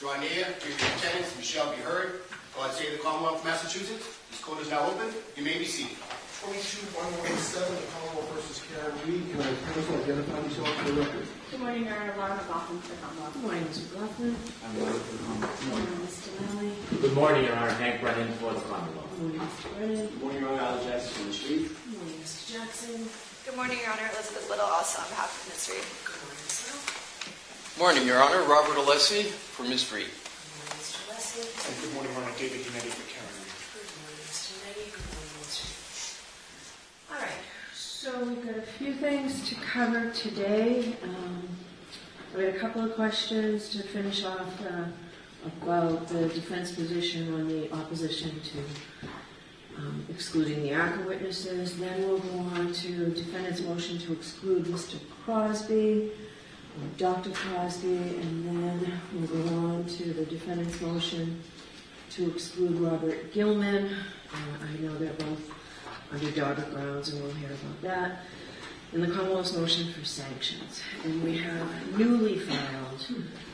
Draw near, give your attendance, and you shall be heard. God save the Commonwealth of Massachusetts. This court is now open. You may be seated. 22-117, the Commonwealth versus Karen Reed. Can I counsel identify yourself for the record? Good morning, Your Honor. Laura McLaughlin for the Commonwealth. Good morning, Mr. McLaughlin. I'm Robert for the Commonwealth. Good morning, Mr. Lally. Good morning, Your Honor. Hank Brennan for the Commonwealth. Good morning, Mr. Brennan. Good morning, Your Honor. Al Jackson from the street. Good morning, Mr. Jackson. Good morning, Your Honor. Elizabeth Little, also on behalf of Ms. Reed. Good morning, Mr. Morning, Your Honor. Robert Alessi for Ms. Reed. Good morning, Mr. Leslie. And good morning, Your Honor. David Genetti for Karen Reed. Good morning, Mr. Nettie. Good morning, Mr. All right, so we've got a few things to cover today. We had a couple of questions to finish off about the defense position on the opposition to excluding the ARCA witnesses. Then we'll go on to defendant's motion to exclude Mr. Crosby, or Dr. Crosby, and then we'll go on to the defendant's motion to exclude Robert Gilman. I know they're both under dotted grounds, and we'll hear about that. And the Commonwealth's motion for sanctions. And we have newly filed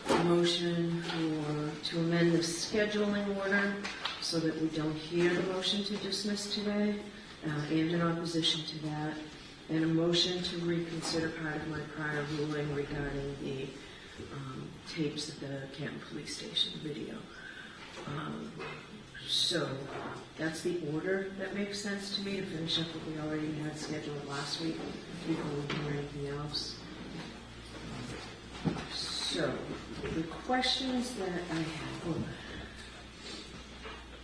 a motion to amend the scheduling order so that we don't hear the motion to dismiss today, and in opposition to that, and a motion to reconsider part of my prior ruling regarding the tapes at the Canton Police Station video. So that's the order that makes sense to me, to finish up what we already had scheduled last week before we do anything else. So the questions that I have,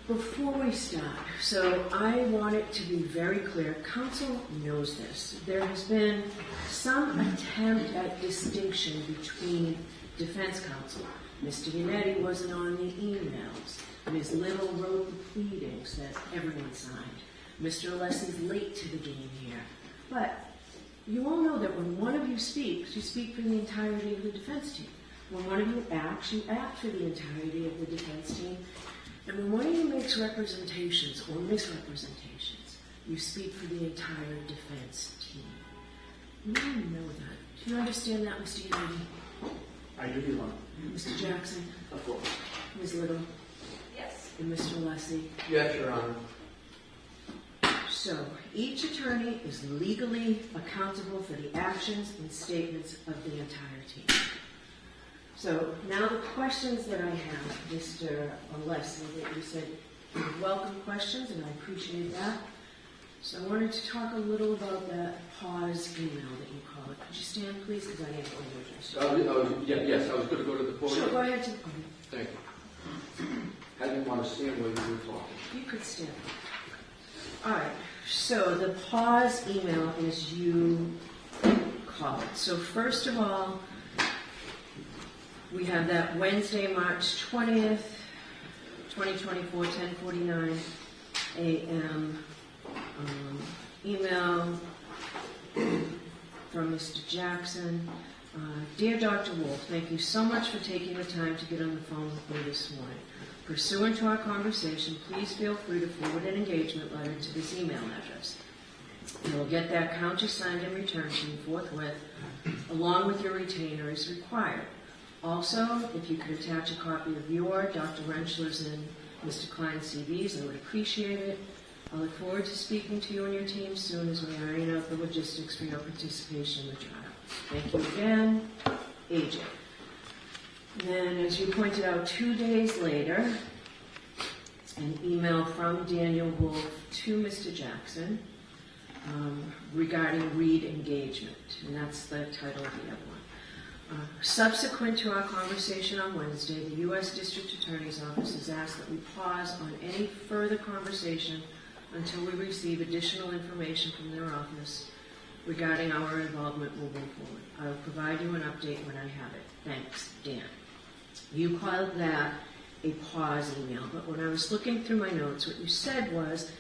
before we start, so I want it to be very clear, counsel knows this. There has been some attempt at distinction between defense counsel. Mr. Yannetti wasn't on the emails. Ms. Little wrote the pleadings that everyone signed. Mr. Alessi's late to the game here. But you all know that when one of you speaks, you speak for the entirety of the defense team. When one of you acts for the entirety of the defense team. And when one of you makes representations or misrepresentations, you speak for the entire defense team. You all know that. Do you understand that, Mr. Yannetti? I do, Your Honor. Mr. Jackson? Of course. Ms. Little? Yes. And Mr. Alessi? Yes, Your Honor. So, each attorney is legally accountable for the actions and statements of the entire team. So, now the questions that I have, Mr. Alessi, that you said welcome questions, and I appreciate that. So I wanted to talk a little about that pause email that you call it. Could you stand, please, because I didn't know your Yes, I was going to go to the podium. Sure, go ahead. Thank you. I didn't want to stand while you were talking. You could stand. All right. So the pause email, as you call it. So first of all, we have that Wednesday, March 20th, 2024, 10:49 a.m. Email from Mr. Jackson. Dear Dr. Wolf, thank you so much for taking the time to get on the phone with me this morning. Pursuant to our conversation, please feel free to forward an engagement letter to this email address. You will get that countersigned and returned to you forthwith, along with your retainer as required. Also, if you could attach a copy of your, Dr. Renschler's, and Mr. Klein's CVs, I would appreciate it. I look forward to speaking to you and your team soon as we iron out the logistics for your participation in the trial. Thank you again, AJ. Then, as you pointed out, 2 days later, an email from Daniel Wolf to Mr. Jackson regarding Reed engagement, and that's the title of the other one. Subsequent to our conversation on Wednesday, the U.S. District Attorney's Office has asked that we pause on any further conversation until we receive additional information from their office regarding our involvement moving forward. I will provide you an update when I have it. Thanks, Dan. You called that a pause email, but when I was looking through my notes, what you said was,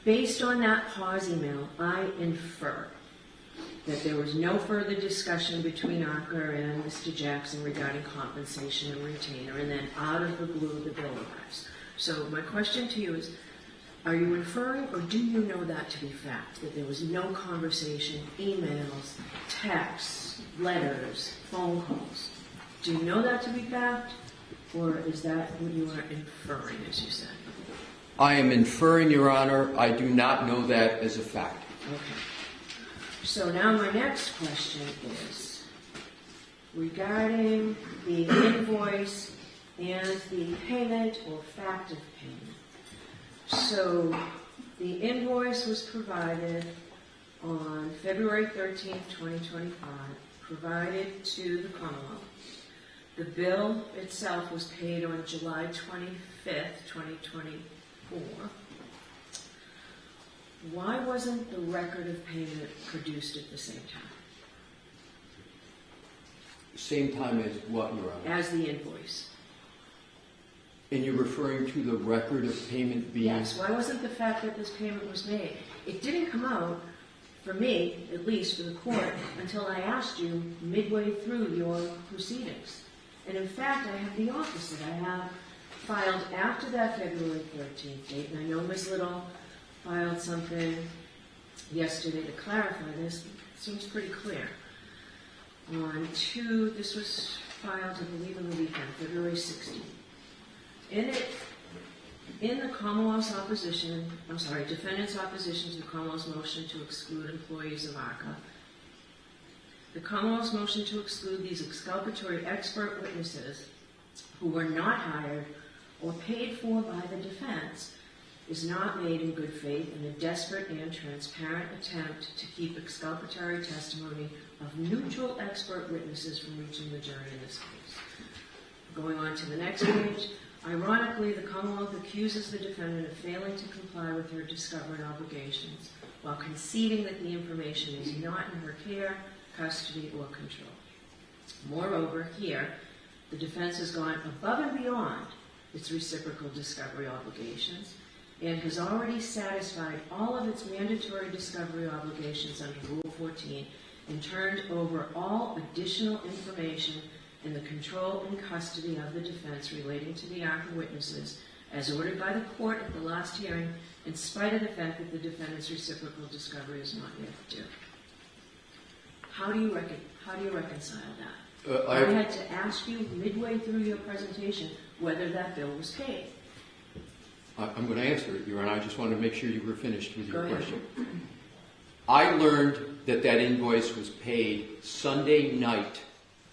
based on that pause email, I infer that there was no further discussion between ARCA and Mr. Jackson regarding compensation and retainer, and then out of the blue, the bill arrives. So my question to you is, are you inferring, or do you know that to be fact, that there was no conversation, emails, texts, letters, phone calls? Do you know that to be fact? Or is that what you are inferring, as you said? I am inferring, Your Honor, I do not know that as a fact. Okay. So now my next question is regarding the invoice and the payment or fact of payment. So the invoice was provided on February 13th, 2025, provided to the Commonwealth. The bill itself was paid on July 25th, 2024. Why wasn't the record of payment produced at the same time? Same time as what, Your Honor? As the invoice? And you're referring to the record of payment being... Yes. Why wasn't the fact that this payment was made? It didn't come out, for me, at least for the court, until I asked you midway through your proceedings. And in fact, I have the opposite. I have filed after that February 13th date, and I know Ms. Little filed something yesterday to clarify this. It seems pretty clear. This was filed, I believe, on the weekend, February 16th. In the Commonwealth's defendant's opposition to the Commonwealth's motion to exclude employees of ARCA, the Commonwealth's motion to exclude these exculpatory expert witnesses who were not hired or paid for by the defense is not made in good faith in a desperate and transparent attempt to keep exculpatory testimony of neutral expert witnesses from reaching the jury in this case. Going on to the next page, ironically, the Commonwealth accuses the defendant of failing to comply with her discovery obligations while conceding that the information is not in her care, custody, or control. Moreover, here, the defense has gone above and beyond its reciprocal discovery obligations and has already satisfied all of its mandatory discovery obligations under Rule 14 and turned over all additional information in the control and custody of the defense relating to the ARCA witnesses as ordered by the court at the last hearing, in spite of the fact that the defendant's reciprocal discovery is not yet due. How do you reconcile that? I had to ask you midway through your presentation whether that bill was paid. I'm going to answer it, Your Honor. I just wanted to make sure you were finished with your Go question. ahead. I learned that invoice was paid Sunday night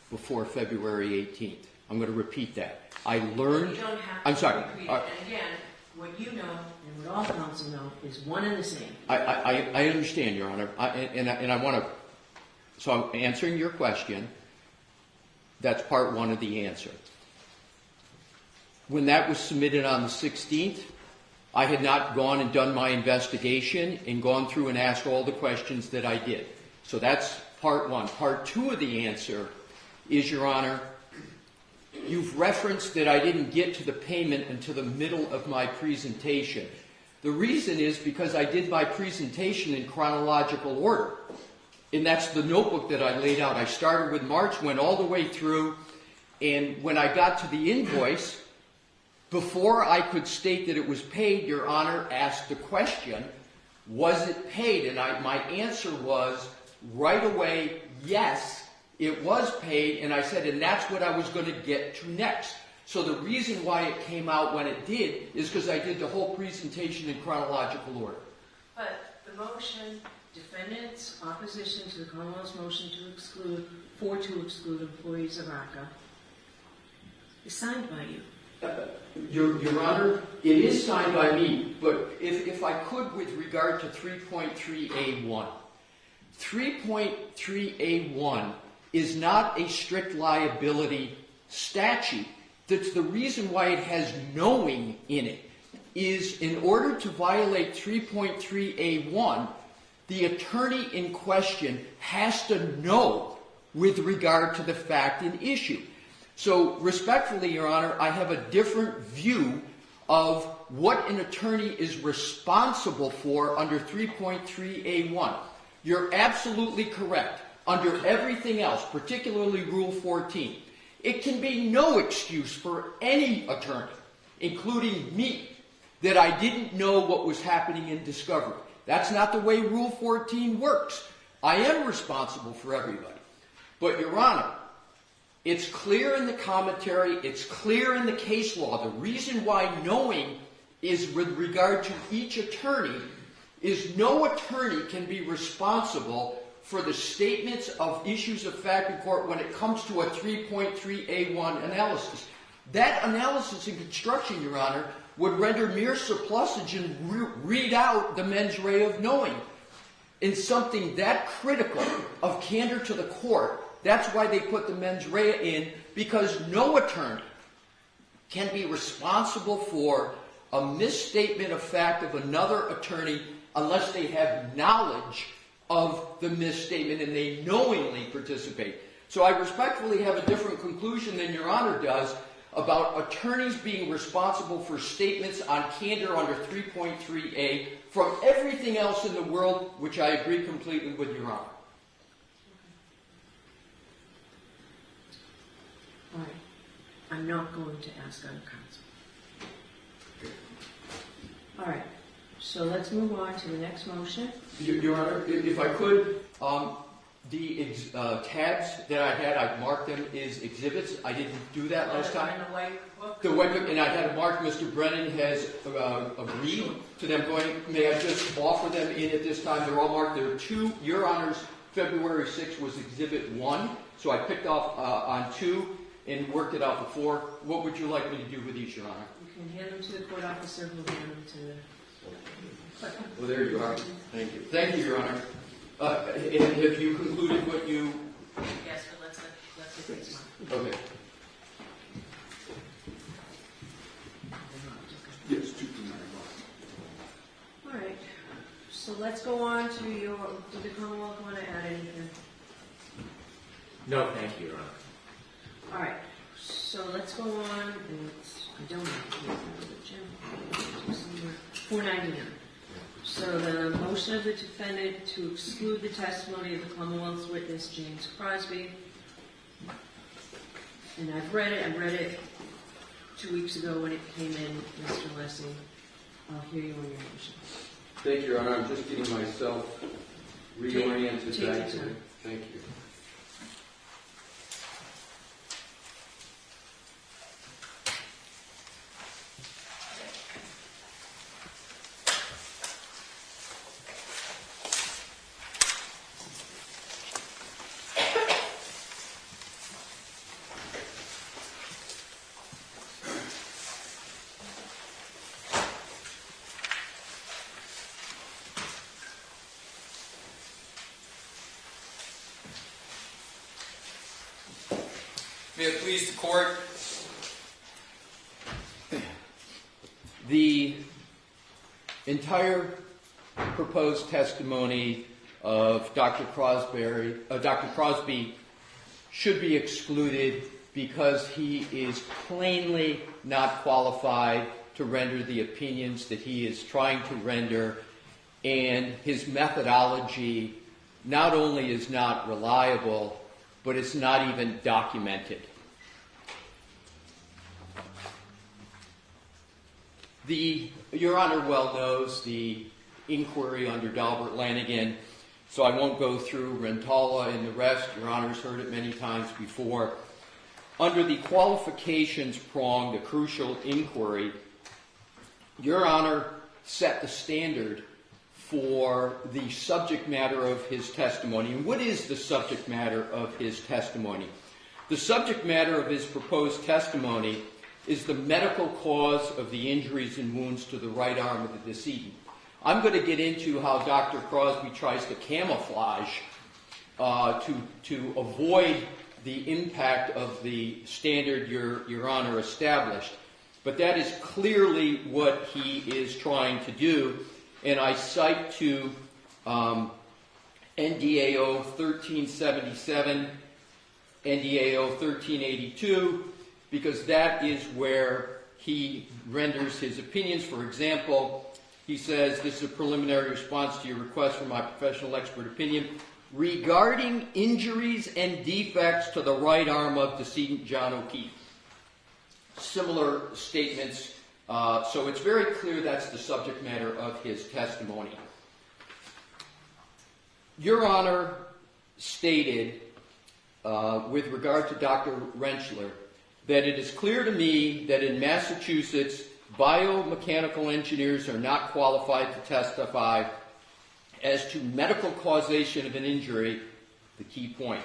before February 18th. I'm going to repeat that. I learned... You don't have to I'm sorry. repeat it. And again, what you know and what all counsel know is one and the same. I understand, Your Honor. And I want to... So I'm answering your question. That's part one of the answer. When that was submitted on the 16th, I had not gone and done my investigation and gone through and asked all the questions that I did. So that's part one. Part two of the answer is, Your Honor, you've referenced that I didn't get to the payment until the middle of my presentation. The reason is because I did my presentation in chronological order. And that's the notebook that I laid out. I started with March, went all the way through, and when I got to the invoice, before I could state that it was paid, Your Honor asked the question, was it paid? And my answer was, right away, yes, it was paid. And I said, and that's what I was going to get to next. So the reason why it came out when it did is because I did the whole presentation in chronological order. But the motion, defendant's opposition to the Commonwealth's motion to exclude employees of ARCA, is signed by you. Your Honor, it is signed by me, but if I could with regard to 3.3A1. 3.3A1 is not a strict liability statute. That's the reason why it has knowing in it, is in order to violate 3.3A1, the attorney in question has to know with regard to the fact and issue. So, respectfully, Your Honor, I have a different view of what an attorney is responsible for under 3.3A1. You're absolutely correct. Under everything else, particularly Rule 14, it can be no excuse for any attorney, including me, that I didn't know what was happening in discovery. That's not the way Rule 14 works. I am responsible for everybody. But, Your Honor, It's clear in the commentary, it's clear in the case law. The reason why knowing is with regard to each attorney is no attorney can be responsible for the statements of issues of fact in court when it comes to a 3.3A1 analysis. That analysis in construction, Your Honor, would render mere surplusage and read out the mens rea of knowing. In something that critical of candor to the court, that's why they put the mens rea in, because no attorney can be responsible for a misstatement of fact of another attorney unless they have knowledge of the misstatement and they knowingly participate. So I respectfully have a different conclusion than Your Honor does about attorneys being responsible for statements on candor under 3.3A from everything else in the world, which I agree completely with Your Honor. All right. I'm not going to ask other counsel. All right. So let's move on to the next motion. Your Honor, if I could, the tags that I had, I've marked them as exhibits. I didn't do that last time. The white book, and I had marked. Mr. Brennan has agreed to them going. May I just offer them in at this time? They're all marked. There are two. Your Honor's February 6th was Exhibit 1, so I picked off on 2 and worked it out before. What would you like me to do with these, Your Honor? You can hand them to the court officer who will hand them to the... Well, there you are. Thank you. Thank you, Your Honor. And have you concluded what you... Yes, but let's get this one. Okay. Yes, 2 to 9. All right. So let's go on to your... Did the Commonwealth want to add anything? No, thank you, Your Honor. All right. So let's go on. And I don't have to 499. So the motion of the defendant to exclude the testimony of the Commonwealth's witness, James Crosby. And I've read it. I read it 2 weeks ago when it came in, Mr. Lessing. I'll hear you on your motion. Thank you, Your Honor. I'm just getting myself reoriented Take back your to time. it. Thank you. May it please the court. The entire proposed testimony of Dr. Crosby should be excluded because he is plainly not qualified to render the opinions that he is trying to render, and his methodology not only is not reliable, but it's not even documented. Your Honor well knows the inquiry under Dalbert Lanigan, so I won't go through Rentala and the rest. Your Honor's heard it many times before. Under the qualifications prong, the crucial inquiry, Your Honor set the standard for the subject matter of his testimony. And what is the subject matter of his testimony? The subject matter of his proposed testimony is the medical cause of the injuries and wounds to the right arm of the decedent. I'm going to get into how Dr. Crosby tries to camouflage to avoid the impact of the standard Your Honor established. But that is clearly what he is trying to do. And I cite to NDAO 1377, NDAO 1382, because that is where he renders his opinions. For example, he says, this is a preliminary response to your request for my professional expert opinion regarding injuries and defects to the right arm of decedent John O'Keefe. Similar statements. So it's very clear that's the subject matter of his testimony. Your Honor stated with regard to Dr. Rentschler, that it is clear to me that in Massachusetts, biomechanical engineers are not qualified to testify as to medical causation of an injury, the key point.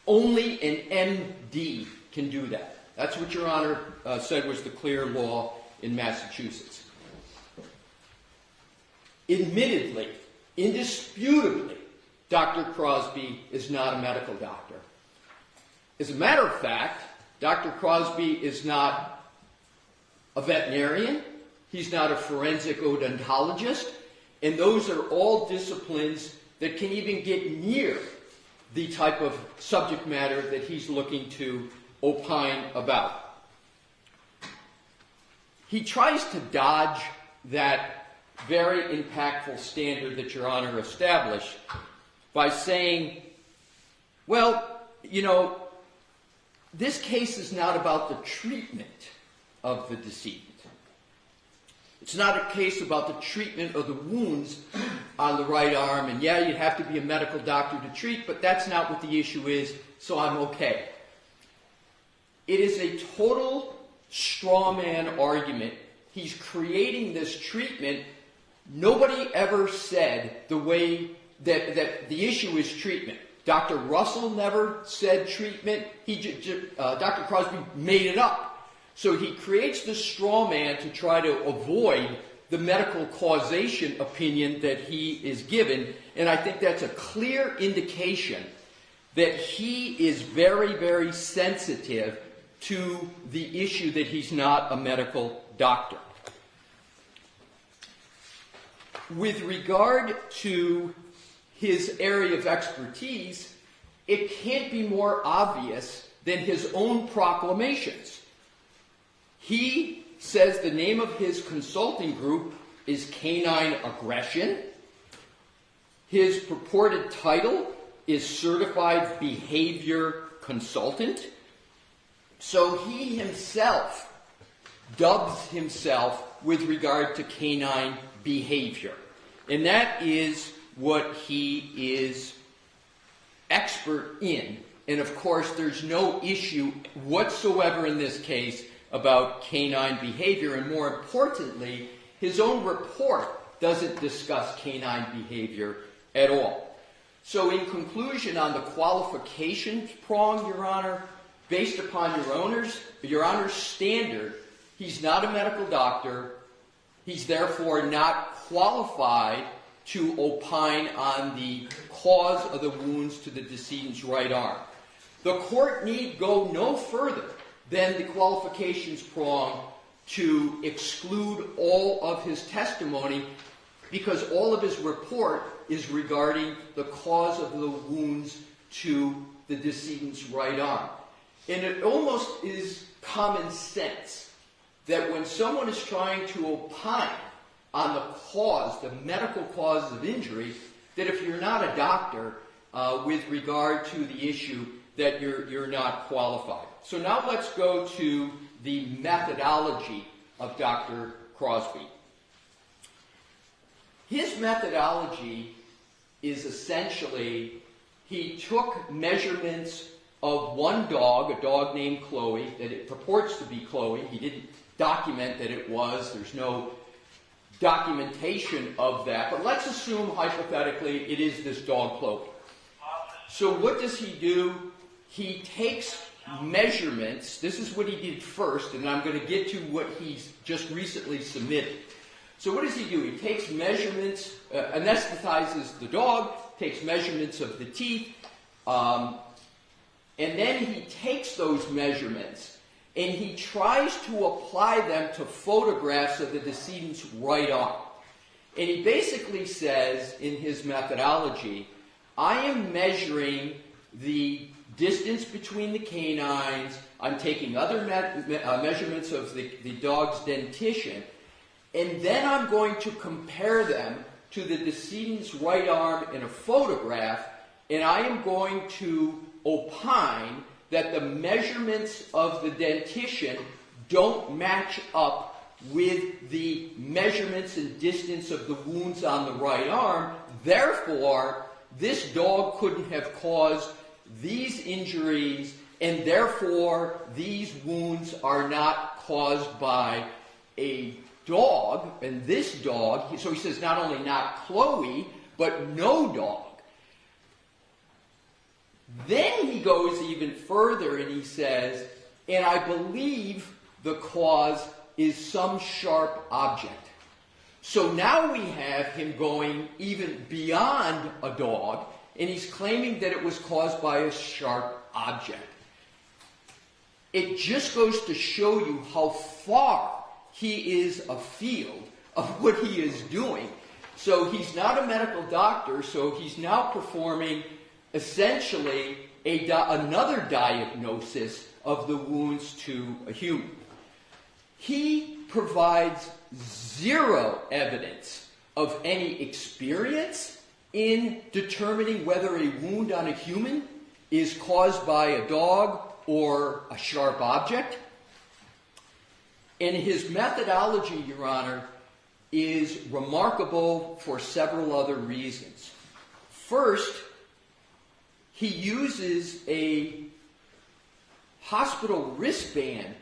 Only an MD can do that. That's what Your Honor said was the clear law in Massachusetts. Admittedly, indisputably, Dr. Crosby is not a medical doctor. As a matter of fact, Dr. Crosby is not a veterinarian, he's not a forensic odontologist, and those are all disciplines that can even get near the type of subject matter that he's looking to opine about. He tries to dodge that very impactful standard that Your Honor established by saying, well, you know, this case is not about the treatment of the decedent. It's not a case about the treatment of the wounds on the right arm, and yeah, you have to be a medical doctor to treat, but that's not what the issue is, so I'm okay. It is a total straw man argument. He's creating this treatment. Nobody ever said the way that the issue is treatment. Dr. Russell never said treatment. Dr. Crosby made it up. So he creates this straw man to try to avoid the medical causation opinion that he is given, and I think that's a clear indication that he is very, very sensitive to the issue that he's not a medical doctor. With regard to his area of expertise, it can't be more obvious than his own proclamations. He says the name of his consulting group is Canine Aggression. His purported title is Certified Behavior Consultant. So he himself dubs himself with regard to canine behavior. And that is what he is expert in. And of course, there's no issue whatsoever in this case about canine behavior, and more importantly, his own report doesn't discuss canine behavior at all. So in conclusion, on the qualifications prong, Your Honor, based upon Your Honor's standard, he's not a medical doctor. He's therefore not qualified to opine on the cause of the wounds to the decedent's right arm. The court need go no further than the qualifications prong to exclude all of his testimony, because all of his report is regarding the cause of the wounds to the decedent's right arm. And it almost is common sense that when someone is trying to opine on the cause, the medical cause of injury, that if you're not a doctor with regard to the issue, that you're not qualified. So now let's go to the methodology of Dr. Crosby. His methodology is essentially, he took measurements of one dog, a dog named Chloe, that it purports to be Chloe. He didn't document that it was. There's no documentation of that. But let's assume, hypothetically, it is this dog Chloe. So what does he do? He takes measurements. This is what he did first, and I'm going to get to what he's just recently submitted. So what does he do? He takes measurements, anesthetizes the dog, takes measurements of the teeth, and then he takes those measurements and he tries to apply them to photographs of the decedent's right arm. And he basically says in his methodology, I am measuring the distance between the canines, I'm taking other measurements of the dog's dentition, and then I'm going to compare them to the decedent's right arm in a photograph, and I am going to opine that the measurements of the dentition don't match up with the measurements and distance of the wounds on the right arm. Therefore, this dog couldn't have caused these injuries, and therefore these wounds are not caused by a dog, and this dog, so he says not only not Chloe, but no dog. Then he goes even further and he says, and I believe the cause is some sharp object. So now we have him going even beyond a dog, and he's claiming that it was caused by a sharp object. It just goes to show you how far he is afield of what he is doing. So he's not a medical doctor, so he's now performing essentially another diagnosis of the wounds to a human. He provides zero evidence of any experience in determining whether a wound on a human is caused by a dog or a sharp object. And his methodology, Your Honor, is remarkable for several other reasons. First, he uses a hospital wristband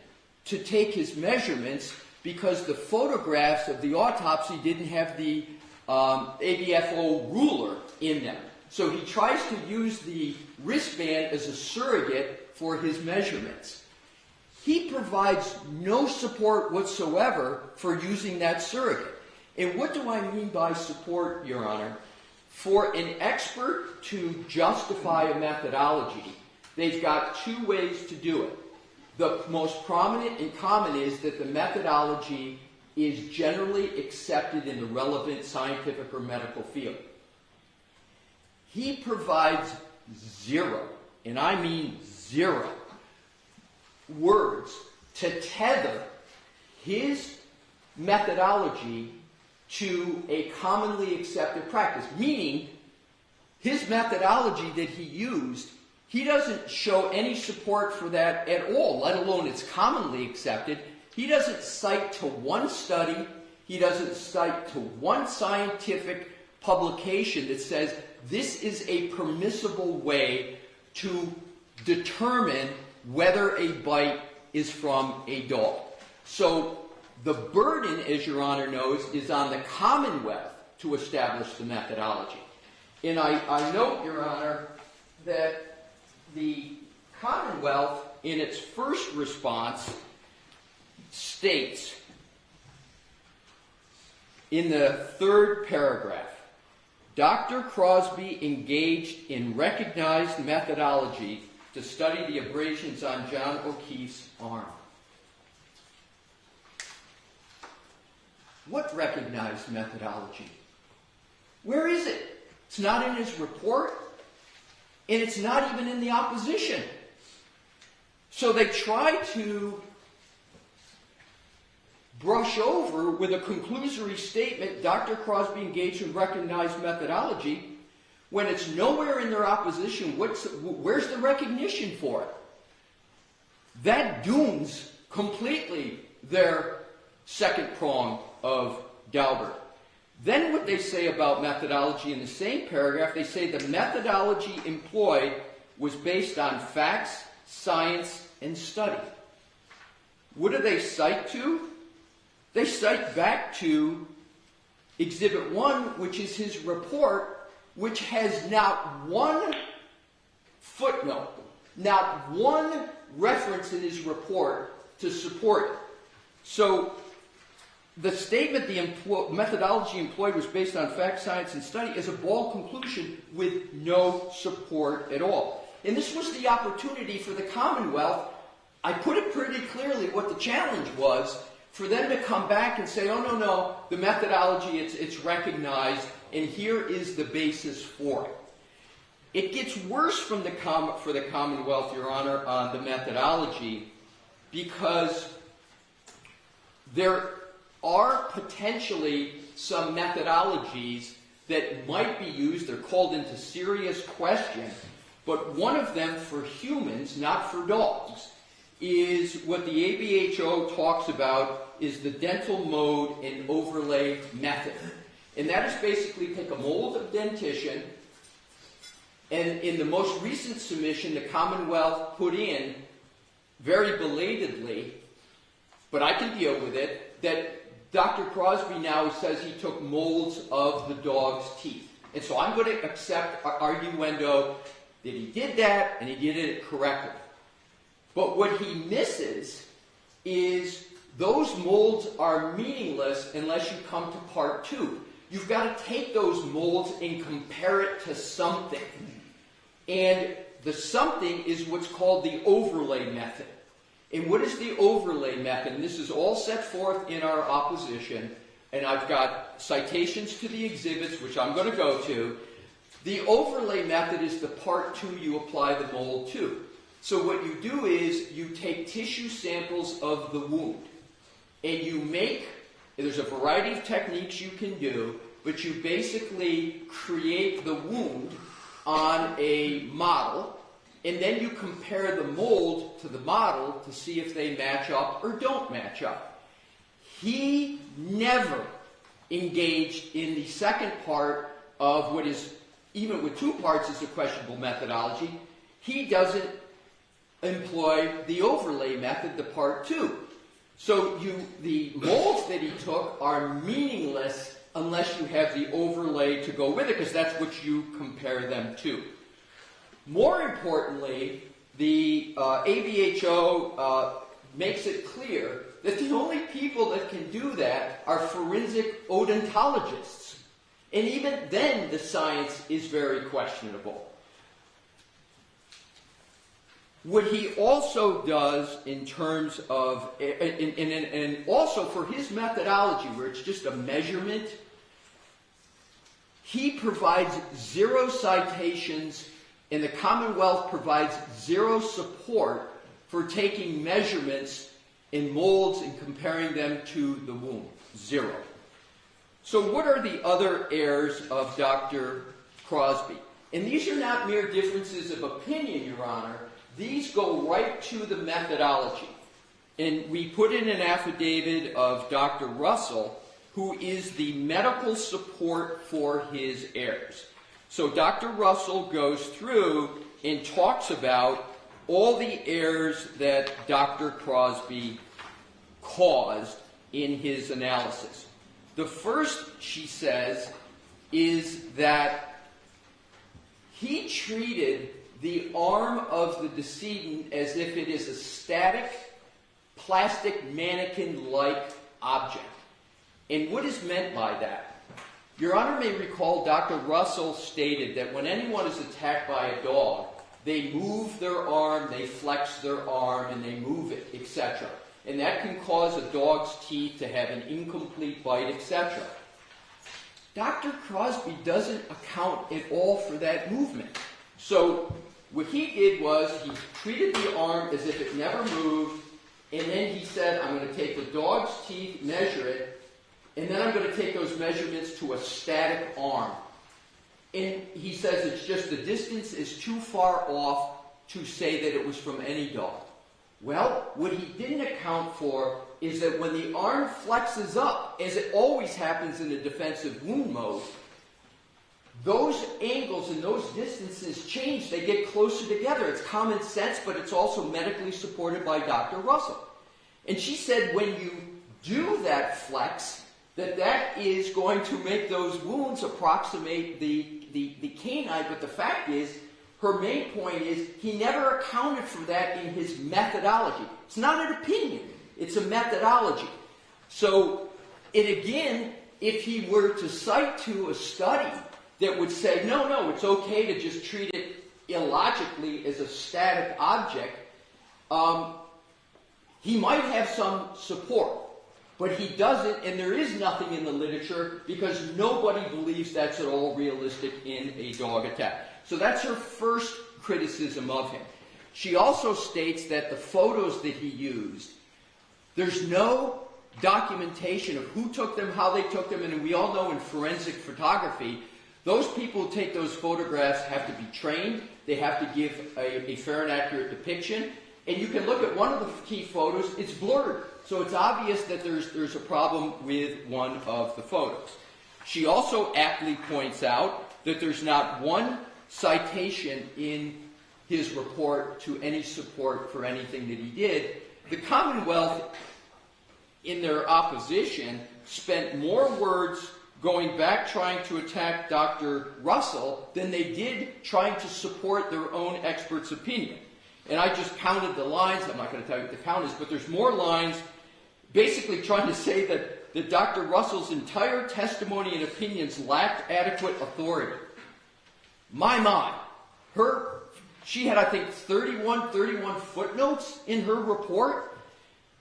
to take his measurements because the photographs of the autopsy didn't have the ABFO ruler in them. So he tries to use the wristband as a surrogate for his measurements. He provides no support whatsoever for using that surrogate. And what do I mean by support, Your Honor? For an expert to justify a methodology, they've got two ways to do it. The most prominent and common is that the methodology is generally accepted in the relevant scientific or medical field. He provides zero, and I mean zero, words to tether his methodology to a commonly accepted practice, meaning his methodology that he used, he doesn't show any support for that at all, let alone it's commonly accepted. He doesn't cite to one study, he doesn't cite to one scientific publication that says this is a permissible way to determine whether a bite is from a dog. So the burden, as Your Honor knows, is on the Commonwealth to establish the methodology. And I note, Your Honor, that the Commonwealth, in its first response, states in the third paragraph, Dr. Crosby engaged in recognized methodology to study the abrasions on John O'Keefe's arm. What recognized methodology? Where is it? It's not in his report, and it's not even in the opposition. So they try to brush over with a conclusory statement, Dr. Crosby engaged in recognized methodology, when it's nowhere in their opposition. Where's the recognition for it? That dooms completely their second prong of Daubert. Then what they say about methodology in the same paragraph, they say the methodology employed was based on facts, science, and study. What do they cite to? They cite back to Exhibit 1, which is his report, which has not one footnote, not one reference in his report to support it. So the statement the methodology employed was based on fact, science, and study is a bald conclusion with no support at all. And this was the opportunity for the Commonwealth. I put it pretty clearly what the challenge was, for them to come back and say, oh, no, the methodology, it's recognized, and here is the basis for it. It gets worse for the Commonwealth, Your Honor, on the methodology, because there are potentially some methodologies that might be used. They're called into serious question, but one of them for humans, not for dogs, is what the ABHO talks about is the dental mode and overlay method. And that is basically take a mold of dentition, And in the most recent submission, the Commonwealth put in, very belatedly, but I can deal with it, that Dr. Crosby now says he took molds of the dog's teeth. And so I'm going to accept arguendo that he did that, and he did it correctly. But what he misses is those molds are meaningless unless you come to part 2. You've got to take those molds and compare it to something. And the something is what's called the overlay method. And what is the overlay method? And this is all set forth in our opposition. And I've got citations to the exhibits, which I'm going to go to. The overlay method is the part 2 you apply the mold to. So what you do is you take tissue samples of the wound. And you make, there's a variety of techniques you can do, but you basically create the wound on a model, and then you compare the mold to the model to see if they match up or don't match up. He never engaged in the second part of what is, even with 2 parts, is a questionable methodology. He doesn't employ the overlay method, the part 2. So the molds that he took are meaningless unless you have the overlay to go with it, because that's what you compare them to. More importantly, the ABHO makes it clear that the only people that can do that are forensic odontologists. And even then, the science is very questionable. What he also does in terms of, and also for his methodology, where it's just a measurement, he provides 0 citations, and the Commonwealth provides 0 support for taking measurements in molds and comparing them to the wound. 0. So what are the other errors of Dr. Crosby? And these are not mere differences of opinion, Your Honor. These go right to the methodology. And we put in an affidavit of Dr. Russell, who is the medical support for his errors. So Dr. Russell goes through and talks about all the errors that Dr. Crosby caused in his analysis. The first, she says, is that he treated the arm of the decedent as if it is a static, plastic mannequin-like object. And what is meant by that? Your Honor may recall Dr. Russell stated that when anyone is attacked by a dog, they move their arm, they flex their arm, and they move it, etc. And that can cause a dog's teeth to have an incomplete bite, etc. Dr. Crosby doesn't account at all for that movement. So what he did was he treated the arm as if it never moved, and then he said, I'm going to take the dog's teeth, measure it, and then I'm going to take those measurements to a static arm. And he says it's just the distance is too far off to say that it was from any dog. Well, what he didn't account for is that when the arm flexes up, as it always happens in a defensive wound mode, those angles and those distances change. They get closer together. It's common sense, but it's also medically supported by Dr. Russell. And she said when you do that flex, that is going to make those wounds approximate the canine. But the fact is, her main point is, he never accounted for that in his methodology. It's not an opinion. It's a methodology. So, and again, if he were to cite to a study that would say, no, it's okay to just treat it illogically as a static object, he might have some support. But he doesn't, and there is nothing in the literature because nobody believes that's at all realistic in a dog attack. So that's her first criticism of him. She also states that the photos that he used, there's no documentation of who took them, how they took them, and we all know in forensic photography, those people who take those photographs have to be trained, they have to give a fair and accurate depiction, and you can look at one of the key photos, it's blurred. So it's obvious that there's a problem with one of the photos. She also aptly points out that there's not one citation in his report to any support for anything that he did. The Commonwealth, in their opposition, spent more words going back trying to attack Dr. Russell than they did trying to support their own expert's opinion. And I just counted the lines. I'm not going to tell you what the count is, but there's more lines basically trying to say that Dr. Russell's entire testimony and opinions lacked adequate authority. My. She had, I think, 31 footnotes in her report.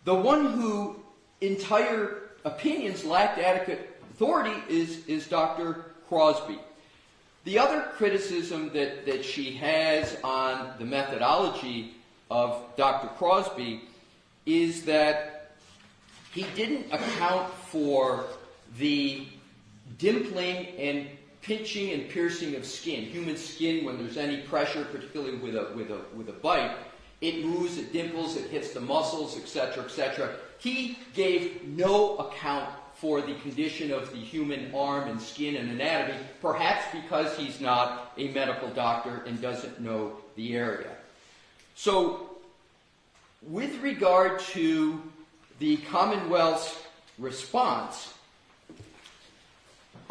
The one who entire opinions lacked adequate authority is Dr. Crosby. The other criticism that she has on the methodology of Dr. Crosby is that he didn't account for the dimpling and pinching and piercing of skin. Human skin, when there's any pressure, particularly with a bite, it moves, it dimples, it hits the muscles, etc., etc. He gave no account for the condition of the human arm and skin and anatomy, perhaps because he's not a medical doctor and doesn't know the area. So, with regard to the Commonwealth's response,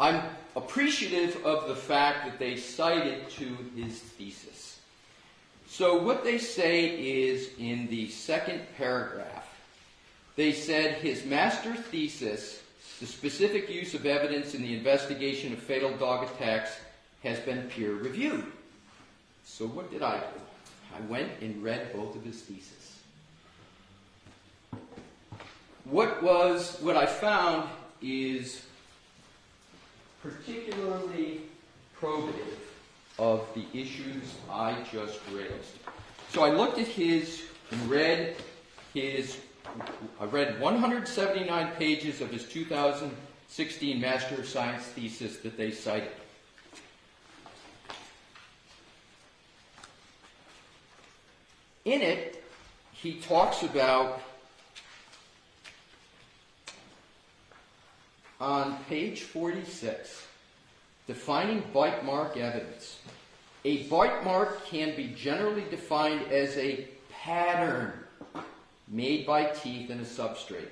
I'm appreciative of the fact that they cited to his thesis. So what they say is, in the second paragraph, they said his master thesis, the specific use of evidence in the investigation of fatal dog attacks, has been peer reviewed. So what did I do? I went and read both of his theses. What I found is particularly probative of the issues I just raised. So I looked at his and read 179 pages of his 2016 Master of Science thesis that they cited. In it, he talks about, on page 46, defining bite mark evidence. A bite mark can be generally defined as a pattern made by teeth in a substrate.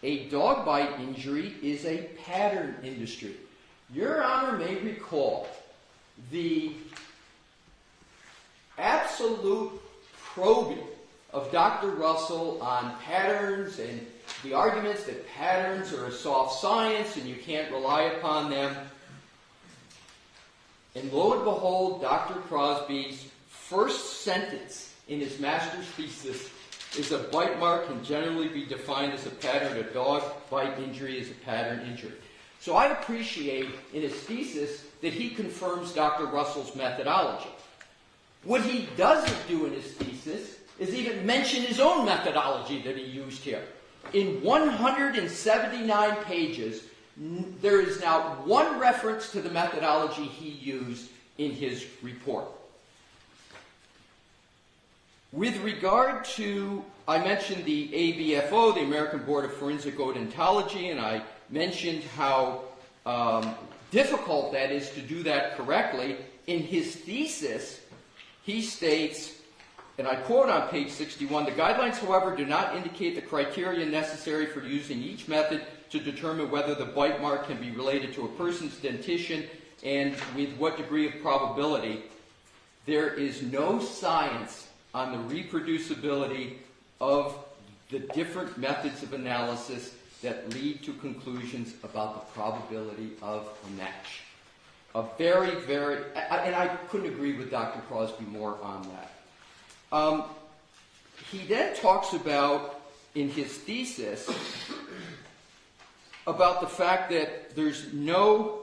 A dog bite injury is a pattern industry. Your Honor may recall the absolute probing of Dr. Russell on patterns and the arguments that patterns are a soft science and you can't rely upon them. And lo and behold, Dr. Crosby's first sentence in his master's thesis is a bite mark can generally be defined as a pattern. A dog bite injury is a pattern injury. So I appreciate in his thesis that he confirms Dr. Russell's methodology. What he doesn't do in his thesis is even mention his own methodology that he used here. In 179 pages, there is now one reference to the methodology he used in his report. With regard to, I mentioned the ABFO, the American Board of Forensic Odontology, and I mentioned how difficult that is to do that correctly. In his thesis, he states, and I quote on page 61, the guidelines, however, do not indicate the criteria necessary for using each method to determine whether the bite mark can be related to a person's dentition and with what degree of probability. There is no science on the reproducibility of the different methods of analysis that lead to conclusions about the probability of a match. A very, very, and I couldn't agree with Dr. Crosby more on that. He then talks about, in his thesis, about the fact that there's no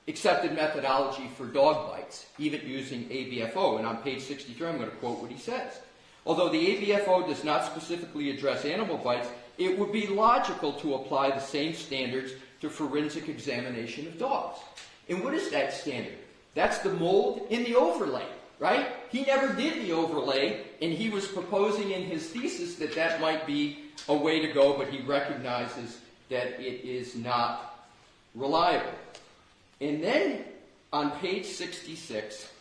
accepted methodology for dog bites, even using ABFO. And on page 63, I'm going to quote what he says. Although the ABFO does not specifically address animal bites, it would be logical to apply the same standards to forensic examination of dogs. And what is that standard? That's the mold in the overlay, right? He never did the overlay, and he was proposing in his thesis that that might be a way to go, but he recognizes that it is not reliable. And then on page 66,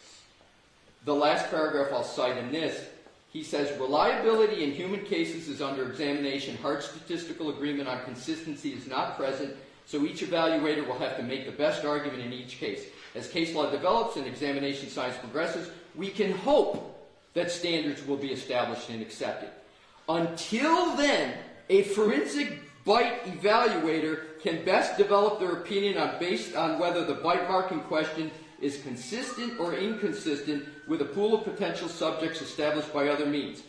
the last paragraph I'll cite in this, he says, reliability in human cases is under examination. Hard statistical agreement on consistency is not present, so each evaluator will have to make the best argument in each case. As case law develops and examination science progresses, we can hope that standards will be established and accepted. Until then, a forensic bite evaluator can best develop their opinion based on whether the bite mark in question is consistent or inconsistent with a pool of potential subjects established by other means.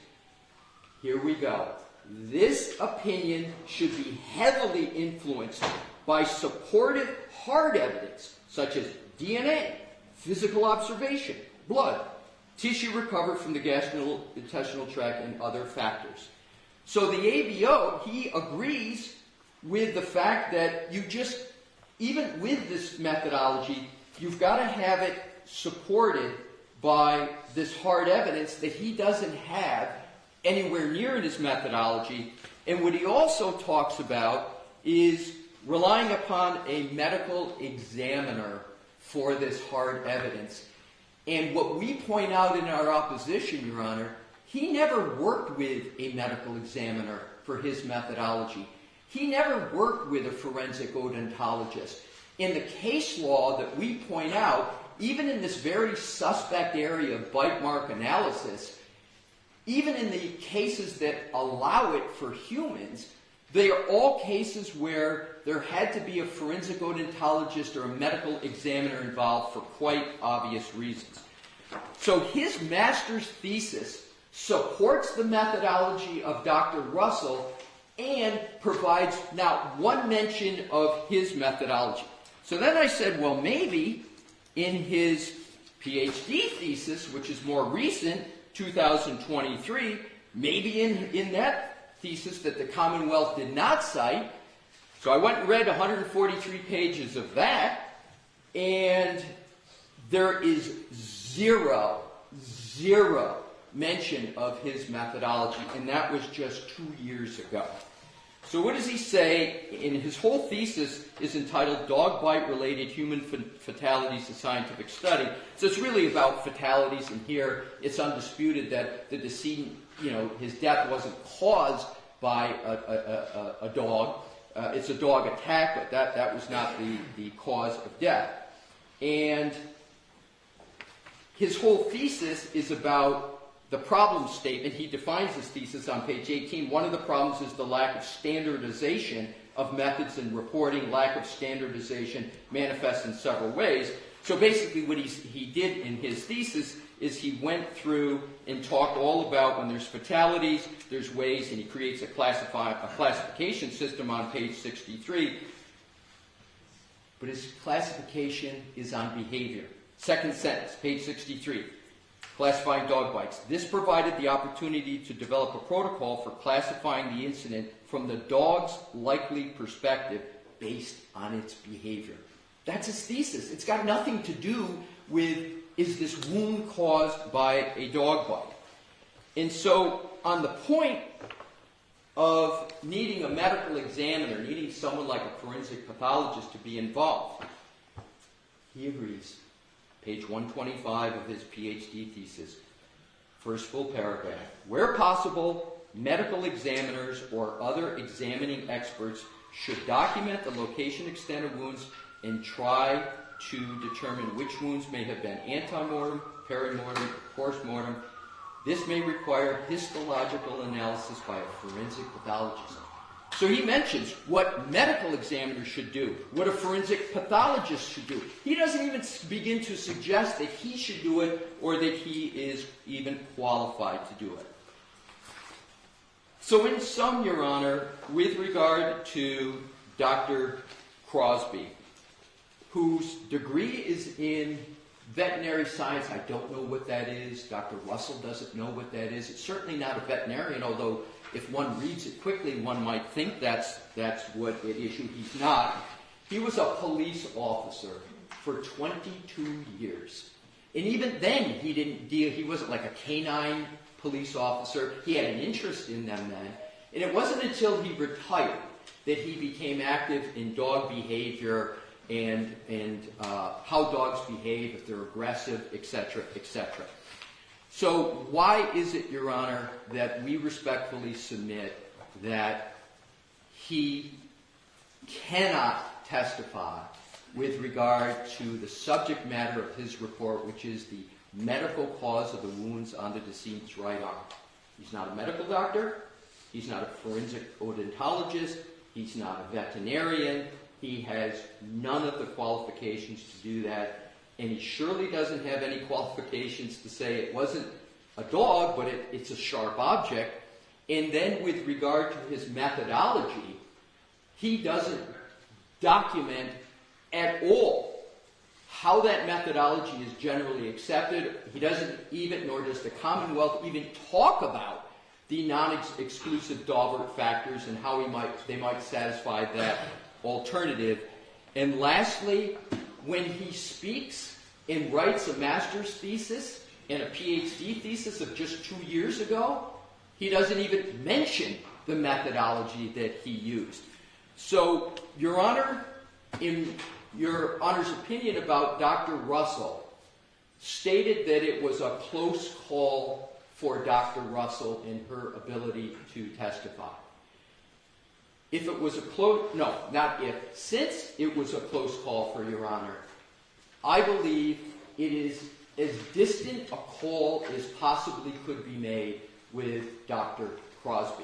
Here we go. This opinion should be heavily influenced by supportive hard evidence, such as DNA, physical observation, blood, tissue recovered from the gastrointestinal tract, and other factors. So the ABO, he agrees with the fact that even with this methodology, you've got to have it supported by this hard evidence that he doesn't have anywhere near in his methodology. And what he also talks about is relying upon a medical examiner for this hard evidence. And what we point out in our opposition, Your Honor, he never worked with a medical examiner for his methodology. He never worked with a forensic odontologist. In the case law that we point out, even in this very suspect area of bite mark analysis, even in the cases that allow it for humans, they are all cases where there had to be a forensic odontologist or a medical examiner involved for quite obvious reasons. So his master's thesis supports the methodology of Dr. Russell and provides not one mention of his methodology. So then I said, well, maybe in his PhD thesis, which is more recent, 2023, maybe in that thesis that the Commonwealth did not cite. So I went and read 143 pages of that, and there is zero mention of his methodology, and that was just 2 years ago. So what does he say? In his whole thesis is entitled Dog Bite-Related Human Fatalities, a Scientific Study. So it's really about fatalities, and here it's undisputed that the decedent, his death wasn't caused by a dog. It's a dog attack, but that was not the cause of death. And his whole thesis is about the problem statement. He defines his thesis on page 18. One of the problems is the lack of standardization of methods in reporting. Lack of standardization manifests in several ways. So basically what he did in his thesis is he went through and talked all about when there's fatalities, there's ways, and he creates a classification system on page 63. But his classification is on behavior. Second sentence, page 63. Classifying dog bites. This provided the opportunity to develop a protocol for classifying the incident from the dog's likely perspective based on its behavior. That's his thesis. It's got nothing to do with, is this wound caused by a dog bite? And so, on the point of needing a medical examiner, needing someone like a forensic pathologist to be involved, he agrees. Page 125 of his PhD thesis, first full paragraph. Where possible, medical examiners or other examining experts should document the location, extent of wounds, and try to determine which wounds may have been antemortem, perimortem, or postmortem. This may require histological analysis by a forensic pathologist. So he mentions what medical examiners should do, what a forensic pathologist should do. He doesn't even begin to suggest that he should do it or that he is even qualified to do it. So in sum, Your Honor, with regard to Dr. Crosby, whose degree is in veterinary science, I don't know what that is. Dr. Russell doesn't know what that is. It's certainly not a veterinarian, although if one reads it quickly, one might think that's what it issued. He's not. He was a police officer for 22 years. And even then, he wasn't like a canine police officer. He had an interest in them then. And it wasn't until he retired that he became active in dog behavior and how dogs behave, if they're aggressive, etc., etc. So why is it, Your Honor, that we respectfully submit that he cannot testify with regard to the subject matter of his report, which is the medical cause of the wounds on the decedent's right arm? He's not a medical doctor. He's not a forensic odontologist. He's not a veterinarian. He has none of the qualifications to do that. And he surely doesn't have any qualifications to say it wasn't a dog, but it's a sharp object. And then with regard to his methodology, he doesn't document at all how that methodology is generally accepted. He doesn't even, nor does the Commonwealth even talk about the non-exclusive Daubert factors and how they might satisfy that alternative. And lastly, when he speaks and writes a master's thesis and a PhD thesis of just 2 years ago, he doesn't even mention the methodology that he used. So, Your Honor, in Your Honor's opinion about Dr. Russell, stated that it was a close call for Dr. Russell in her ability to testify. If it was a close, no, not if, since it was a close call for Your Honor, I believe it is as distant a call as possibly could be made with Dr. Crosby.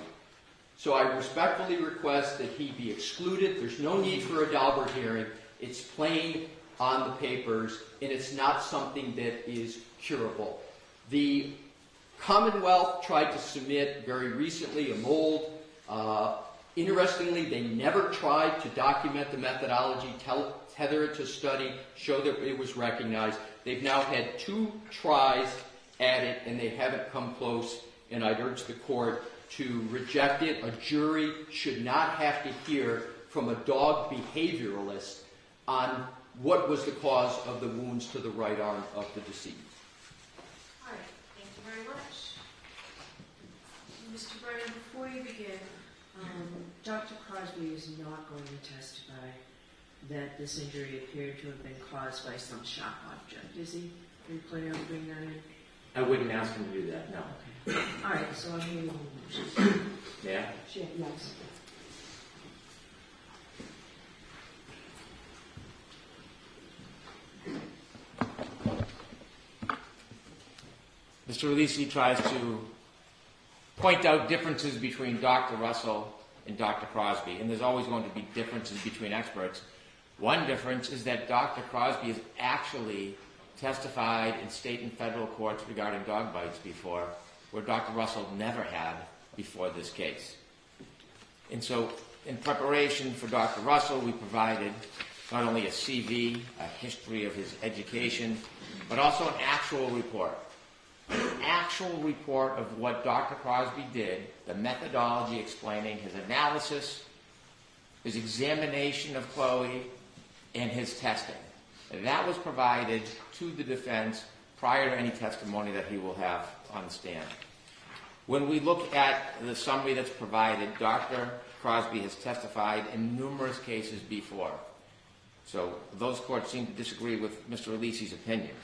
So I respectfully request that he be excluded. There's no need for a Daubert hearing. It's plain on the papers, and it's not something that is curable. The Commonwealth tried to submit very recently a mold. Interestingly, they never tried to document the methodology, tether it to study, show that it was recognized. They've now had 2 tries at it, and they haven't come close, and I'd urge the court to reject it. A jury should not have to hear from a dog behavioralist on what was the cause of the wounds to the right arm of the decedent. All right, thank you very much. Mr. Brennan, before you begin, Dr. Crosby is not going to testify that this injury appeared to have been caused by some sharp object, is he? Are you planning on bringing that in? I wouldn't ask him to do that, no. Okay. All right, so I'm hearing a motion. Yeah? Yes. Mr. Releasy tries to point out differences between Dr. Russell and Dr. Crosby, and there's always going to be differences between experts. One difference is that Dr. Crosby has actually testified in state and federal courts regarding dog bites before, where Dr. Russell never had before this case. And so, in preparation for Dr. Russell, we provided not only a CV, a history of his education, but also an actual report. An actual report of what Dr. Crosby did, the methodology explaining his analysis, his examination of Chloe, and his testing. And that was provided to the defense prior to any testimony that he will have on the stand. When we look at the summary that's provided, Dr. Crosby has testified in numerous cases before. So those courts seem to disagree with Mr. Releasy's opinion.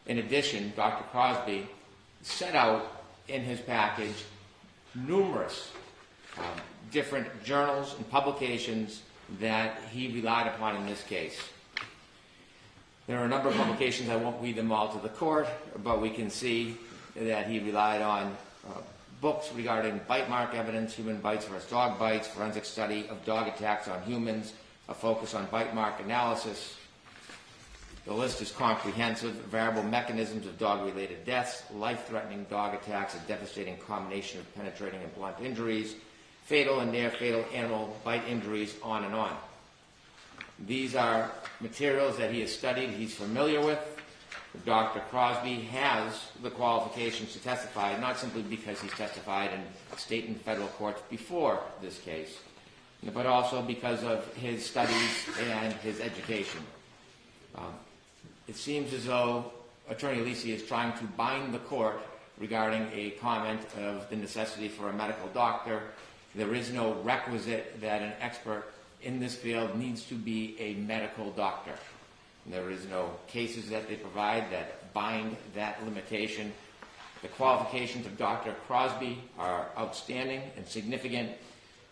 In addition, Dr. Crosby set out in his package numerous different journals and publications that he relied upon in this case. There are a number of publications, I won't read them all to the court, but we can see that he relied on books regarding bite mark evidence, human bites versus dog bites, forensic study of dog attacks on humans, a focus on bite mark analysis. The list is comprehensive: variable mechanisms of dog-related deaths, life-threatening dog attacks, a devastating combination of penetrating and blunt injuries, fatal and near-fatal animal bite injuries, on and on. These are materials that he has studied, he's familiar with. Dr. Crosby has the qualifications to testify, not simply because he's testified in state and federal courts before this case, but also because of his studies and his education. It seems as though Attorney Lisi is trying to bind the court regarding a comment of the necessity for a medical doctor. There is no requisite that an expert in this field needs to be a medical doctor. There is no cases that they provide that bind that limitation. The qualifications of Dr. Crosby are outstanding and significant.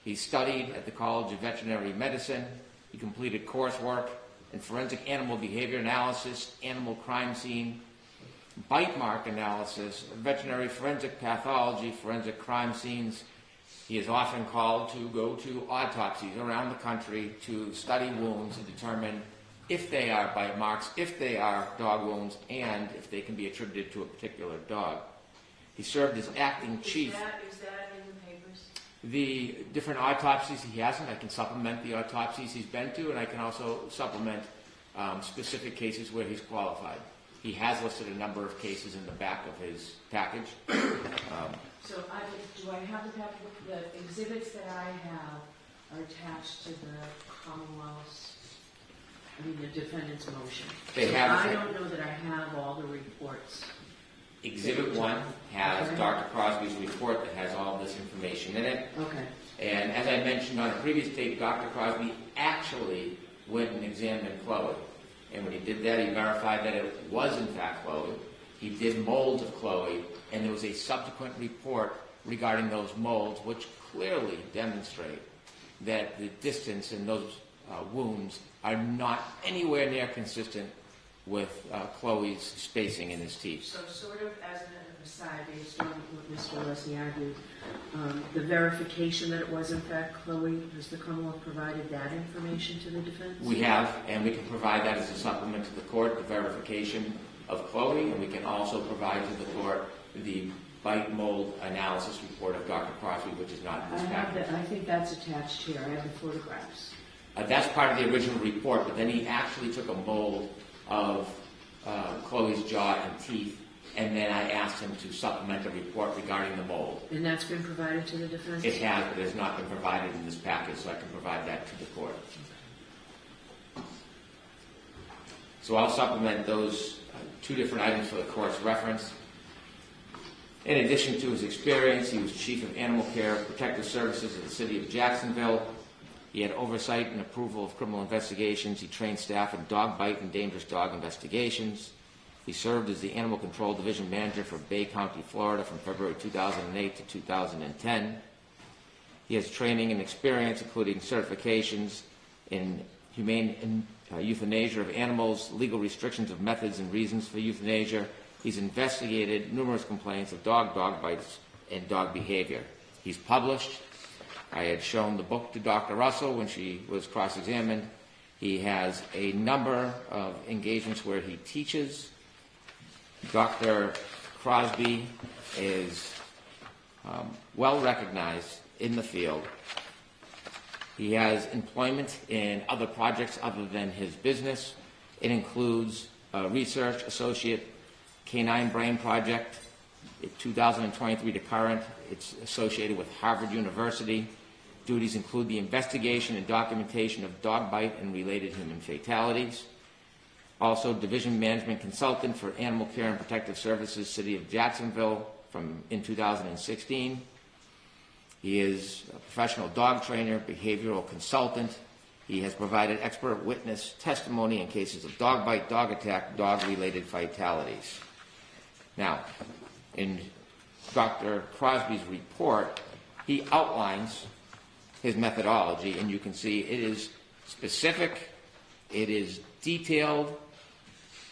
He studied at the College of Veterinary Medicine. He completed coursework in forensic animal behavior analysis, animal crime scene, bite mark analysis, veterinary forensic pathology, forensic crime scenes. He is often called to go to autopsies around the country to study wounds and determine if they are bite marks, if they are dog wounds, and if they can be attributed to a particular dog. He served as acting chief. Is that in the papers? The different autopsies he hasn't, I can supplement the autopsies he's been to, and I can also supplement specific cases where he's qualified. He has listed a number of cases in the back of his package. So do I have the package? The exhibits that I have are attached to the Commonwealth's, the defendant's motion. They have. I don't know that I have all the reports. Exhibit 1 has Dr. Crosby's report that has all this information in it. Okay. And as I mentioned on a previous tape, Dr. Crosby actually went and examined Chloe. And when he did that, he verified that it was in fact Chloe. He did molds of Chloe, and there was a subsequent report regarding those molds, which clearly demonstrate that the distance in those wounds are not anywhere near consistent with Chloe's spacing in his teeth. So sort of as an aside, based on what Mr. Leslie argued, the verification that it was in fact Chloe, has the Commonwealth provided that information to the defense? We have, and we can provide that as a supplement to the court, the verification of Chloe, and we can also provide to the court the bite mold analysis report of Dr. Crosby, which is not in this package. I think that's attached here. I have the photographs. That's part of the original report, but then he actually took a mold of Chloe's jaw and teeth, and then I asked him to supplement a report regarding the mold. And that's been provided to the defense? It has, but it has not been provided in this package, so I can provide that to the court. So I'll supplement those two different items for the court's reference. In addition to his experience, he was Chief of Animal Care Protective Services of the City of Jacksonville. He had oversight and approval of criminal investigations. He trained staff in dog bite and dangerous dog investigations. He served as the Animal Control Division Manager for Bay County, Florida from February 2008 to 2010. He has training and experience, including certifications in humane euthanasia of animals, legal restrictions of methods and reasons for euthanasia. He's investigated numerous complaints of dog bites, and dog behavior. He's published. I had shown the book to Dr. Russell when she was cross-examined. He has a number of engagements where he teaches. Dr. Crosby is well recognized in the field. He has employment in other projects other than his business. It includes a research associate canine brain project, 2023 to current. It's associated with Harvard University. Duties include the investigation and documentation of dog bite and related human fatalities. Also, Division Management Consultant for Animal Care and Protective Services, City of Jacksonville in 2016. He is a professional dog trainer, behavioral consultant. He has provided expert witness testimony in cases of dog bite, dog attack, dog-related fatalities. Now, in Dr. Crosby's report, he outlines his methodology, and you can see it is specific, it is detailed,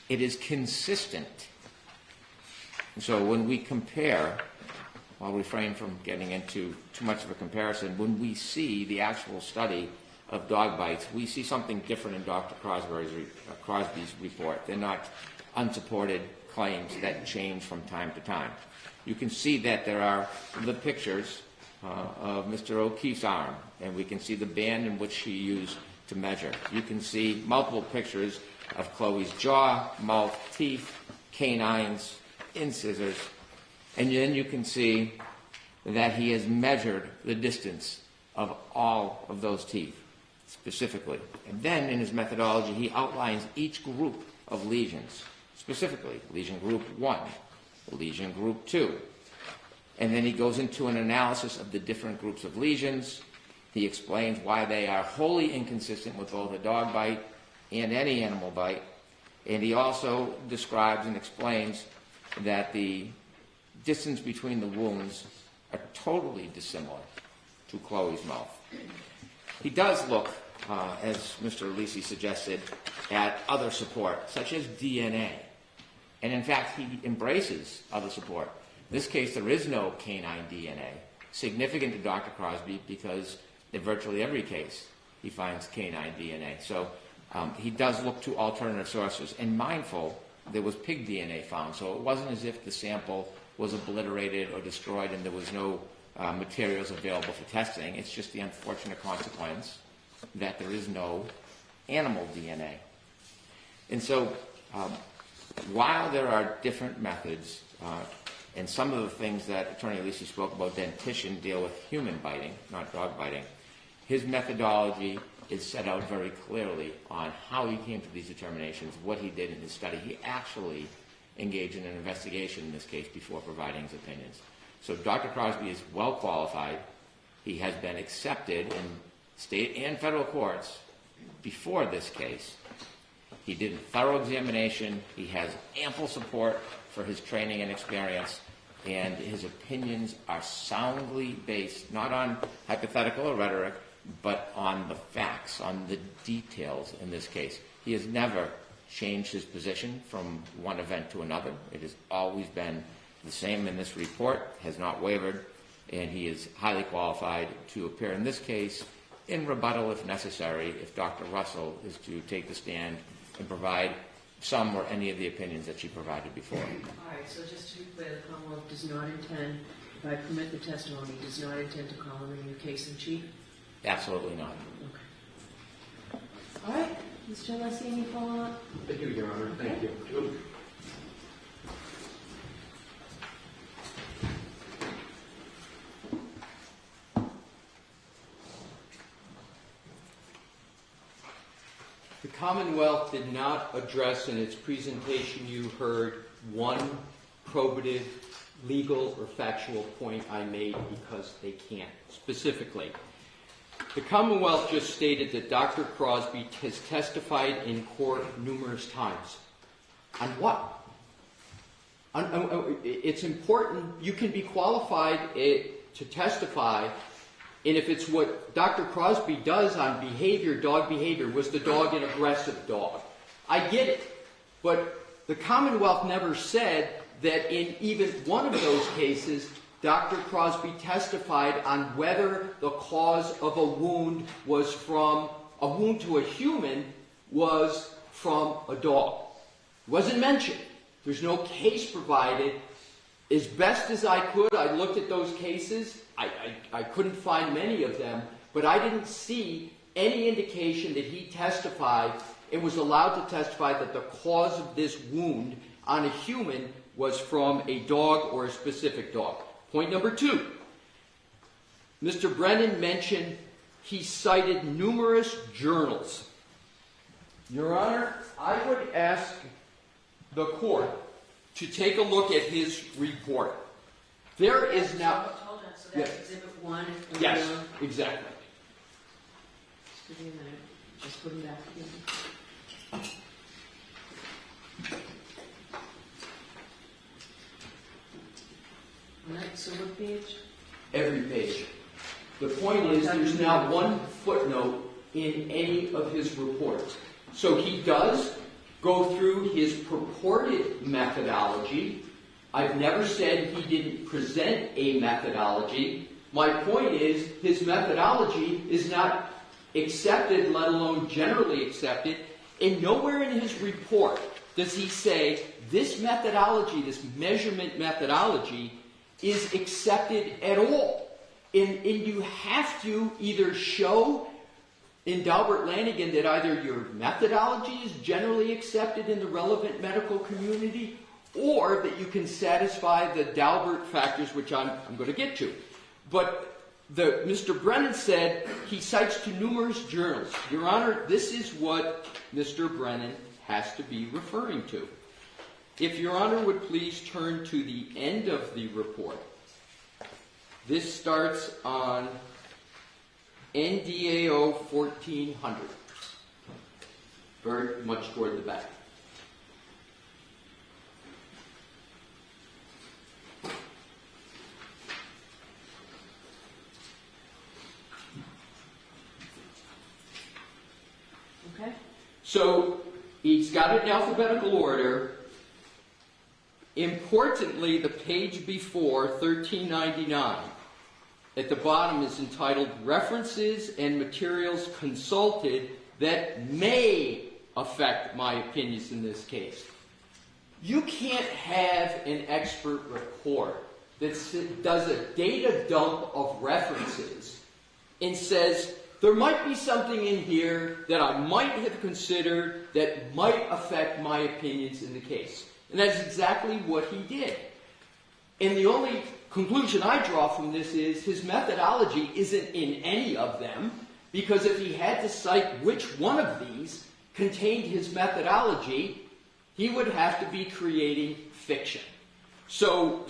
it is consistent. And so when we compare, I'll refrain from getting into too much of a comparison, when we see the actual study of dog bites, we see something different in Dr. Crosby's report. They're not unsupported claims that change from time to time. You can see that there are the pictures of Mr. O'Keefe's arm, and we can see the band in which he used to measure. You can see multiple pictures of Chloe's jaw, mouth, teeth, canines, incisors, and then you can see that he has measured the distance of all of those teeth specifically. And then in his methodology, he outlines each group of lesions specifically. Lesion group 1, lesion group 2. And then he goes into an analysis of the different groups of lesions. He explains why they are wholly inconsistent with both a dog bite and any animal bite. And he also describes and explains that the distance between the wounds are totally dissimilar to Chloe's mouth. He does look, as Mr. Lisi suggested, at other support, such as DNA. And in fact, he embraces other support. In this case, there is no canine DNA, significant to Dr. Crosby because in virtually every case he finds canine DNA. So he does look to alternative sources. And mindful, there was pig DNA found, so it wasn't as if the sample was obliterated or destroyed and there was no materials available for testing. It's just the unfortunate consequence that there is no animal DNA. And so while there are different methods, and some of the things that Attorney Lisi spoke about, dentition, deal with human biting, not dog biting, his methodology is set out very clearly on how he came to these determinations, what he did in his study. He actually engaged in an investigation in this case before providing his opinions. So Dr. Crosby is well qualified. He has been accepted in state and federal courts before this case. He did a thorough examination. He has ample support for his training and experience, and his opinions are soundly based, not on hypothetical or rhetoric, but on the facts, on the details in this case. He has never changed his position from one event to another. It has always been the same in this report, has not wavered, and he is highly qualified to appear in this case in rebuttal if necessary, if Dr. Russell is to take the stand and provide some or any of the opinions that she provided before. All right, so just to be clear, the Commonwealth does not intend, if I permit the testimony, does not intend to call him a new case in chief? Absolutely not. Okay. All right, Mr. Lisi, any follow-up? Thank you, Your Honor. Thank you. The Commonwealth did not address in its presentation, you heard, one probative, legal, or factual point I made because they can't. Specifically, the Commonwealth just stated that Dr. Crosby has testified in court numerous times. On what? It's important. You can be qualified to testify. And if it's what Dr. Crosby does on behavior, dog behavior, was the dog an aggressive dog? I get it. But the Commonwealth never said that in even one of those cases, Dr. Crosby testified on whether the cause of a wound was from a wound to a human was from a dog. It wasn't mentioned. There's no case provided. As best as I could, I looked at those cases. I couldn't find many of them, but I didn't see any indication that he testified and was allowed to testify that the cause of this wound on a human was from a dog or a specific dog. Point number 2. Mr. Brennan mentioned he cited numerous journals. Your Honor, I would ask the court to take a look at his report. There is now... Hold on, so that's Exhibit 1? Yes, exactly. Just give me a minute. Just put them back together. All right, so what page? Every page. The point is, there's now one footnote in any of his reports. So he does go through his purported methodology. I've never said he didn't present a methodology. My point is, his methodology is not accepted, let alone generally accepted, and nowhere in his report does he say this methodology, this measurement methodology, is accepted at all. And you have to either show in Dalbert Lanigan that either your methodology is generally accepted in the relevant medical community, or that you can satisfy the Dalbert factors, which I'm going to get to. But Mr. Brennan said he cites to numerous journals. Your Honor, this is what Mr. Brennan has to be referring to. If Your Honor would please turn to the end of the report. This starts on NDAO 1400, very much toward the back. So he's got it in alphabetical order. Importantly, the page before, 1399, at the bottom is entitled References and Materials Consulted That May Affect My Opinions in This Case. You can't have an expert report that does a data dump of references and says, there might be something in here that I might have considered that might affect my opinions in the case. And that's exactly what he did. And the only conclusion I draw from this is his methodology isn't in any of them, because if he had to cite which one of these contained his methodology, he would have to be creating fiction. So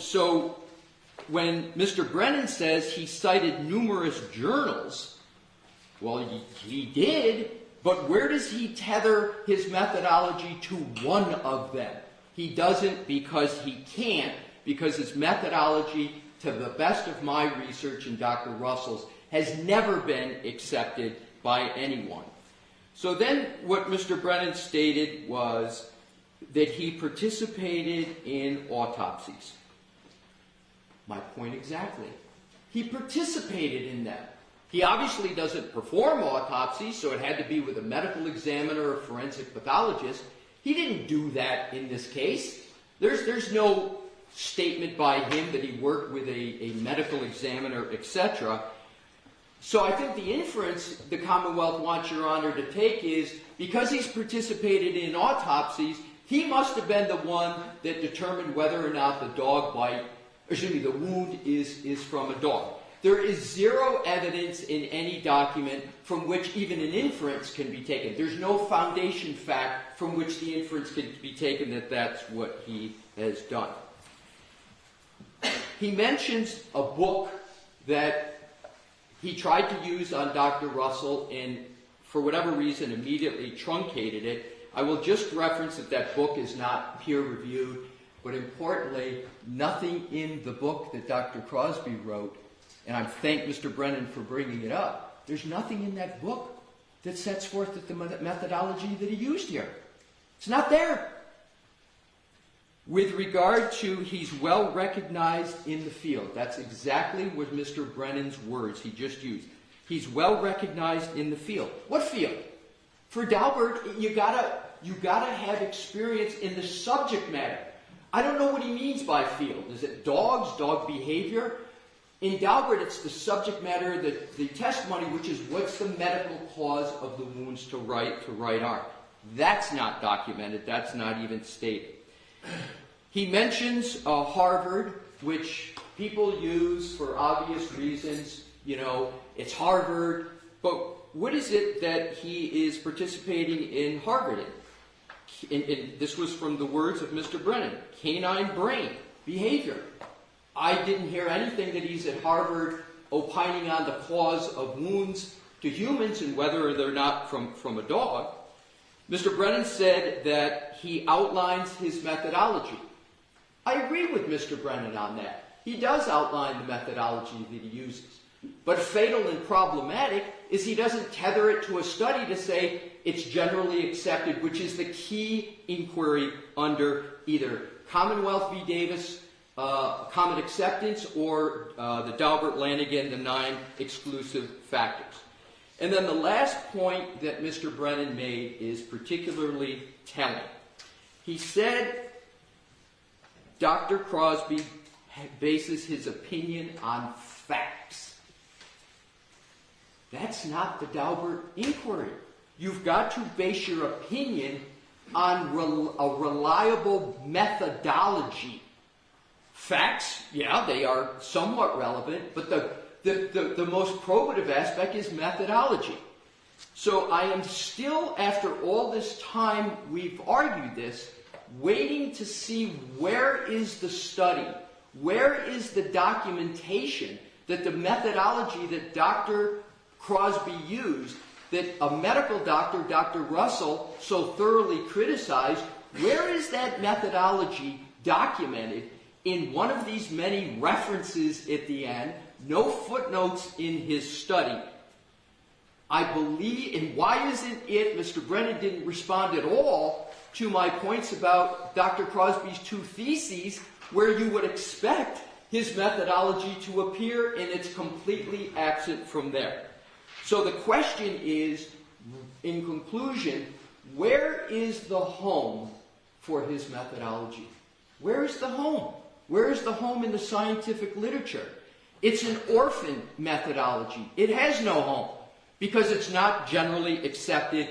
when Mr. Brennan says he cited numerous journals, well, he did, but where does he tether his methodology to one of them? He doesn't because he can't, because his methodology, to the best of my research and Dr. Russell's, has never been accepted by anyone. So then what Mr. Brennan stated was that he participated in autopsies. My point exactly. He participated in them. He obviously doesn't perform autopsies, so it had to be with a medical examiner or forensic pathologist. He didn't do that in this case. There's no statement by him that he worked with a medical examiner, etc. So I think the inference the Commonwealth wants Your Honor to take is, because he's participated in autopsies, he must have been the one that determined whether or not the the wound is from a dog. There is zero evidence in any document from which even an inference can be taken. There's no foundation fact from which the inference can be taken that that's what he has done. He mentions a book that he tried to use on Dr. Russell and, for whatever reason, immediately truncated it. I will just reference that book is not peer-reviewed, but importantly, nothing in the book that Dr. Crosby wrote, and I thank Mr. Brennan for bringing it up, there's nothing in that book that sets forth the methodology that he used here. It's not there. With regard to he's well recognized in the field, that's exactly what Mr. Brennan's words he just used. He's well recognized in the field. What field? For Daubert, you gotta have experience in the subject matter. I don't know what he means by field. Is it dogs, dog behavior? In Daubert, it's the subject matter, the testimony, which is what's the medical cause of the wounds to right arm. That's not documented. That's not even stated. He mentions Harvard, which people use for obvious reasons. You know, it's Harvard. But what is it that he is participating in Harvard in? This was from the words of Mr. Brennan. Canine brain behavior. I didn't hear anything that he's at Harvard opining on the cause of wounds to humans and whether they're not from a dog. Mr. Brennan said that he outlines his methodology. I agree with Mr. Brennan on that. He does outline the methodology that he uses. But fatal and problematic is he doesn't tether it to a study to say it's generally accepted, which is the key inquiry under either Commonwealth v. Davis, common acceptance, or the Daubert-Lanigan, the 9 exclusive factors. And then the last point that Mr. Brennan made is particularly telling. He said Dr. Crosby bases his opinion on facts. That's not the Daubert inquiry. You've got to base your opinion on a reliable methodology. Facts, yeah, they are somewhat relevant, but the most probative aspect is methodology. So I am still, after all this time we've argued this, waiting to see where is the study, where is the documentation that the methodology that Dr. Crosby used, that a medical doctor, Dr. Russell, so thoroughly criticized, where is that methodology documented in one of these many references at the end, no footnotes in his study? I believe, and why isn't it, Mr. Brennan didn't respond at all to my points about Dr. Crosby's two theses, where you would expect his methodology to appear, and it's completely absent from there. So the question is, in conclusion, where is the home for his methodology? Where is the home? Where is the home in the scientific literature? It's an orphan methodology. It has no home because it's not generally accepted.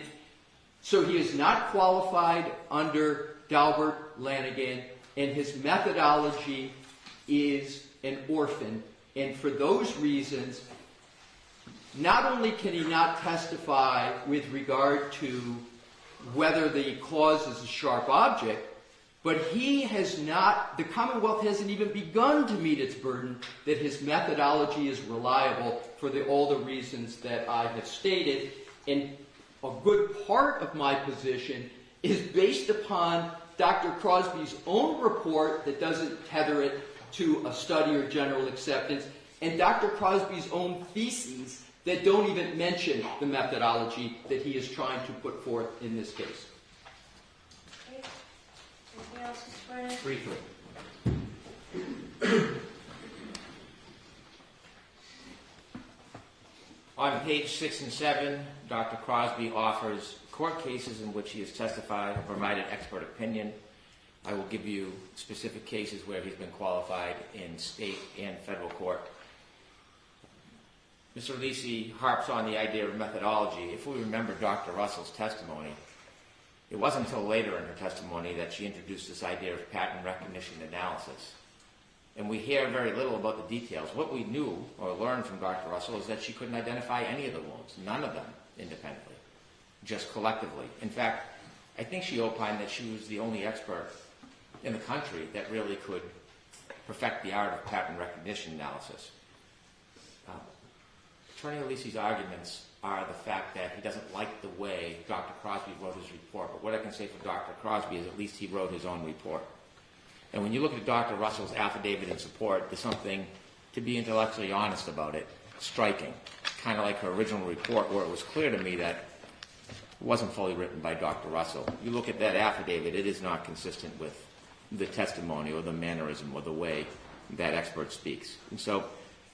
So he is not qualified under Dalbert Lanigan, and his methodology is an orphan. And for those reasons, not only can he not testify with regard to whether the clause is a sharp object, but he has not, the Commonwealth hasn't even begun to meet its burden that his methodology is reliable for all the reasons that I have stated. And a good part of my position is based upon Dr. Crosby's own report that doesn't tether it to a study or general acceptance, and Dr. Crosby's own theses that don't even mention the methodology that he is trying to put forth in this case. Okay. Anything else, Mr. Brennan? Briefly. On page 6 and 7, Dr. Crosby offers court cases in which he has testified or provided expert opinion. I will give you specific cases where he's been qualified in state and federal court. Mr. Lisi harps on the idea of methodology. If we remember Dr. Russell's testimony, it wasn't until later in her testimony that she introduced this idea of pattern recognition analysis. And we hear very little about the details. What we knew or learned from Dr. Russell is that she couldn't identify any of the wounds, none of them independently, just collectively. In fact, I think she opined that she was the only expert in the country that really could perfect the art of pattern recognition analysis. Attorney Alisi's arguments are the fact that he doesn't like the way Dr. Crosby wrote his report. But what I can say for Dr. Crosby is at least he wrote his own report. And when you look at Dr. Russell's affidavit in support, there's something, to be intellectually honest about it, striking. Kind of like her original report, where it was clear to me that it wasn't fully written by Dr. Russell. You look at that affidavit, it is not consistent with the testimony or the mannerism or the way that expert speaks. And so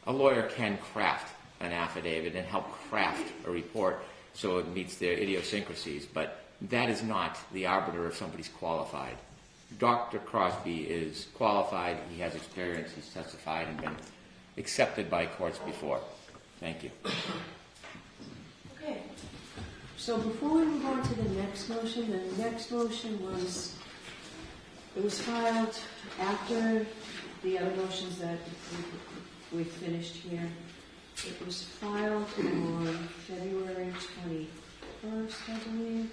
a lawyer can craft an affidavit and help craft a report so it meets their idiosyncrasies, but that is not the arbiter of somebody's qualified. Dr. Crosby is qualified, he has experience, he's testified and been accepted by courts before. Thank you. Okay. So before we move on to the next motion was, it was filed after the other motions that we finished here. It was filed on February 21st, I believe.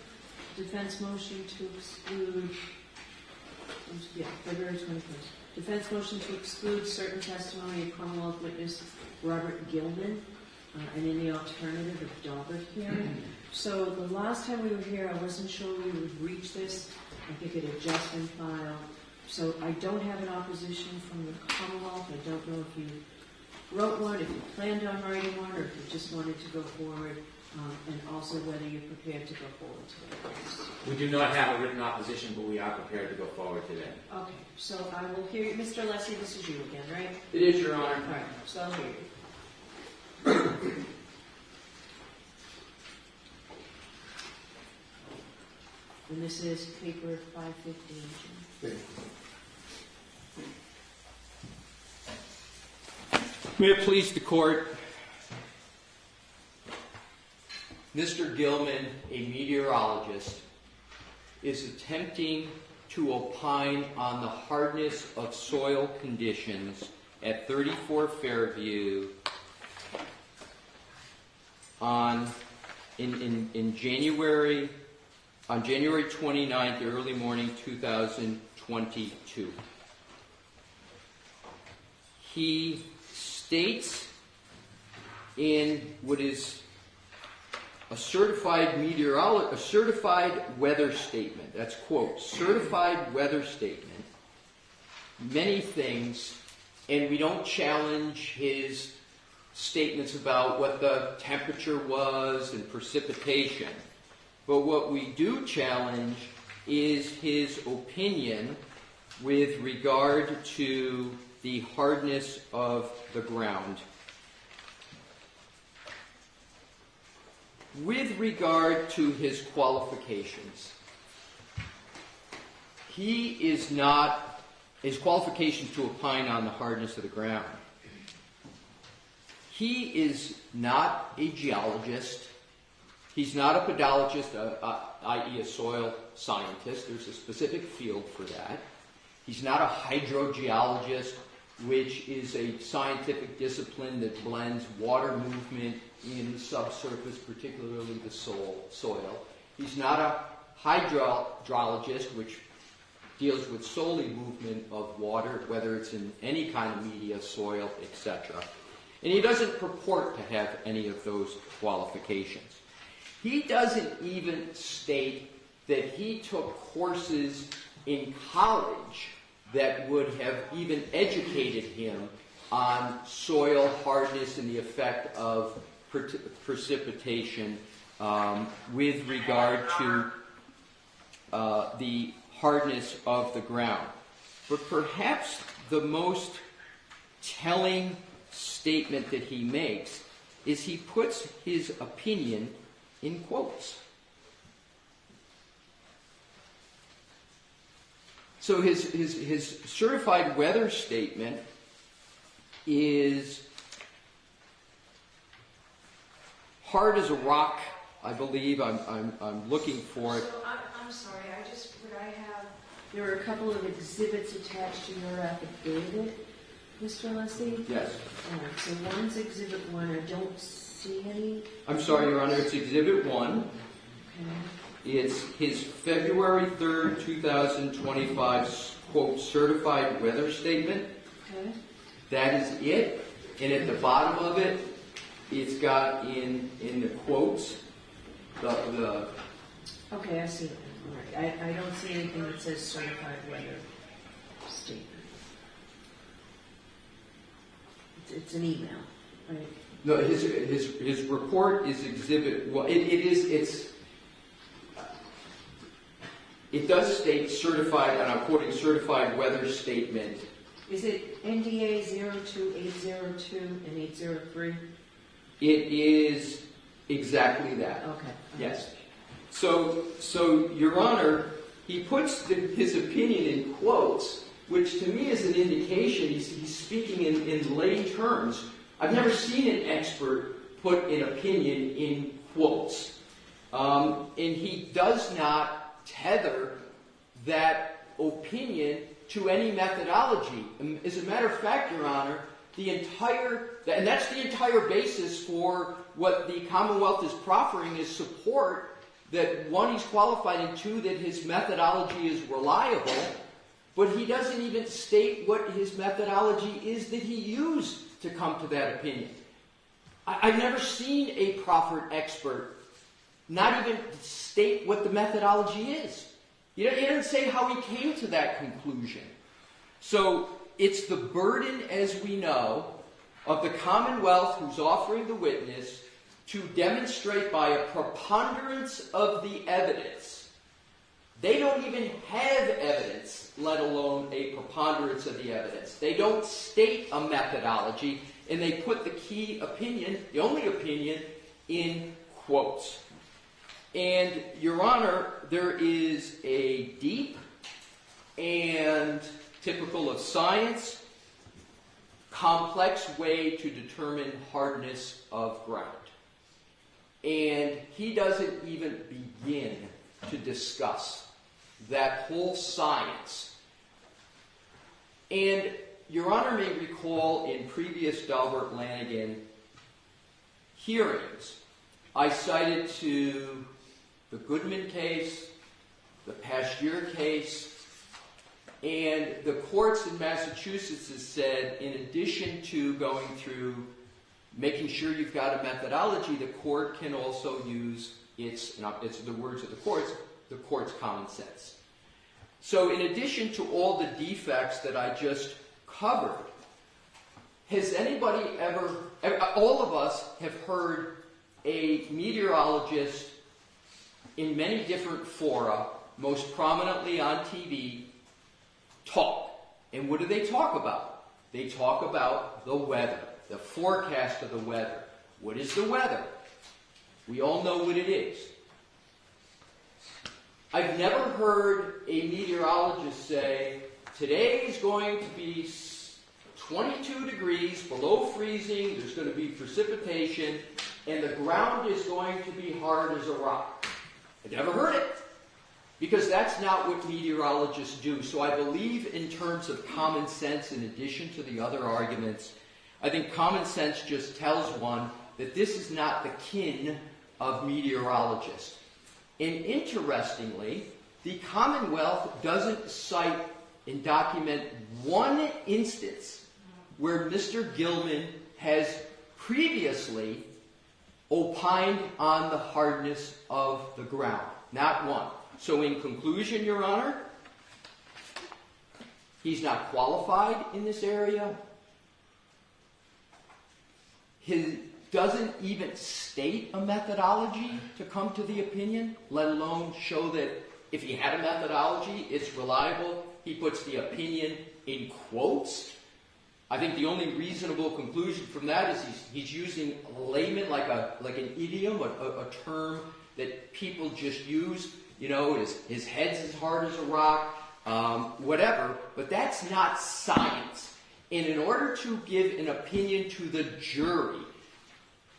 Defense motion to exclude, February 21st. Defense motion to exclude certain testimony of Commonwealth witness Robert Gilman, and in the alternative of Dalbert hearing. So the last time we were here, I wasn't sure we would reach this. I think it had just been filed. So I don't have an opposition from the Commonwealth. I don't know if you wrote one, if you planned on writing one, or if you just wanted to go forward, and also whether you're prepared to go forward today. We do not have a written opposition, but we are prepared to go forward today. Okay, so I will hear you. Mr. Leslie, this is you again, right? It is, Your Honor. All right, so I'll hear you. And this is paper 515. May it please the court, Mr. Gilman, a meteorologist, is attempting to opine on the hardness of soil conditions at 34 Fairview on January 29th, early morning 2022. He states in what is a certified weather statement, that's quote, certified weather statement, many things, and we don't challenge his statements about what the temperature was and precipitation. But what we do challenge is his opinion with regard to the hardness of the ground. With regard to his qualifications, his qualifications to opine on the hardness of the ground. He is not a geologist. He's not a pedologist, i.e. a soil scientist. There's a specific field for that. He's not a hydrogeologist, which is a scientific discipline that blends water movement in the subsurface, particularly the soil. He's not a hydrologist, which deals with solely movement of water, whether it's in any kind of media, soil, etc. And he doesn't purport to have any of those qualifications. He doesn't even state that he took courses in college that would have even educated him on soil hardness and the effect of precipitation with regard to the hardness of the ground. But perhaps the most telling statement that he makes is he puts his opinion in quotes. So his certified weather statement is hard as a rock, I believe. I'm looking for it. So I'm sorry, there were a couple of exhibits attached to your affidavit, Mr. Leslie? Yes. So one's Exhibit 1, I don't see any. I'm sorry, Your Honor, it's Exhibit 1. Okay. It's his February 3rd, 2025, quote, certified weather statement. Okay. That is it. And at the bottom of it, it's got in the quotes the Okay, I see it. All right. I don't see anything that says certified weather statement. It's an email, right? no, his report is Exhibit 1. It does state certified, and I'm quoting certified weather statement. Is it NDA 02802 and 803? It is exactly that. Okay. Yes. So Your Honor, he puts his opinion in quotes, which to me is an indication he's speaking in lay terms. I've never seen an expert put an opinion in quotes. And he does not tether that opinion to any methodology. As a matter of fact, Your Honor, and that's the entire basis for what the Commonwealth is proffering is support that, one, he's qualified, and two, that his methodology is reliable, but he doesn't even state what his methodology is that he used to come to that opinion. I've never seen a proffered expert not even state what the methodology is. He doesn't say how he came to that conclusion. So it's the burden, as we know, of the Commonwealth who's offering the witness to demonstrate by a preponderance of the evidence. They don't even have evidence, let alone a preponderance of the evidence. They don't state a methodology, and they put the key opinion, the only opinion, in quotes. And, Your Honor, there is a deep and typical of science, complex way to determine hardness of ground. And he doesn't even begin to discuss that whole science. And Your Honor may recall in previous Delbert Lanigan hearings, I cited to the Goodman case, the Pasteur case, and the courts in Massachusetts has said, in addition to going through making sure you've got a methodology, the court can also use it's the words of the court's common sense. So in addition to all the defects that I just covered, has anybody ever, all of us have heard a meteorologist in many different fora, most prominently on TV, talk. And what do they talk about? They talk about the weather, the forecast of the weather. What is the weather? We all know what it is. I've never heard a meteorologist say, today is going to be 22 degrees below freezing, there's going to be precipitation, and the ground is going to be hard as a rock. I've never heard it, because that's not what meteorologists do. So I believe in terms of common sense, in addition to the other arguments, I think common sense just tells one that this is not the kin of meteorologists. And interestingly, the Commonwealth doesn't cite and document one instance where Mr. Gilman has previously opined on the hardness of the ground. Not one. So in conclusion, Your Honor, he's not qualified in this area. He doesn't even state a methodology to come to the opinion, let alone show that if he had a methodology, it's reliable. He puts the opinion in quotes. I think the only reasonable conclusion from that is he's using layman like an idiom, a term that people just use. You know, his head's as hard as a rock, whatever. But that's not science. And in order to give an opinion to the jury,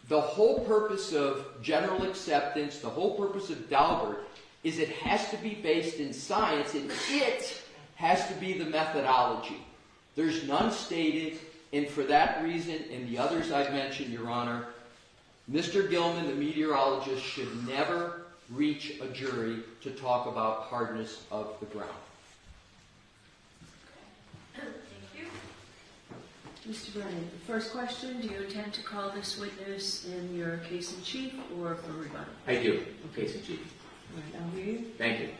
the whole purpose of general acceptance, the whole purpose of Daubert, is it has to be based in science, and it has to be the methodology. There's none stated, and for that reason, and the others I've mentioned, Your Honor, Mr. Gilman, the meteorologist, should never reach a jury to talk about hardness of the ground. Thank you. Mr. Brennan, first question, do you intend to call this witness in your case in chief or for rebuttal? I do. Case in chief. All right, I'll hear you. Thank you.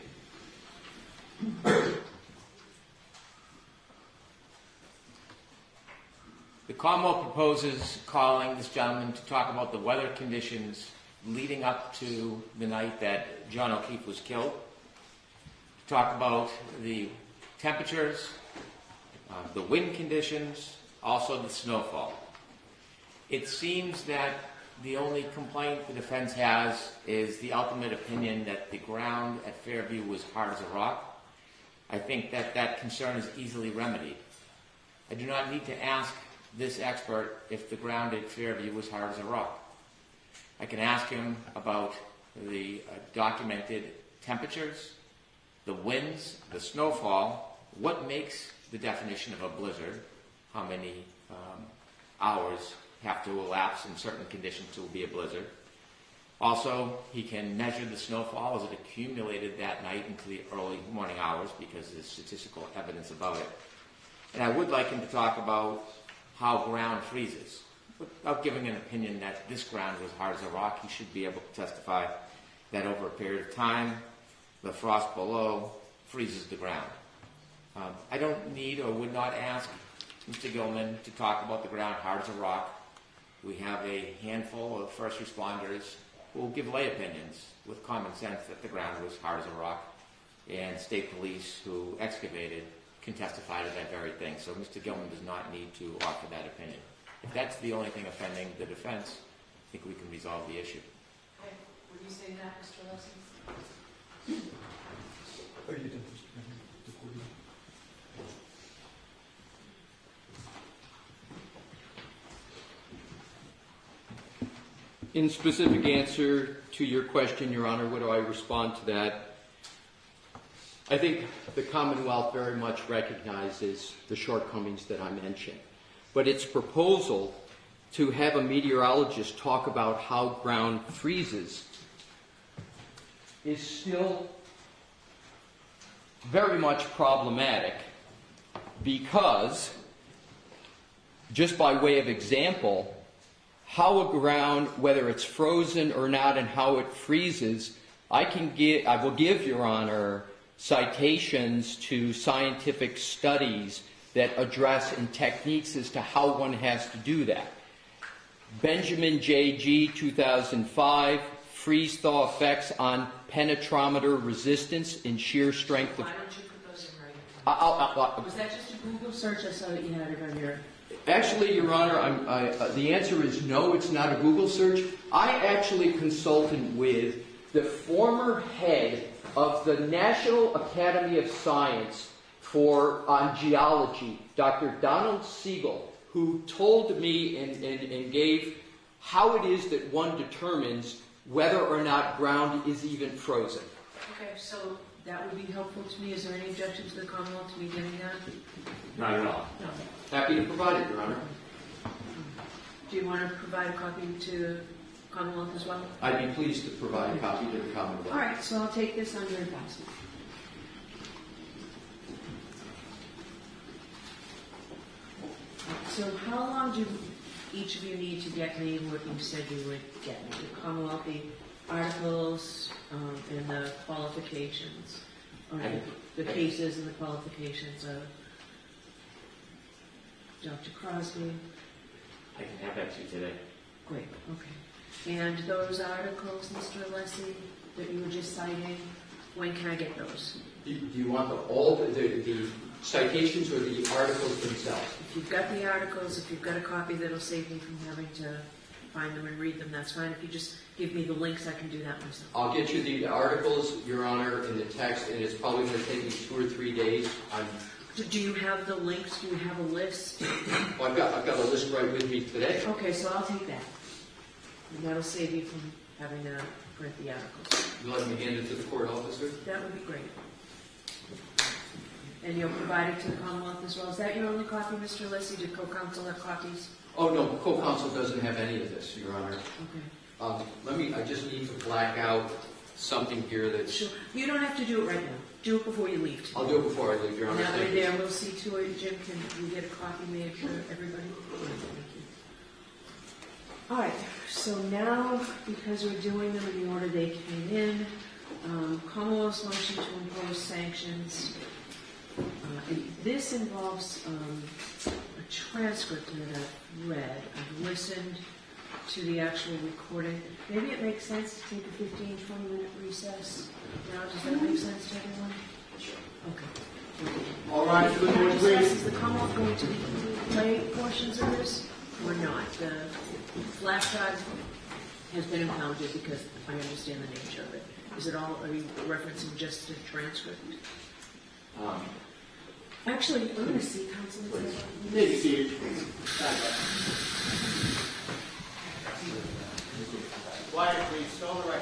The Commonwealth proposes calling this gentleman to talk about the weather conditions leading up to the night that John O'Keefe was killed, to talk about the temperatures, the wind conditions, also the snowfall. It seems that the only complaint the defense has is the ultimate opinion that the ground at Fairview was hard as a rock. I think that that concern is easily remedied. I do not need to ask this expert if the ground at Fairview was hard as a rock. I can ask him about the documented temperatures, the winds, the snowfall, what makes the definition of a blizzard, how many hours have to elapse in certain conditions to be a blizzard. Also, he can measure the snowfall as it accumulated that night into the early morning hours because there's statistical evidence about it. And I would like him to talk about how ground freezes. Without giving an opinion that this ground was hard as a rock, he should be able to testify that over a period of time, the frost below freezes the ground. I don't need or would not ask Mr. Gilman to talk about the ground hard as a rock. We have a handful of first responders who will give lay opinions with common sense that the ground was hard as a rock, and state police who excavated can testify to that very thing. So Mr. Gilman does not need to offer that opinion. If that's the only thing offending the defense, I think we can resolve the issue. Okay. Would you say that, Mr. Lessing? In specific answer to your question, Your Honor, what do I respond to that? I think the Commonwealth very much recognizes the shortcomings that I mentioned. But its proposal to have a meteorologist talk about how ground freezes is still very much problematic because, just by way of example, how a ground, whether it's frozen or not, and how it freezes, I will give, Your Honor, citations to scientific studies that address and techniques as to how one has to do that. Benjamin J.G. 2005, freeze-thaw effects on penetrometer resistance in shear strength of... Why don't you put those in writing? Was that just a Google search? I saw that you had it on your... Actually, Your Honor, the answer is no, it's not a Google search. I actually consulted with the former head of the National Academy of Science on geology, Dr. Donald Siegel, who told me and gave how it is that one determines whether or not ground is even frozen. Okay, so that would be helpful to me. Is there any objection to the Commonwealth to me getting that? Not at all. No. Happy to provide it, Your Honor. Do you want to provide a copy to Commonwealth as well? I'd be pleased to provide a copy to the Commonwealth. All right, so I'll take this under advisement. So how long do each of you need to get me what you said you would get me? The Commonwealth, the articles, and the qualifications, or the cases and the qualifications of Dr. Crosby? I can have that to you today. Great, okay. And those articles, Mr. Alessi, that you were just citing, when can I get those? Do you want all the citations or the articles themselves? If you've got the articles, if you've got a copy that'll save me from having to find them and read them, that's fine. If you just give me the links, I can do that myself. I'll get you the articles, Your Honor, in the text, and it's probably going to take me 2 or 3 days. Do you have the links? Do you have a list? Well, I've got a list right with me today. Okay, so I'll take that. And that'll save you from having to print the articles. You let me hand it to the court officer? That would be great. And you'll provide it to the Commonwealth as well. Is that your only copy, Mr. Alessi? Did co-counsel have copies? Oh, no, co-counsel doesn't have any of this, Your Honor. Okay. I just need to black out something here that's... Sure. You don't have to do it right now. Do it before you leave. I'll do it before I leave, Your Honor. Now Thank we're you. there, we'll see to it. Jim, can you get a copy made for everybody? Thank you. All right, so now, because we're doing them in the order they came in, Commonwealth's motion to impose sanctions. And this involves a transcript that I've read. I've listened to the actual recording. Maybe it makes sense to take a 15, 20-minute recess. Now, does that make sense to everyone? Okay. All right, Can good I morning, just ask, please. is the Commonwealth going to play portions of this or not? The flash drive has been impounded because I understand the nature of it. Is it all, are you referencing just the transcript? Actually, I'm going to see Counsel. May be seated. Quiet, please. Still on the record.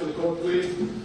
for the court, please.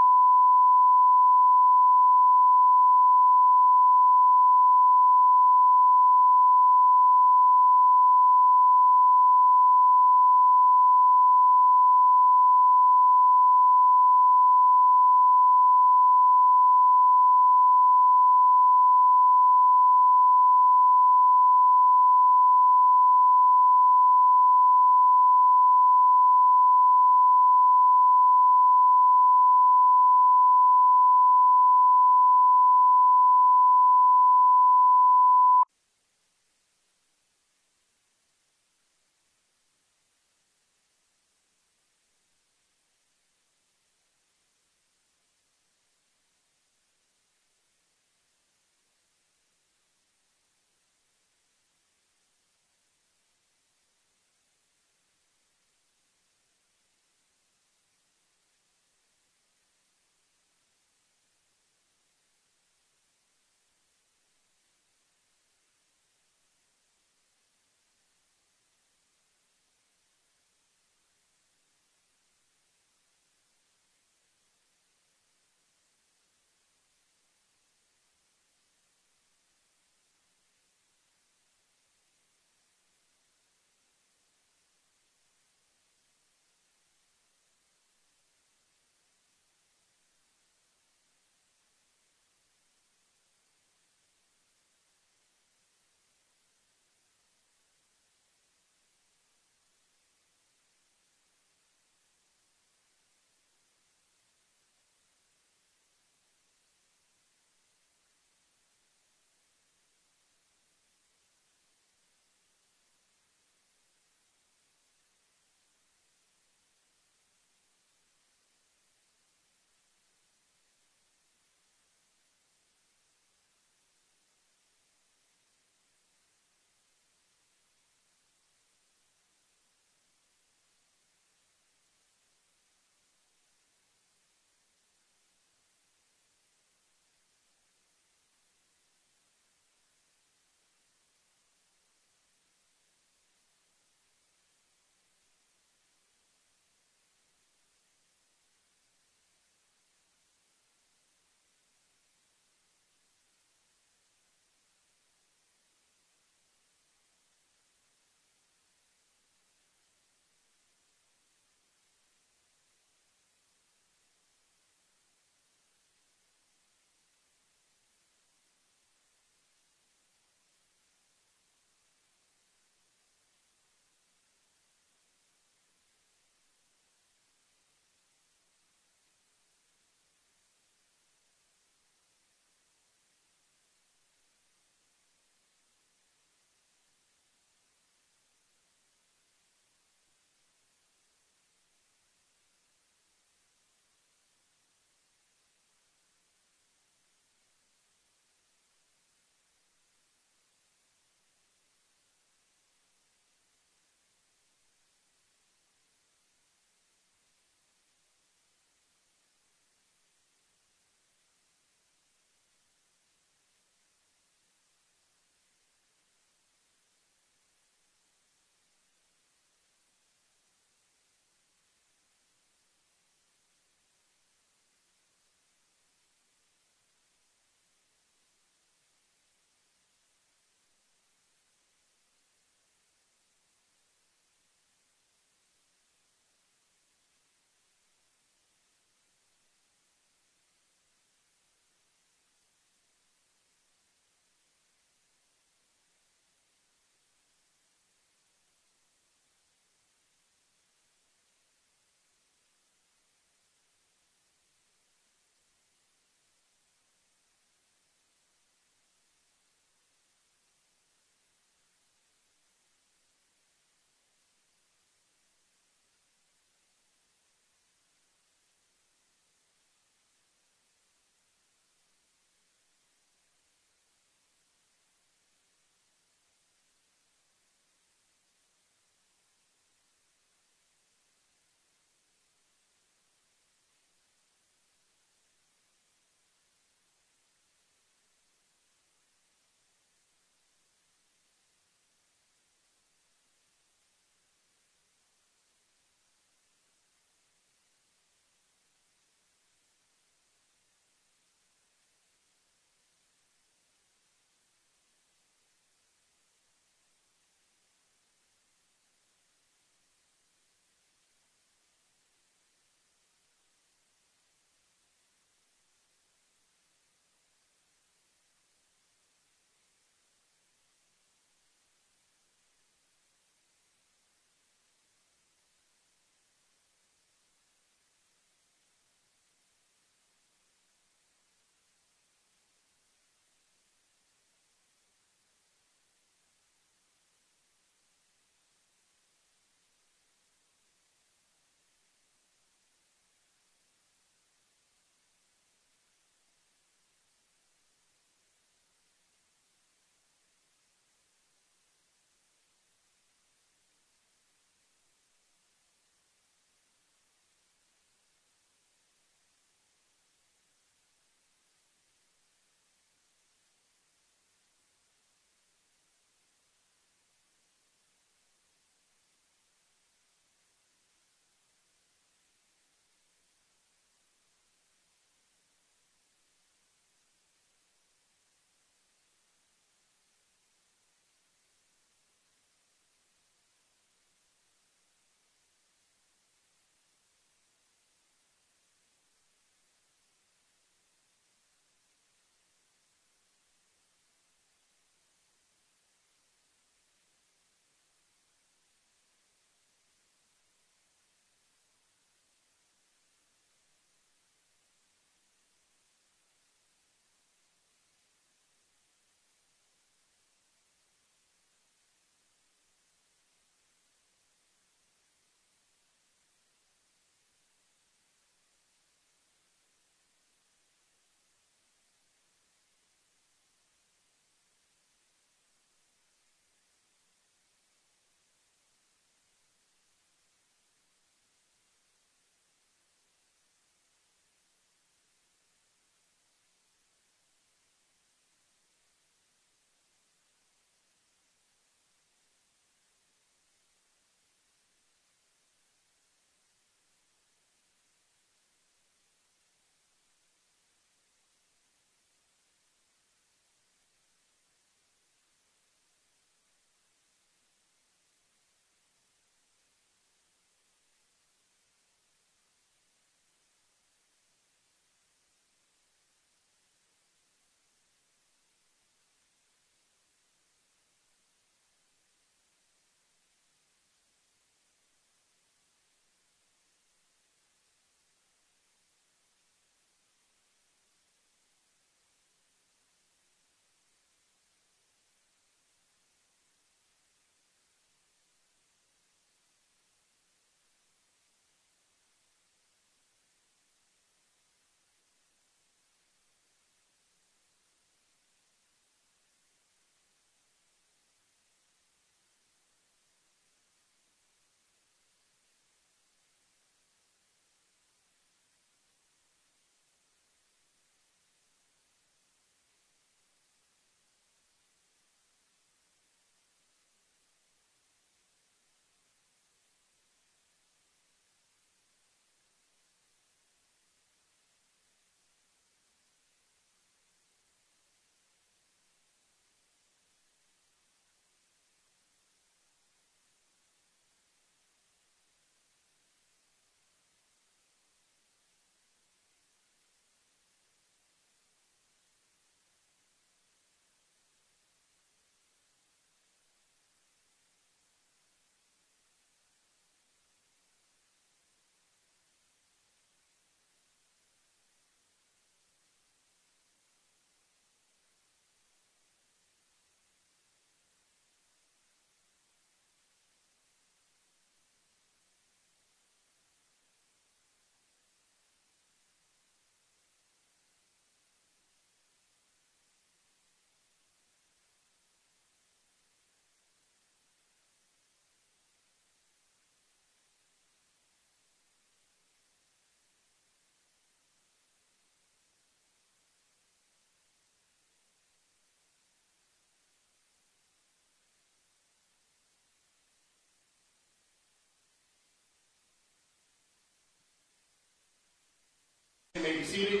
You may be seated.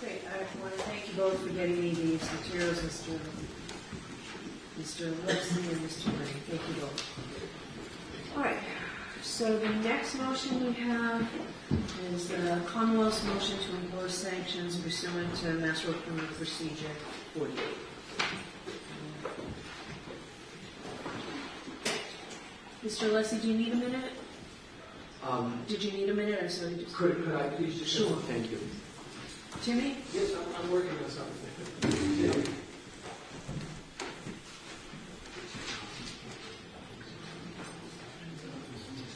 Great, I want to thank you both for getting me these materials, Mr. Leslie and Mr. Ray. Thank you both. All right, so the next motion we have is the Commonwealth's motion to impose sanctions pursuant to Mass Work Criminal Procedure 48. Mr. Leslie, do you need a minute? Did you need a minute? I'm sorry. Could I please just... Sure. Thank you. Timmy? Yes, I'm working on something.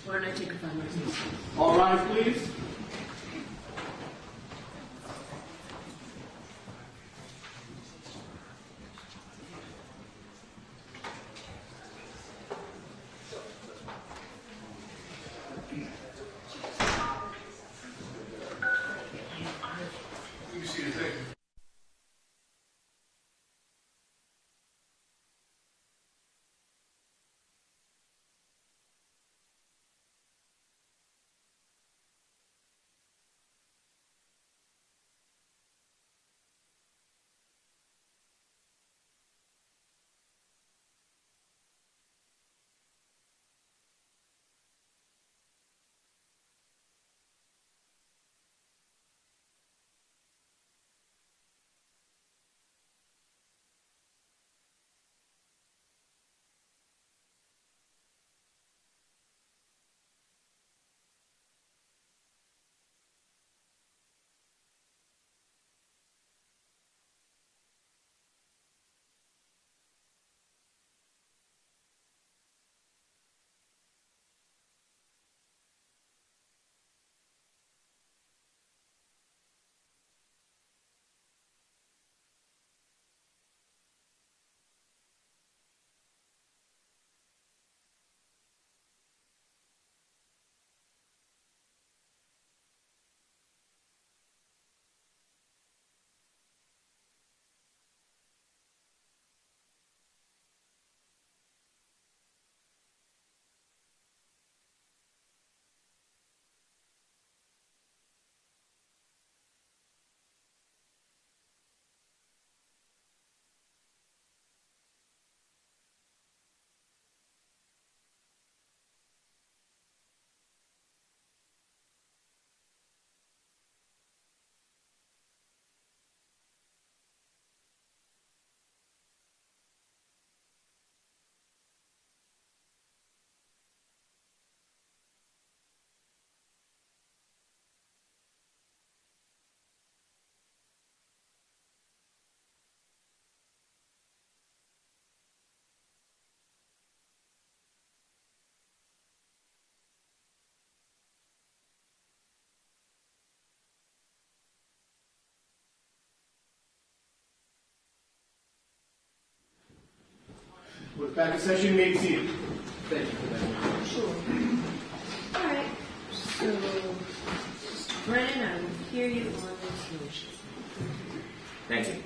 Why don't I take a 5 minutes? All rise, please. You can see the thing. We're back in session. You may be seated. Thank you for that. Sure. All right, so, Mr. Brennan, I will hear you on this motion. Thank you.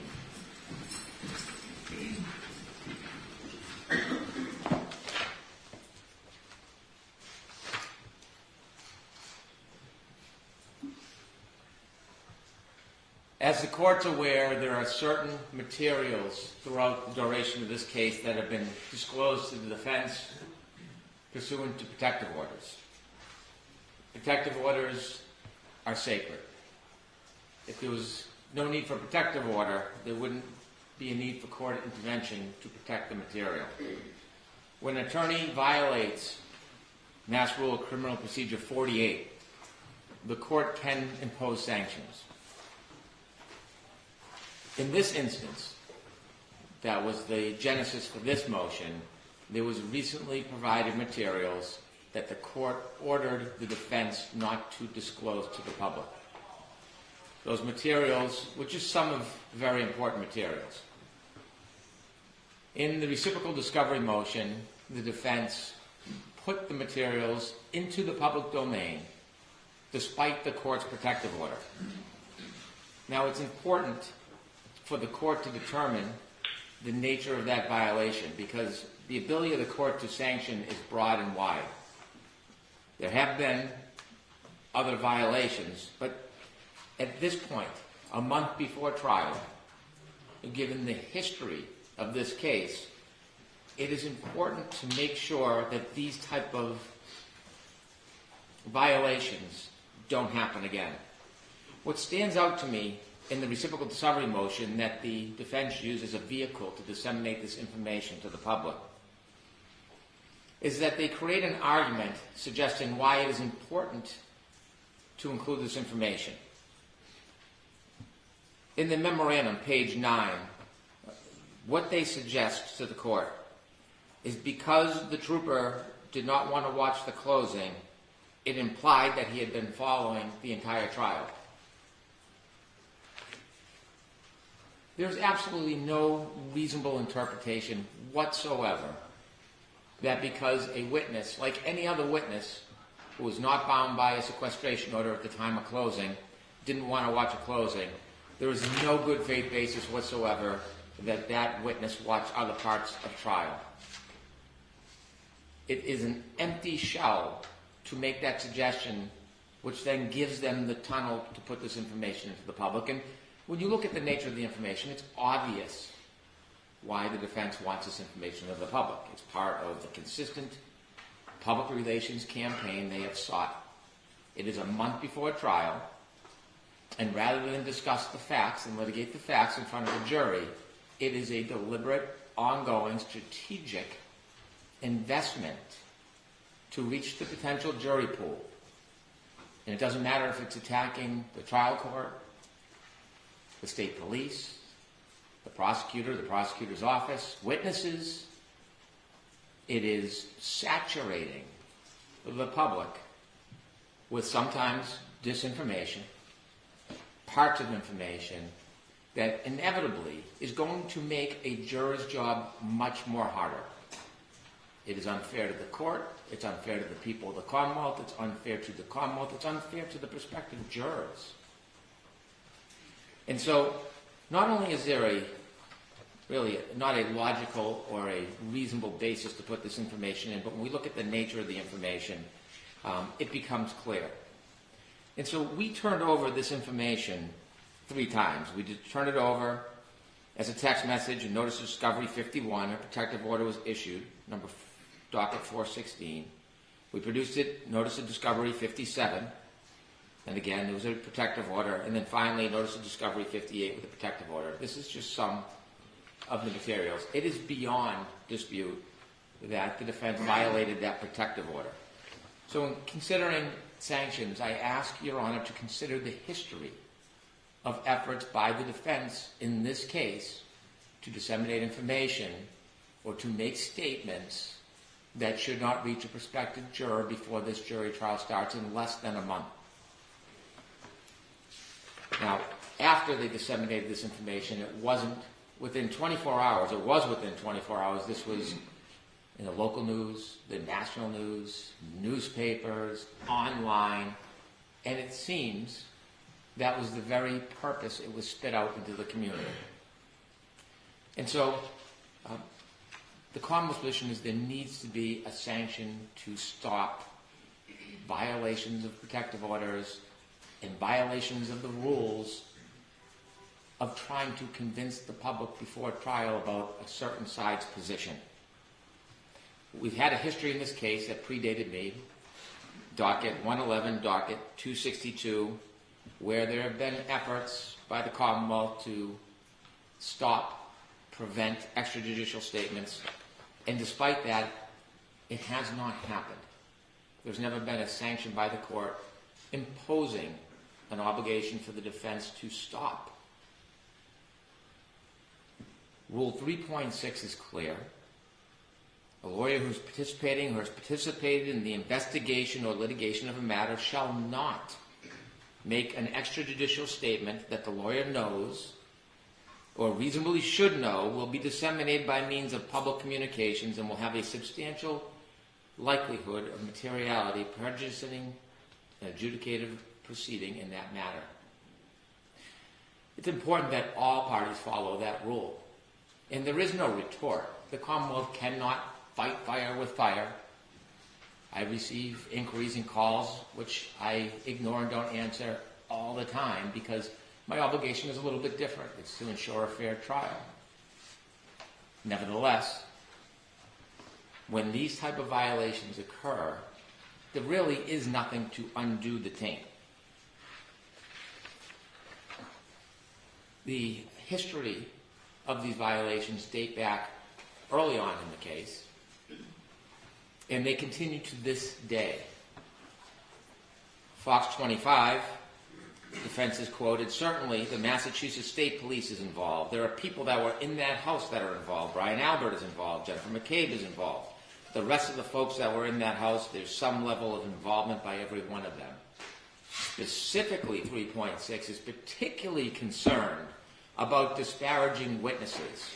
As the court's aware, there are certain materials throughout the duration of this case that have been disclosed to the defense pursuant to protective orders. Protective orders are sacred. If there was no need for protective order, there wouldn't be a need for court intervention to protect the material. When an attorney violates Mass Rule Criminal Procedure 48, the court can impose sanctions. In this instance, that was the genesis for this motion, there was recently provided materials that the court ordered the defense not to disclose to the public. Those materials, which is some of very important materials. In the reciprocal discovery motion, the defense put the materials into the public domain despite the court's protective order. Now, it's important for the court to determine the nature of that violation because the ability of the court to sanction is broad and wide. There have been other violations, but at this point, a month before trial, given the history of this case, it is important to make sure that these type of violations don't happen again. What stands out to me in the reciprocal discovery motion that the defense used as a vehicle to disseminate this information to the public is that they create an argument suggesting why it is important to include this information. In the memorandum, page 9, what they suggest to the court is because the trooper did not want to watch the closing, it implied that he had been following the entire trial. There's absolutely no reasonable interpretation whatsoever that because a witness, like any other witness who was not bound by a sequestration order at the time of closing, didn't want to watch a closing, there is no good faith basis whatsoever that that witness watched other parts of trial. It is an empty shell to make that suggestion, which then gives them the tunnel to put this information into the public. And when you look at the nature of the information, it's obvious why the defense wants this information to the public. It's part of the consistent public relations campaign they have sought. It is a month before trial, and rather than discuss the facts and litigate the facts in front of the jury, it is a deliberate, ongoing, strategic investment to reach the potential jury pool. And it doesn't matter if it's attacking the trial court, the state police, the prosecutor, the prosecutor's office, witnesses. It is saturating the public with sometimes disinformation, parts of information that inevitably is going to make a juror's job much more harder. It is unfair to the court, it's unfair to the people of the Commonwealth, it's unfair to the Commonwealth, it's unfair to the prospective jurors. And so, not only is there really not a logical or a reasonable basis to put this information in, but when we look at the nature of the information, it becomes clear. And so we turned over this information 3 times. We did turn it over as a text message, and notice of discovery 51, a protective order was issued, docket 416. We produced it, notice of discovery 57, and again, there was a protective order, and then finally, notice of discovery 58 with a protective order. This is just some of the materials. It is beyond dispute that the defense violated that protective order. So in considering sanctions, I ask Your Honor to consider the history of efforts by the defense in this case to disseminate information or to make statements that should not reach a prospective juror before this jury trial starts in less than a month. Now, after they disseminated this information, it wasn't within 24 hours. It was within 24 hours. This was in the local news, the national news, newspapers, online, and it seems that was the very purpose it was spit out into the community. And so, the Commonwealth's position is there needs to be a sanction to stop violations of protective orders and violations of the rules of trying to convince the public before trial about a certain side's position. We've had a history in this case that predated me, docket 111, docket 262, where there have been efforts by the Commonwealth to stop, prevent extrajudicial statements, and despite that, it has not happened. There's never been a sanction by the court imposing an obligation for the defense to stop. Rule 3.6 is clear. A lawyer who's participating or has participated in the investigation or litigation of a matter shall not make an extrajudicial statement that the lawyer knows or reasonably should know will be disseminated by means of public communications and will have a substantial likelihood of materiality prejudicing an adjudicative proceeding in that matter. It's important that all parties follow that rule. And there is no retort. The Commonwealth cannot fight fire with fire. I receive inquiries and calls, which I ignore and don't answer all the time because my obligation is a little bit different. It's to ensure a fair trial. Nevertheless, when these type of violations occur, there really is nothing to undo the taint. The history of these violations date back early on in the case, and they continue to this day. Fox 25, defense is quoted, certainly the Massachusetts State Police is involved. There are people that were in that house that are involved. Brian Albert is involved. Jennifer McCabe is involved. The rest of the folks that were in that house, there's some level of involvement by every one of them. Specifically, 3.6 is particularly concerned about disparaging witnesses,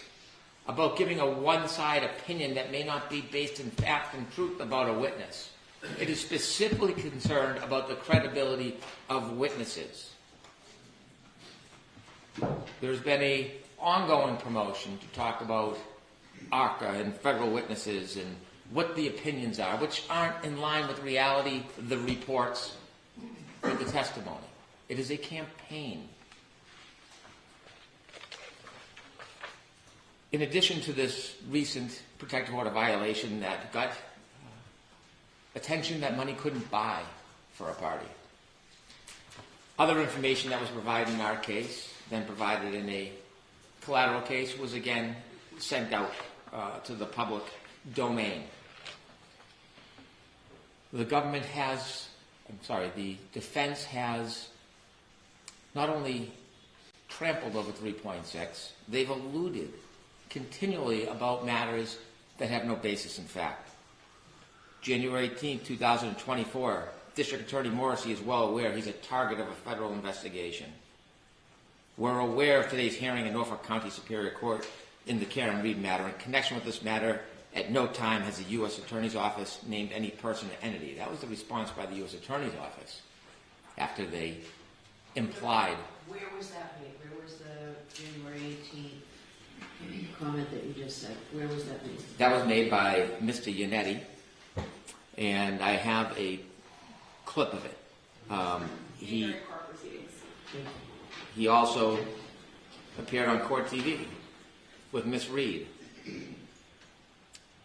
about giving a one-side opinion that may not be based in fact and truth about a witness. It is specifically concerned about the credibility of witnesses. There's been an ongoing promotion to talk about ARCA and federal witnesses and what the opinions are, which aren't in line with reality, the reports, or the testimony. It is a campaign. In addition to this recent protective order violation that got attention that money couldn't buy for a party, other information that was provided in our case, then provided in a collateral case, was again sent out to the public domain. The defense has not only trampled over 3.6, they've alluded continually about matters that have no basis in fact. January 18, 2024, District Attorney Morrissey is well aware he's a target of a federal investigation. We're aware of today's hearing in Norfolk County Superior Court in the Karen Reed matter. In connection with this matter, at no time has the U.S. Attorney's Office named any person or entity. That was the response by the U.S. Attorney's Office after they implied. Where was that made? Where was the January 18th comment that you just said? Where was that made? That was made by Mr. Yannetti, and I have a clip of it. He also appeared on Court TV with Ms. Reed.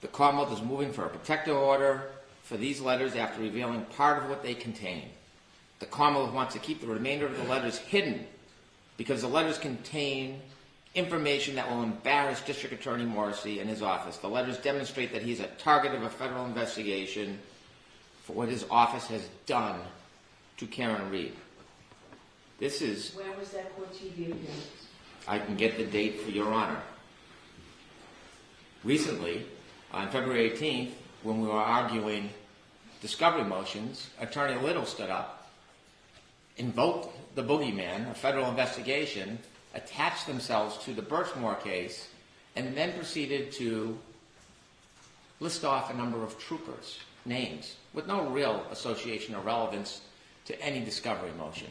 The Commonwealth is moving for a protective order for these letters after revealing part of what they contain. The Commonwealth wants to keep the remainder of the letters hidden because the letters contain information that will embarrass District Attorney Morrissey and his office. The letters demonstrate that he's a target of a federal investigation for what his office has done to Karen Reed. This is... Where was that Court TV appearance? I can get the date for Your Honor. Recently, on February 18th, when we were arguing discovery motions, Attorney Little stood up, invoked the boogeyman, a federal investigation, attached themselves to the Birchmore case, and then proceeded to list off a number of troopers' names with no real association or relevance to any discovery motion.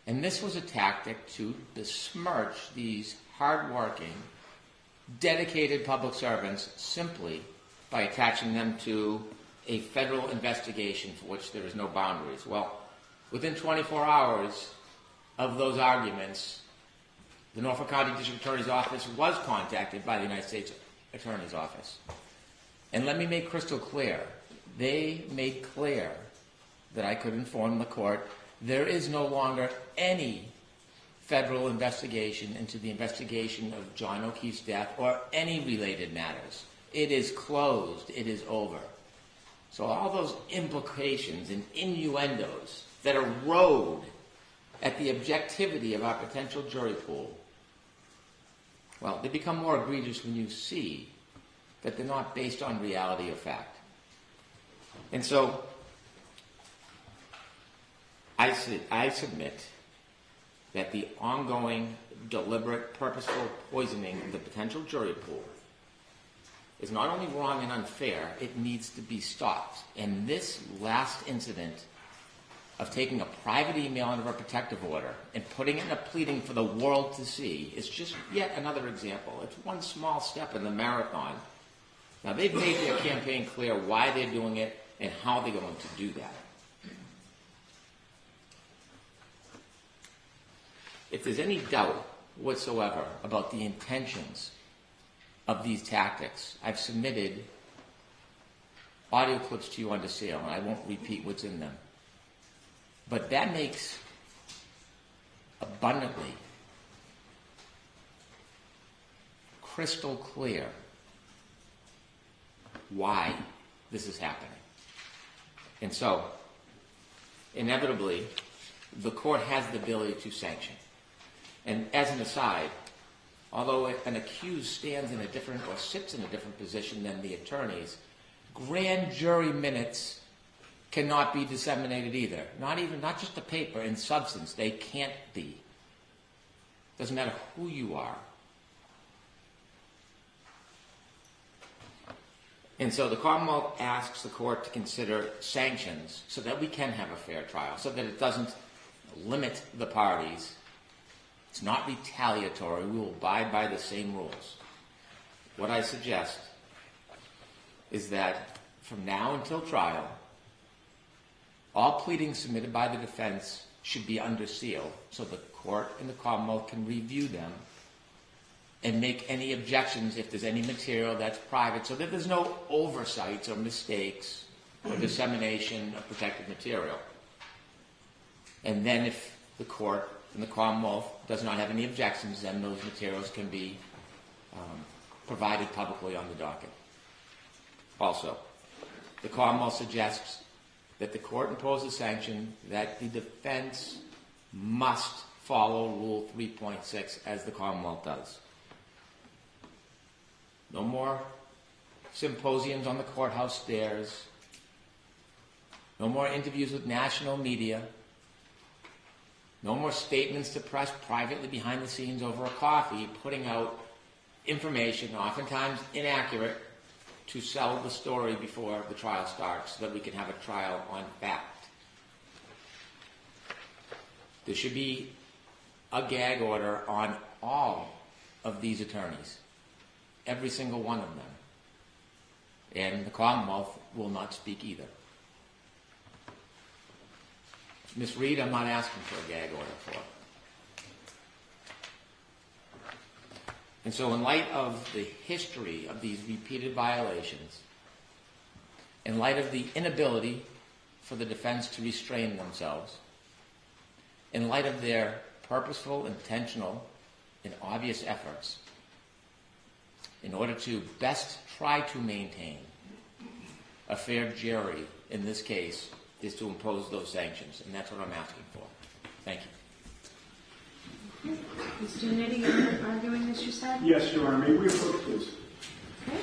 And this was a tactic to besmirch these hard-working, dedicated public servants simply by attaching them to a federal investigation for which there is no boundaries. Well, within 24 hours of those arguments, the Norfolk County District Attorney's Office was contacted by the United States Attorney's Office. And let me make crystal clear, they made clear that I could inform the court there is no longer any federal investigation into the investigation of John O'Keefe's death or any related matters. It is closed. It is over. So all those implications and innuendos that erode at the objectivity of our potential jury pool, well, they become more egregious when you see that they're not based on reality or fact. And so I submit that the ongoing, deliberate, purposeful poisoning of the potential jury pool is not only wrong and unfair, it needs to be stopped. And this last incident of taking a private email under a protective order and putting it in a pleading for the world to see is just yet another example. It's one small step in the marathon. Now, they've made their campaign clear why they're doing it, and how they're going to do that. If there's any doubt whatsoever about the intentions of these tactics, I've submitted audio clips to you under seal, and I won't repeat what's in them. But that makes abundantly crystal clear why this is happening. And so, inevitably, the court has the ability to sanction. And as an aside, although an accused stands in a different or sits in a different position than the attorneys, grand jury minutes cannot be disseminated either. Not just the paper, in substance, they can't be. Doesn't matter who you are. And so the Commonwealth asks the court to consider sanctions so that we can have a fair trial, so that it doesn't limit the parties. It's not retaliatory. We will abide by the same rules. What I suggest is that from now until trial, all pleadings submitted by the defense should be under seal so the court and the Commonwealth can review them and make any objections if there's any material that's private, so that there's no oversights or mistakes or dissemination of protected material. And then if the court and the Commonwealth does not have any objections, then those materials can be provided publicly on the docket. Also, the Commonwealth suggests that the court impose a sanction that the defense must follow Rule 3.6 as the Commonwealth does. No more symposiums on the courthouse stairs. No more interviews with national media. No more statements to press privately behind the scenes over a coffee, putting out information, oftentimes inaccurate, to sell the story before the trial starts so that we can have a trial on fact. There should be a gag order on all of these attorneys, every single one of them. And the Commonwealth will not speak either. Ms. Reed, I'm not asking for a gag order for. And so in light of the history of these repeated violations, in light of the inability for the defense to restrain themselves, in light of their purposeful, intentional, and obvious efforts, in order to best try to maintain a fair jury in this case, is to impose those sanctions, and that's what I'm asking for. Thank you. Mr. Nitty, you're arguing this, you said? Yes, Your Honor. May we approach, please? Okay.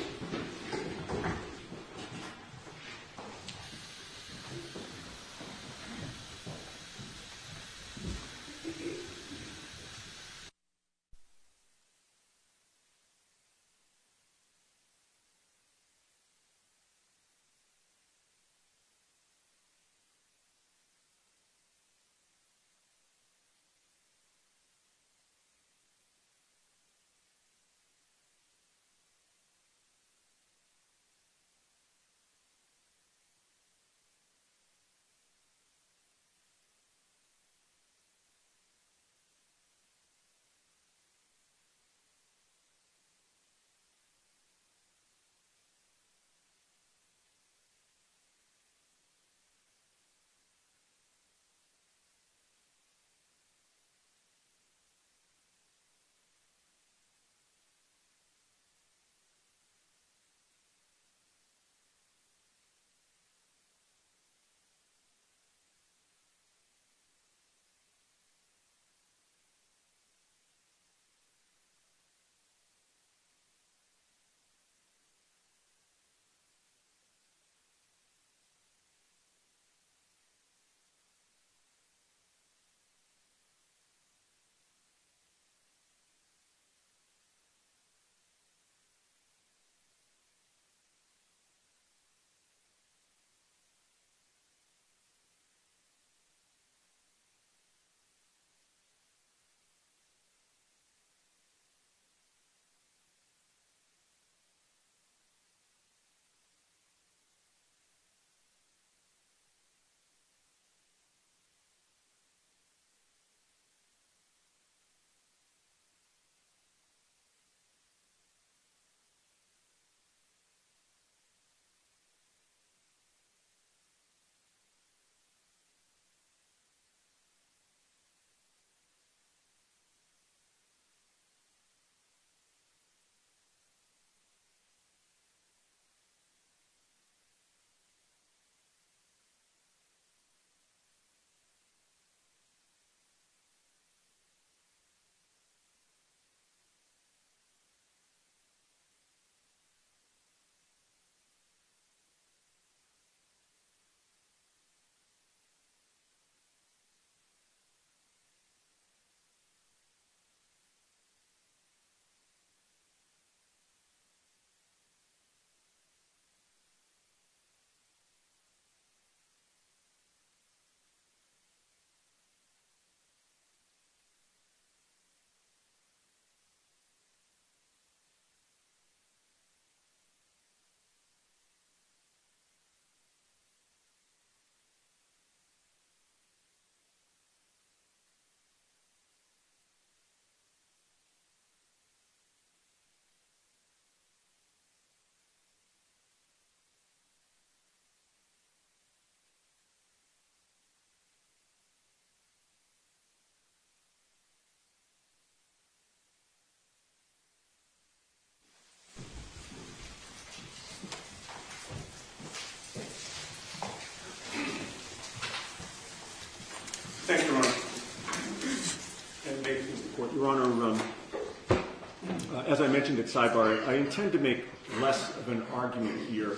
As I mentioned at Sidebar, I intend to make less of an argument here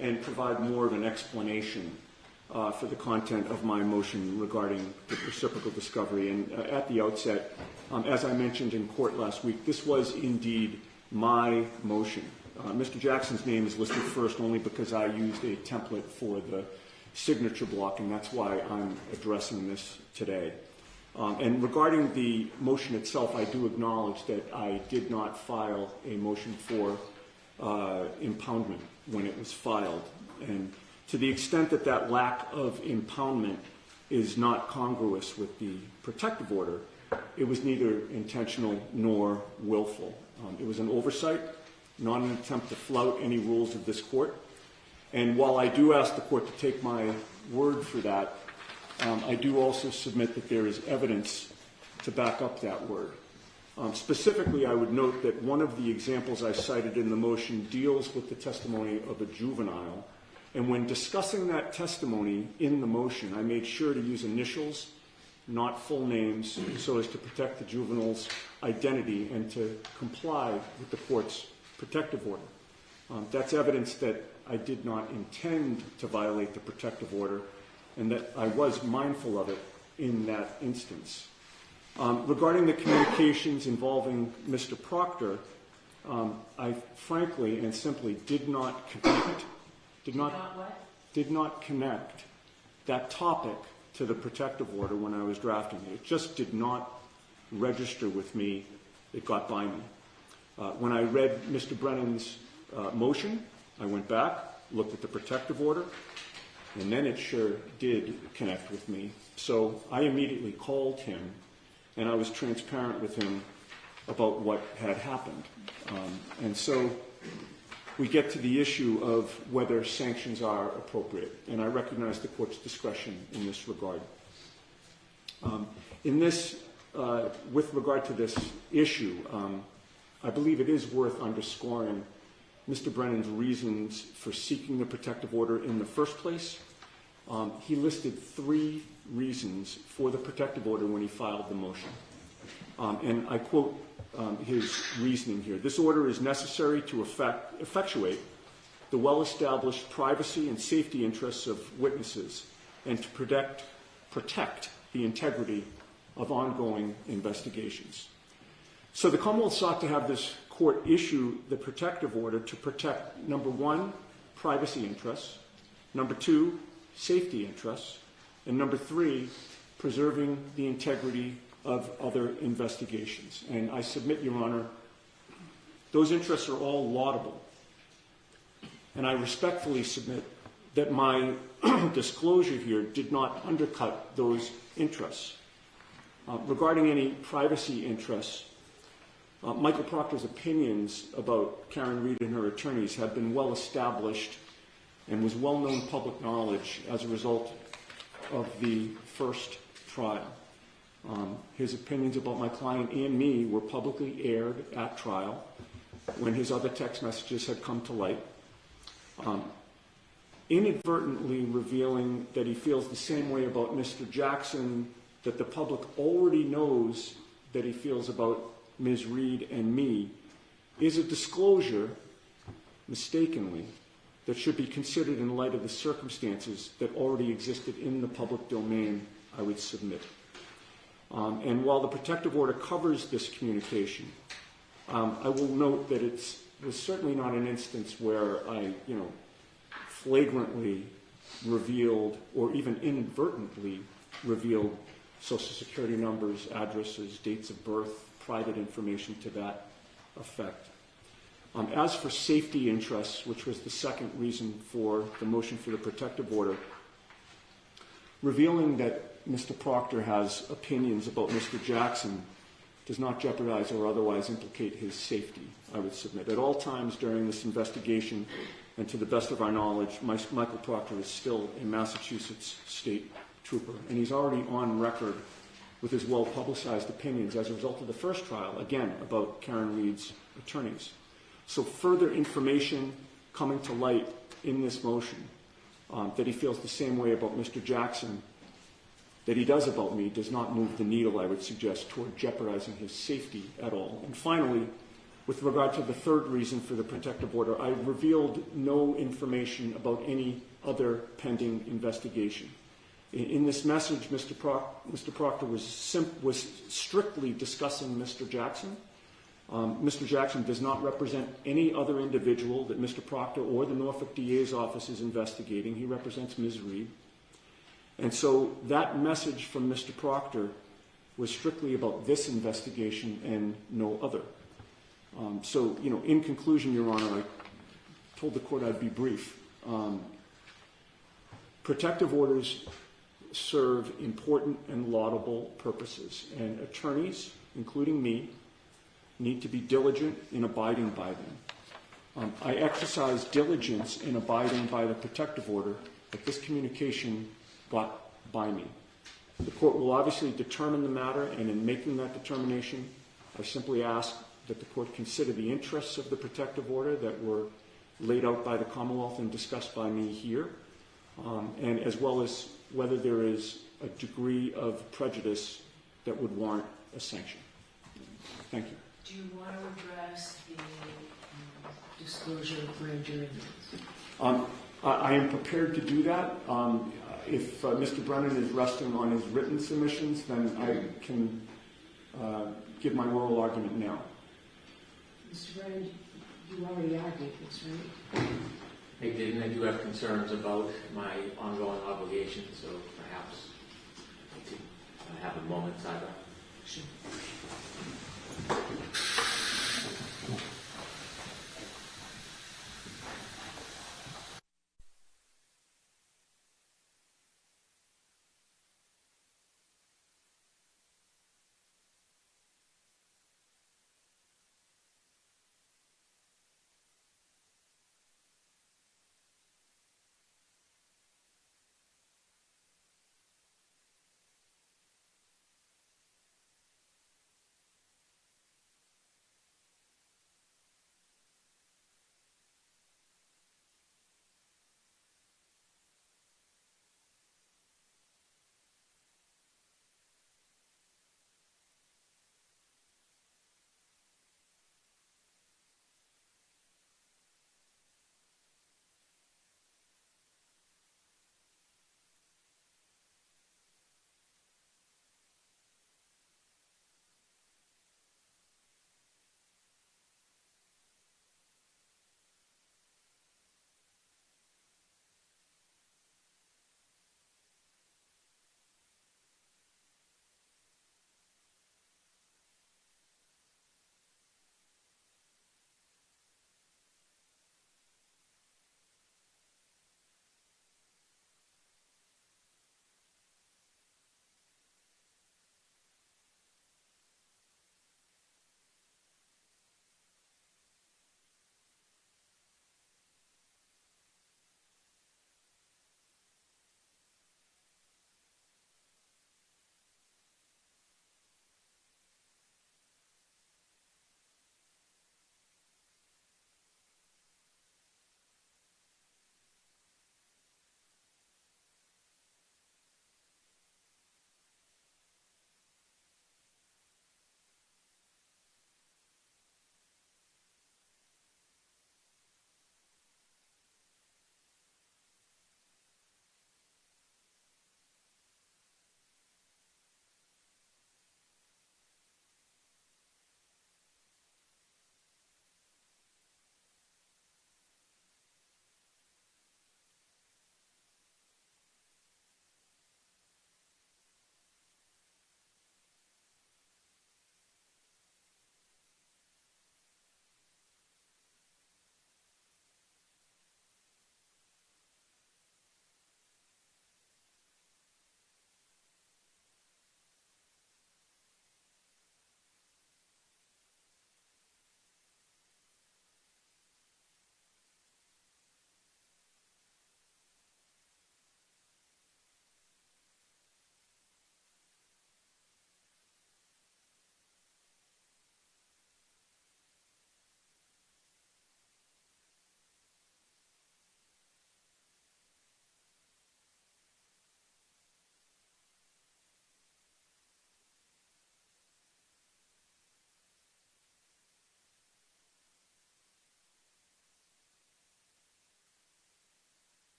and provide more of an explanation for the content of my motion regarding the reciprocal discovery. And at the outset, as I mentioned in court last week, this was indeed my motion. Mr. Jackson's name is listed first only because I used a template for the signature block, and that's why I'm addressing this today. And regarding the motion itself, I do acknowledge that I did not file a motion for impoundment when it was filed. And to the extent that that lack of impoundment is not congruous with the protective order, it was neither intentional nor willful. It was an oversight, not an attempt to flout any rules of this court. And while I do ask the court to take my word for that, I do also submit that there is evidence to back up that word. Specifically, I would note that one of the examples I cited in the motion deals with the testimony of a juvenile. And when discussing that testimony in the motion, I made sure to use initials, not full names, so as to protect the juvenile's identity and to comply with the court's protective order. That's evidence that I did not intend to violate the protective order and that I was mindful of it in that instance. Regarding the communications involving Mr. Proctor, I frankly and simply did not connect that topic to the protective order when I was drafting it. It just did not register with me. It got by me. When I read Mr. Brennan's motion, I went back, looked at the protective order, and then it sure did connect with me. So I immediately called him, and I was transparent with him about what had happened. And so we get to the issue of whether sanctions are appropriate, and I recognize the court's discretion in this regard. With regard to this issue, I believe it is worth underscoring Mr. Brennan's reasons for seeking the protective order in the first place. He listed 3 reasons for the protective order when he filed the motion. And I quote his reasoning here. This order is necessary to effectuate the well-established privacy and safety interests of witnesses and to protect the integrity of ongoing investigations. So the Commonwealth sought to have this court issue the protective order to protect, number 1, privacy interests, number 2, safety interests, and number 3, preserving the integrity of other investigations. And I submit, Your Honor, those interests are all laudable. And I respectfully submit that my disclosure here did not undercut those interests. Regarding any privacy interests, Michael Proctor's opinions about Karen Reed and her attorneys have been well established and was well-known public knowledge as a result of the first trial. His opinions about my client and me were publicly aired at trial when his other text messages had come to light, inadvertently revealing that he feels the same way about Mr. Jackson that the public already knows that he feels about Ms. Reed and me is a disclosure, mistakenly, that should be considered in light of the circumstances that already existed in the public domain, I would submit. And while the protective order covers this communication, I will note that it was certainly not an instance where I, flagrantly revealed or even inadvertently revealed Social Security numbers, addresses, dates of birth, private information to that effect. As for safety interests, which was the second reason for the motion for the protective order, revealing that Mr. Proctor has opinions about Mr. Jackson does not jeopardize or otherwise implicate his safety, I would submit. At all times during this investigation, and to the best of our knowledge, Michael Proctor is still a Massachusetts state trooper, and he's already on record with his well-publicized opinions as a result of the first trial, again, about Karen Reed's attorneys. So further information coming to light in this motion that he feels the same way about Mr. Jackson that he does about me does not move the needle, I would suggest, toward jeopardizing his safety at all. And finally, With regard to the third reason for the protective order, I revealed no information about any other pending investigation. In this message, Mr. Proctor was strictly discussing Mr. Jackson. Mr. Jackson does not represent any other individual that Mr. Proctor or the Norfolk DA's office is investigating. He represents Ms. Reed. And so that message from Mr. Proctor was strictly about this investigation and no other. So, in conclusion, Your Honor, I told the court I'd be brief. Protective orders serve important and laudable purposes, and attorneys, including me, need to be diligent in abiding by them. I exercise diligence in abiding by the protective order that this communication got by me. The court will obviously determine the matter, and in making that determination, I simply ask that the court consider the interests of the protective order that were laid out by the Commonwealth and discussed by me here, and as well as whether there is a degree of prejudice that would warrant a sanction. Thank you. Do you want to address the disclosure of grand jury minutes? I am prepared to do that. If Mr. Brennan is resting on his written submissions, then I can give my oral argument now. Mr. Brennan, you already argued this, right? I didn't. I do have concerns about my ongoing obligations, so perhaps I could have a moment, Sidebar. Sure.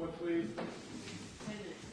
report, please. 10 minutes.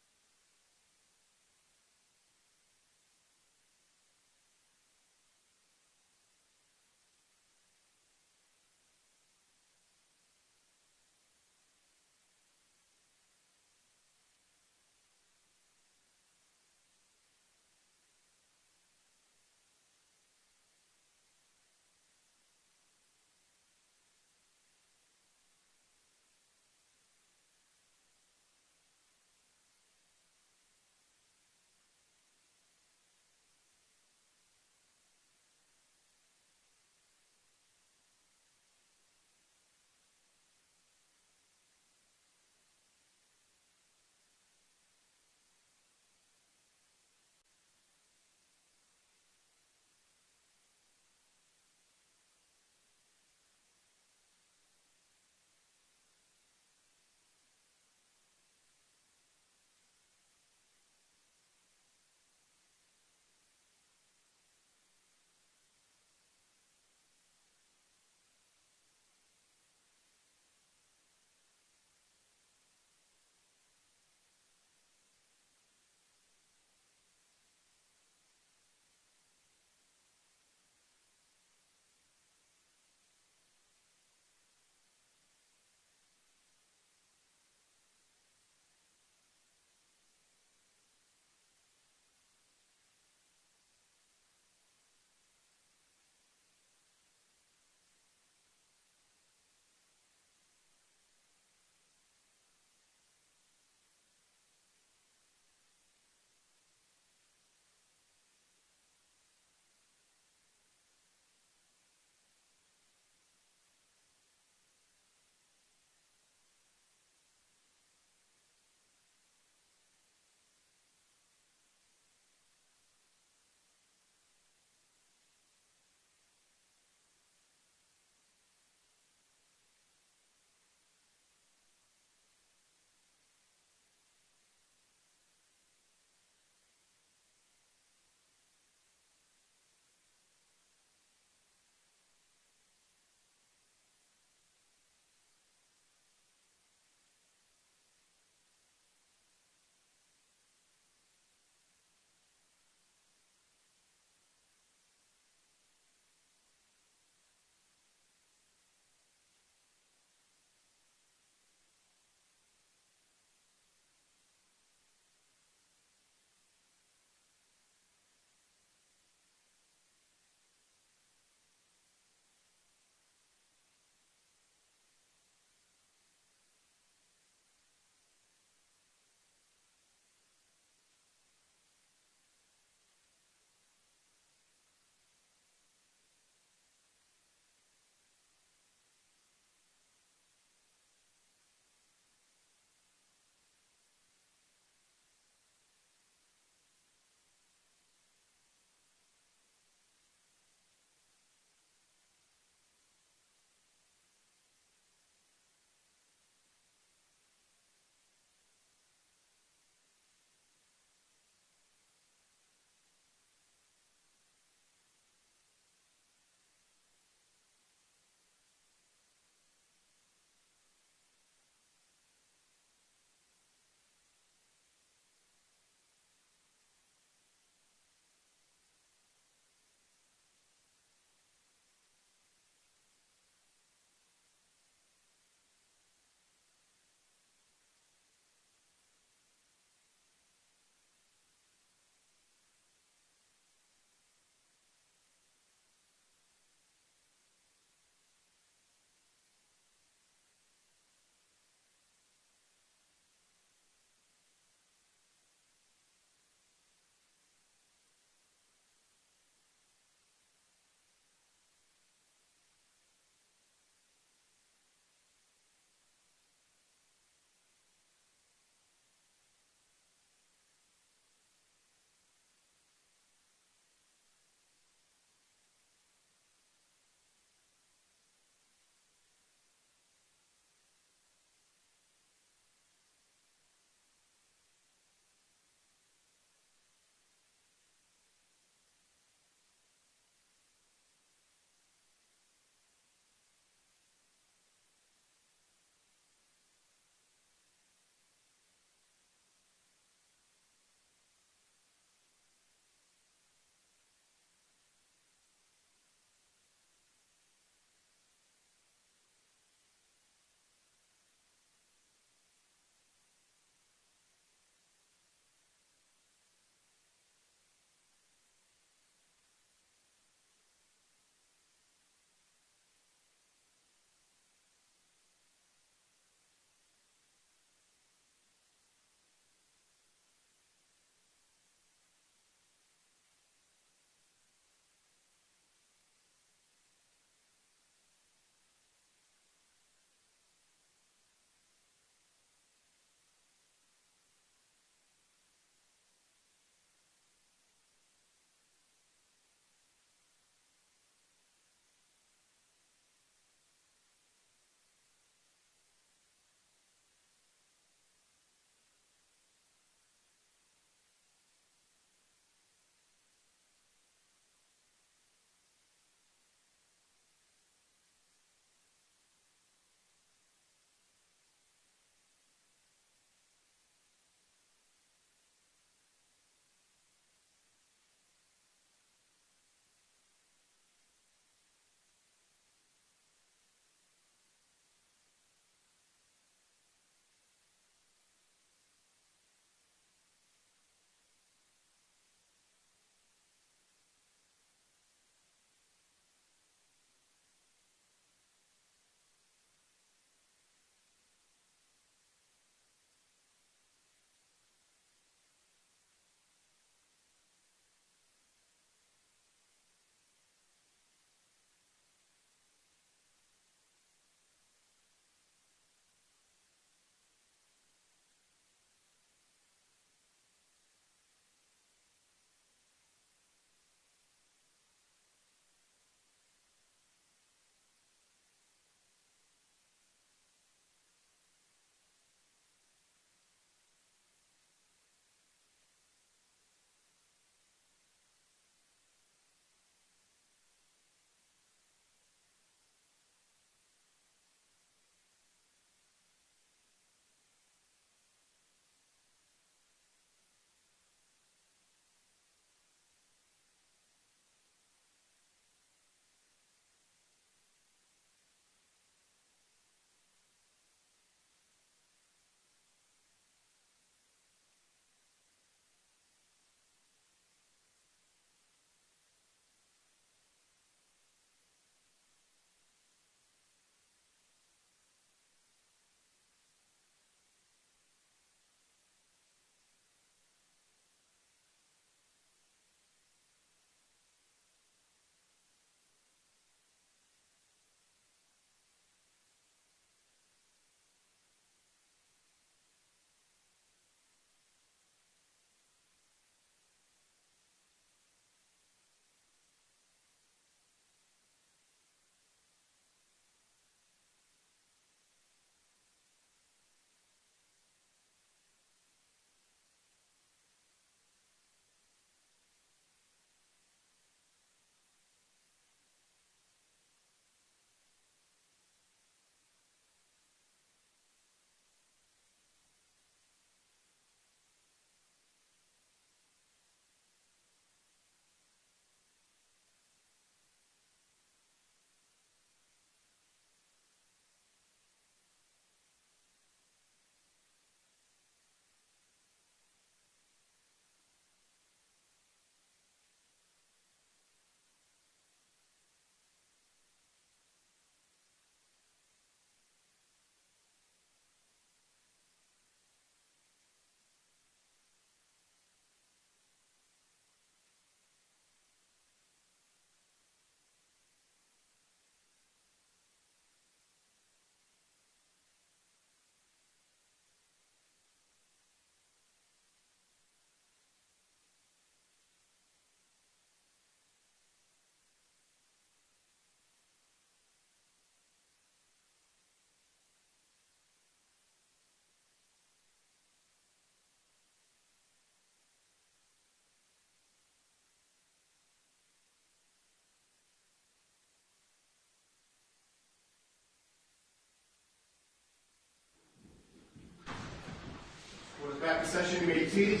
session. You may be seated.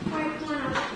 All right, come on up.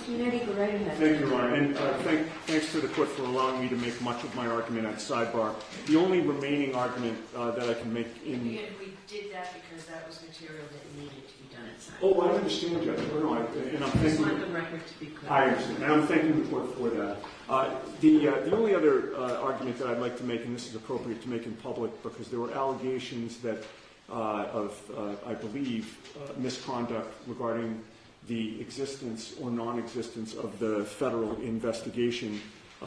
Mr. Netti, go right ahead. Thank you, Your Honor, and thanks to the court for allowing me to make much of my argument at sidebar. The only remaining argument that I can make in... We did that because that was material that needed to be done at sidebar. Oh, I understand, Judge. No, and I'm I just thinking... want the record to be clear. I understand, and I'm thanking the court for that. The only other argument that I'd like to make, and this is appropriate to make in public, because there were allegations that I believe, misconduct regarding the existence or non-existence of the federal investigation,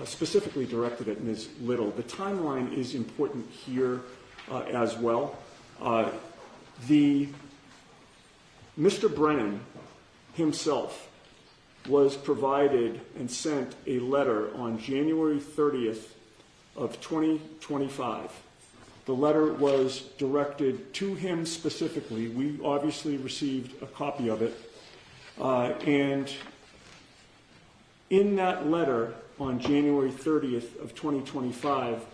specifically directed at Ms. Little. The timeline is important here as well. Mr. Brennan himself was provided and sent a letter on January 30th of 2025. The letter was directed to him specifically. We obviously received a copy of it. And in that letter on January 30th of 2025,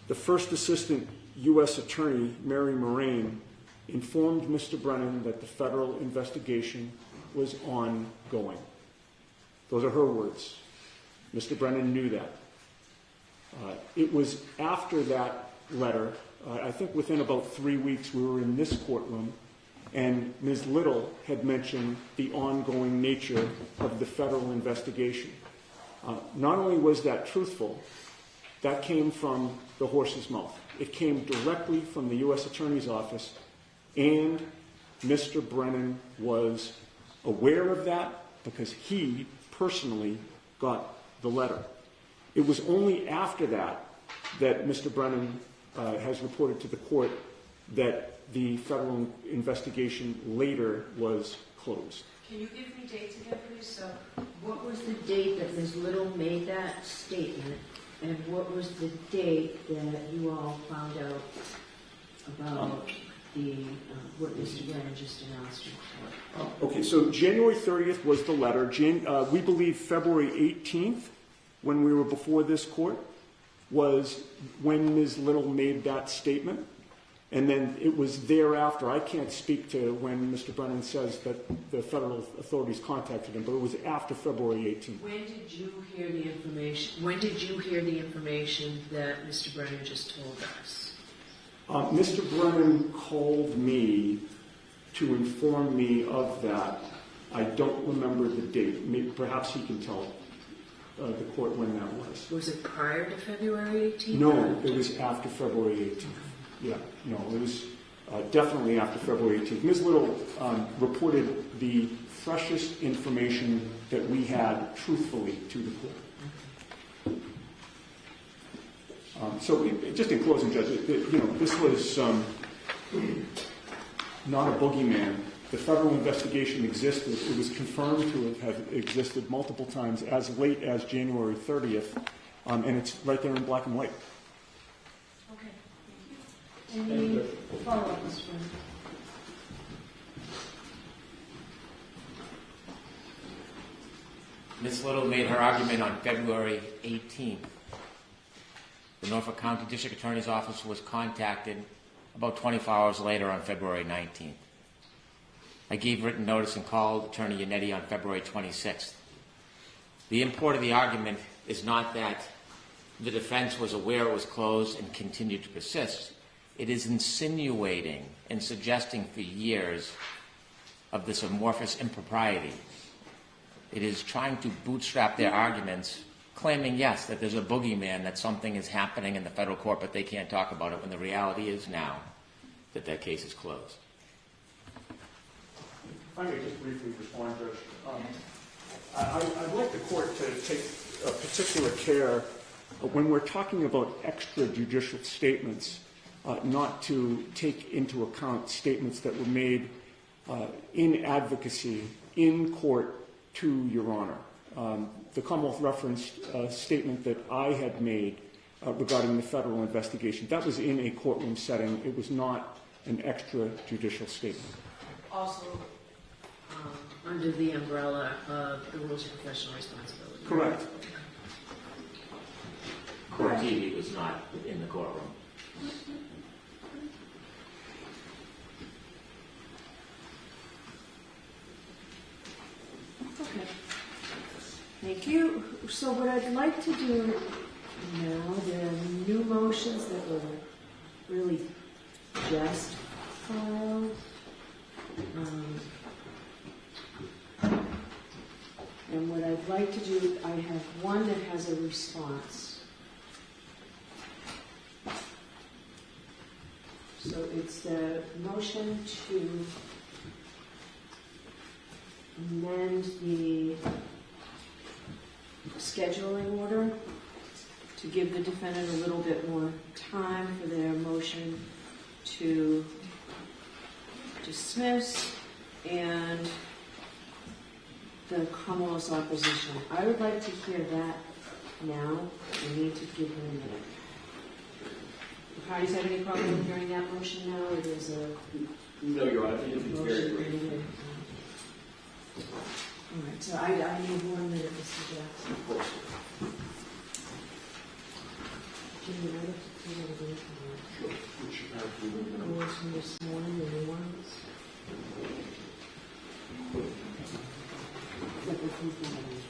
the First Assistant U.S. Attorney, Mary Moraine, informed Mr. Brennan that the federal investigation was ongoing. Those are her words. Mr. Brennan knew that. It was after that letter, I think within about 3 weeks, we were in this courtroom, and Ms. Little had mentioned the ongoing nature of the federal investigation. Not only was that truthful, that came from the horse's mouth. It came directly from the U.S. Attorney's Office, and Mr. Brennan was aware of that because he personally got the letter. It was only after that that Mr. Brennan has reported to the court that the federal investigation later was closed. Can you give me dates again, please? So, what was the date that Ms. Little made that statement, and what was the date that you all found out about what Mr. Brennan just announced in court? Okay, so January 30th was the letter. We believe February 18th, when we were before this court, was when Ms. Little made that statement. And then it was thereafter. I can't speak to when Mr. Brennan says that the federal authorities contacted him, but it was after February 18th. When did you hear the information? When did you hear the information that Mr. Brennan just told us? Mr. Brennan called me to inform me of that. I don't remember the date. Maybe, perhaps he can tell the court when that was. Was it prior to February 18th? No, it was after February 18th. Yeah, no, it was definitely after February 18th. Ms. Little reported the freshest information that we had truthfully to the court. So just in closing, Judge, this was not a boogeyman. The federal investigation existed. It was confirmed to have existed multiple times as late as January 30th, and it's right there in black and white. Any follow-up, Mr. Brennan? Ms. Little made her argument on February 18th. The Norfolk County District Attorney's Office was contacted about 24 hours later on February 19th. I gave written notice and called Attorney Yannetti on February 26th. The import of the argument is not that the defense was aware it was closed and continued to persist. It is insinuating and suggesting for years of this amorphous impropriety. It is trying to bootstrap their arguments, claiming, yes, that there's a boogeyman, that something is happening in the federal court, but they can't talk about it, when the reality is now that that case is closed. If I may just briefly respond, Judge. I'd like the court to take particular care when we're talking about extrajudicial statements, not to take into account statements that were made in advocacy in court to Your Honor. The Commonwealth referenced a statement that I had made regarding the federal investigation. That was in a courtroom setting. It was not an extrajudicial statement. Also, under the umbrella of the rules of professional responsibility. Correct. Court TV was not in the courtroom. Okay. Thank you. So what I'd like to do now, there are new motions that were really just filed. And what I'd like to do, I have one that has a response. So it's the motion to amend the scheduling order to give the defendant a little bit more time for their motion to dismiss and the Commonwealth's opposition. I would like to hear that now. I need to give him a minute. The parties have any problem with hearing that motion now, or there's a No, Your Honor, I think it's very motion? brief. All right, so I need 1 minute, Mr. Jackson. Of course. Jimmy, I'd like to see what it is. The ones from this morning, the new ones. That was his name.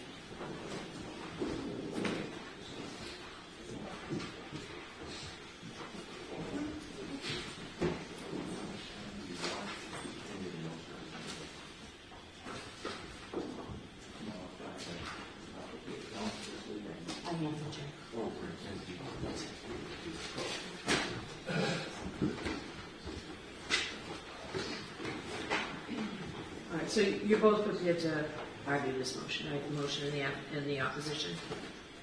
I have to check. All right, so you're both prepared to argue this motion, right? The motion and the opposition.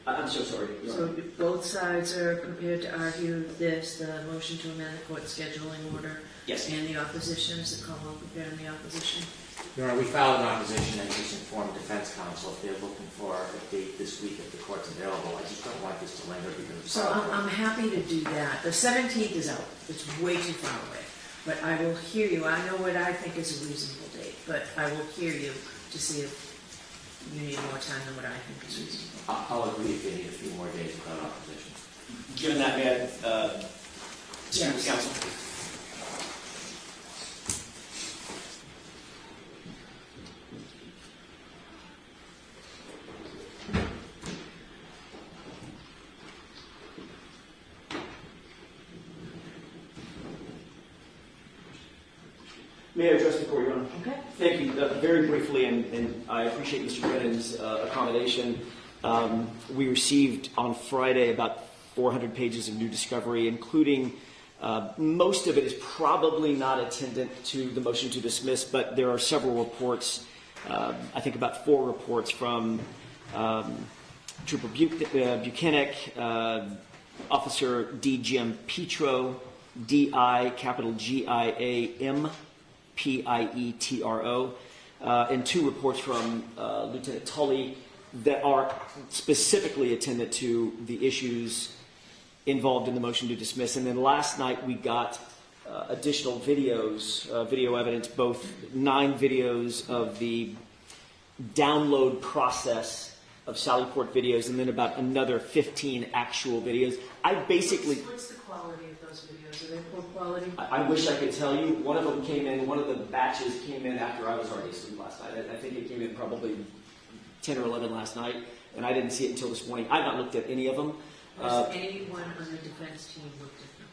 I'm so sorry, Your So Honor. both sides are prepared to argue this, the motion to amend the court scheduling order? Yes. And the opposition, is the Commonwealth prepared in the opposition? Your Honor, we filed an opposition and just informed defense counsel if they're looking for a date this week if the court's available. I just don't want this to linger because. So I'm happy to do that. The 17th is out. It's way too far away. But I will hear you. I know what I think is a reasonable date, but I will hear you to see if you need more time than what I think is reasonable. I'll agree if they need a few more days without opposition. Given that, may I speak with Yes. counsel? May I address the court, Your Honor? Okay. Thank you. Very briefly, and I appreciate Mr. Brennan's accommodation. We received on Friday about 400 pages of new discovery, including most of it is probably not attendant to the motion to dismiss, but there are several reports, I think about 4 reports from Trooper Buchanan, Officer D. Jim Petro, D.I. capital G-I-A-M, P-I-E-T-R-O, and 2 reports from Lieutenant Tully that are specifically attendant to the issues involved in the motion to dismiss. And then last night we got additional videos, video evidence, both 9 videos of the download process of Sallyport videos, and then about another 15 actual videos. I basically... What's the quality of those videos? Are they poor quality? I wish I could tell you. One of them came in, one of the batches came in after I was already asleep last night. I think it came in probably 10 or 11 last night, and I didn't see it until this morning. I've not looked at any of them. Has anyone on the defense team looked at them?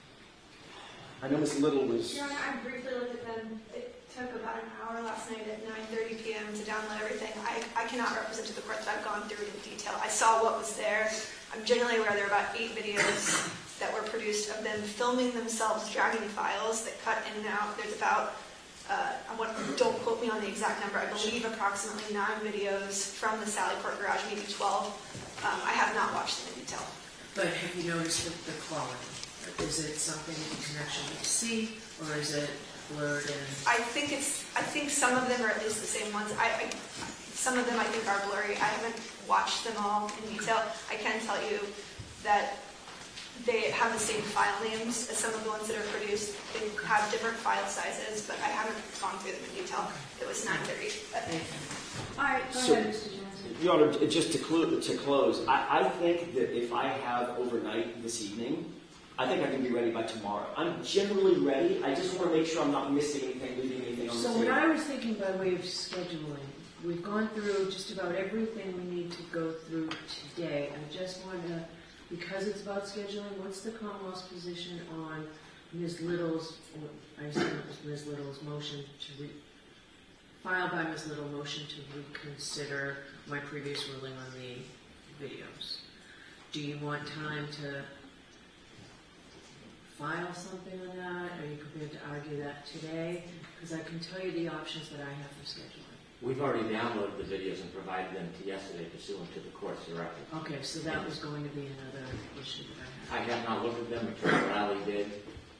I know Ms. Little was... Your Honor, I briefly looked at them. It took about an hour last night at 9:30 p.m. to download everything. I cannot represent to the court that I've gone through it in detail. I saw what was there. I'm generally aware there are about 8 videos that were produced of them filming themselves dragging files that cut in and out. There's about, don't quote me on the exact number, I believe approximately 9 videos from the Sallyport garage, maybe 12. I have not watched them in detail. But have you noticed the quality? Is it something you can actually see, or is it blurred in? I think some of them are at least the same ones. Some of them I think are blurry. I haven't watched them all in detail. I can tell you that they have the same file names as some of the ones that are produced. They have different file sizes, but I haven't gone through them in detail. It was 9:30. All right, go So- ahead, Mr. Johnson. Your Honor, just to close, I think that if I have overnight this evening, I think I can be ready by tomorrow. I'm generally ready. I just want to make sure I'm not missing anything, leaving anything on the So table. what I was thinking by way of scheduling we've gone through just about everything we need to go through today. I just want to, because it's about scheduling, what's the Commonwealth's position on Ms. Little's, I assume it was Ms. Little's motion to filed by Ms. Little motion to reconsider my previous ruling on the videos? Do you want time to file something on that? Are you prepared to argue that today? Because I can tell you the options that I have for scheduling. We've already downloaded the videos and provided them to yesterday pursuant to the court's directive. Okay, so that was going to be another issue that I I had. have not looked at them. Attorney Riley did,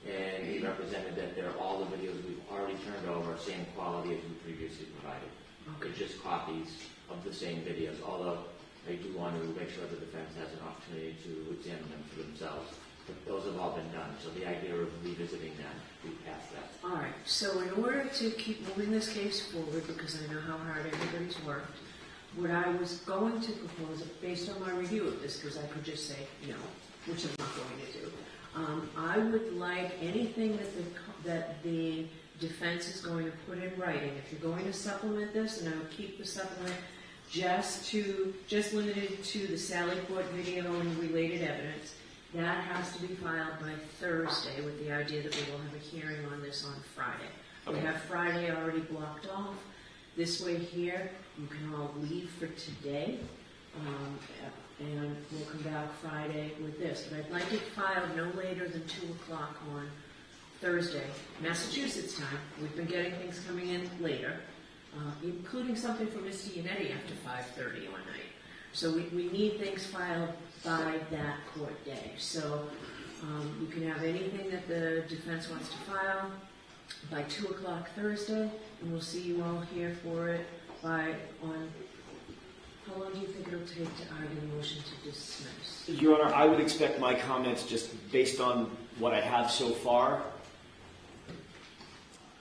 and he represented that they're all the videos we've already turned over, same quality as we previously provided. Okay. They're just copies of the same videos, although I do want to make sure the defense has an opportunity to examine them for themselves. But those have all been done, so the idea of revisiting them, we passed that. All right, so in order to keep moving this case forward, because I know how hard everybody's worked, what I was going to propose, based on my review of this, because I could just say no, which I'm not going to do, I would like anything that the defense is going to put in writing. If you're going to supplement this, and I would keep the supplement just limited to the Sally Port video and related evidence, that has to be filed by Thursday with the idea that we will have a hearing on this on Friday. We have Friday already blocked off. This way here, you can all leave for today, and we'll come back Friday with this. But I'd like it filed no later than 2 o'clock on Thursday, Massachusetts time. We've been getting things coming in later, including something from Ms. Giannetti after 5:30 on night. So we need things filed by that court day. So you can have anything that the defense wants to file by 2 o'clock Thursday, and we'll see you all here for it how long do you think it'll take to argue the motion to dismiss? Your Honor, I would expect my comments, just based on what I have so far,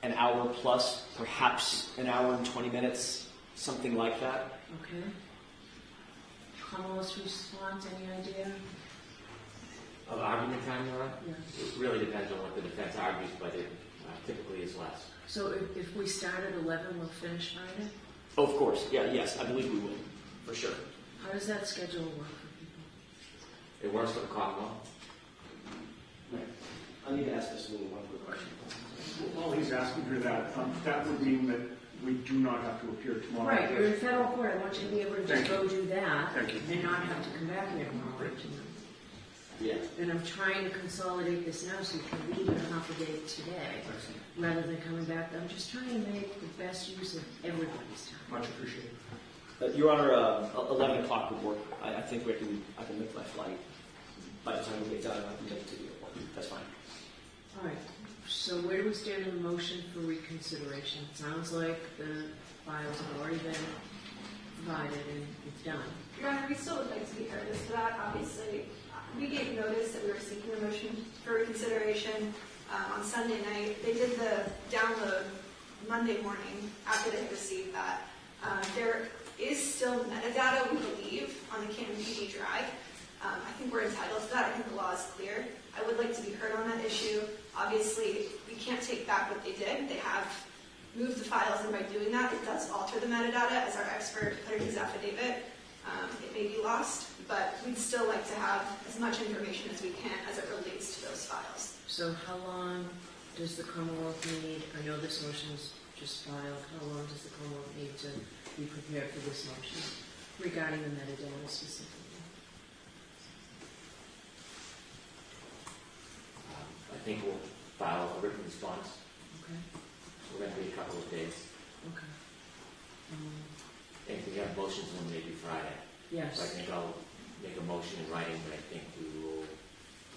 an hour plus, perhaps an hour and 20 minutes, something like that. Okay. Commonwealth's response, any idea? Of argument time, Your Honor? Yeah. It really depends on what the defense argues, but it typically is less. So if we start at 11, we'll finish Friday? Oh, of course. Yeah, yes, I believe we will, for sure. How does that schedule work for people? It works for the Commonwealth. I need to ask this little one quick question. While he's asking her that, that would mean that we do not have to appear tomorrow. Right, you're in federal court, I want you to be able to just Thank go do that, Thank you. and not have to come back here tomorrow. Yeah. And I'm trying to consolidate this now so you can leave in half a day today, rather than coming back. I'm just trying to make the best use of everybody's time. Much appreciated. Your Honor, 11 o'clock would work. I think I can make my flight. By the time we get done, I can take it to the airport. That's fine. All right, so where do we stand on the motion for reconsideration? It sounds like the files have already been provided and it's done. Your Honor, we still would like to be heard as to that. Obviously, we gave notice that we were seeking a motion for reconsideration on Sunday night. They did the download Monday morning after they received that. There is still metadata, we believe, on the Canon PD drive. I think we're entitled to that. I think the law is clear. I would like to be heard on that issue. Obviously, we can't take back what they did. They have moved the files, and by doing that, it does alter the metadata, as our expert put in his affidavit. It may be lost, but we'd still like to have as much information as we can as it relates to those files. So how long does the Commonwealth need, I know this motion is just filed, how long does the Commonwealth need to be prepared for this motion regarding the metadata specifically? I think we'll file a written response. Okay, We're going to be a couple of days. okay. And we have motions on maybe Friday. So I Yes, think I'll make a motion in writing, but I think we will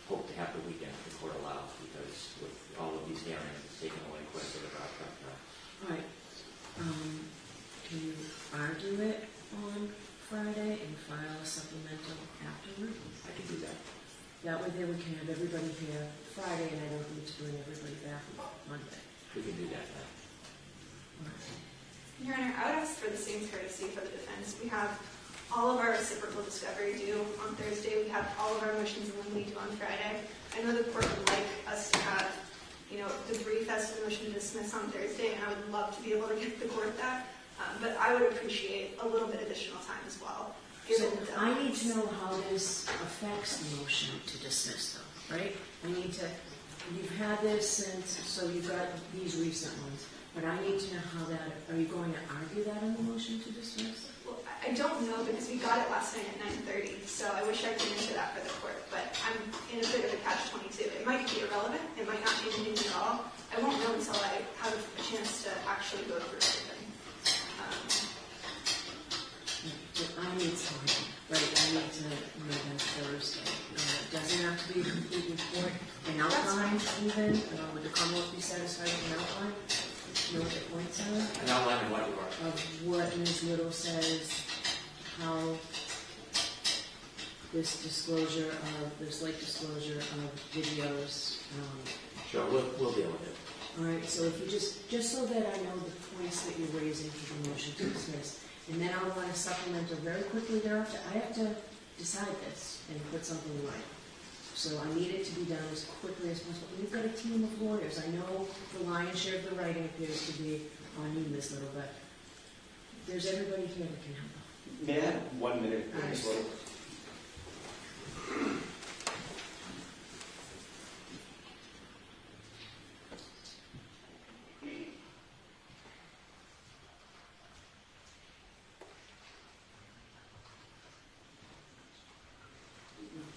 hope to have the weekend if the court allows, because with all of these hearings, it's taken away quite a bit of our prep time. all right. Can you argue it on Friday and file a supplemental afterward? I can do that. That way then we can have everybody here Friday and I don't need to bring everybody back Monday. We can do that now. All right. Your Honor, I would ask for the same courtesy for the defense. We have all of our reciprocal discovery due on Thursday. We have all of our motions in limine due on Friday. I know the court would like us to have, the brief as to the motion to dismiss on Thursday, and I would love to be able to get the court that. But I would appreciate a little bit additional time as well. So given the I need to deadlines. know how this affects the motion to dismiss though, right? I need to, you've had this since, so you've got these recent ones, but I need to know how that, are you going to argue that in the motion to dismiss? Well, I don't know because we got it last night at 9:30, so I wish I could answer that for the court, but I'm in a bit of a catch-22. It might be irrelevant, it might not change anything at all. I won't know until I have a chance to actually go through everything. But I need time, right? I need to know that Thursday. It doesn't have to be a complete report, an outline even. Would the Commonwealth be satisfied with an outline? Know what the points are? An outline of what you are. Of what Ms. Little says, how this disclosure of, this late disclosure of videos. Sure, we'll deal with it. All right, so if you just so that I know the points that you're raising for the motion to dismiss, and then I'll want to supplemental very quickly thereafter. I have to decide this and put something right. So I need it to be done as quickly as possible. We've got a team of lawyers. I know the lion's share of the writing appears to be on you, Ms. Little, but there's everybody here that can help. May I have 1 minute, All right. Ms. Little?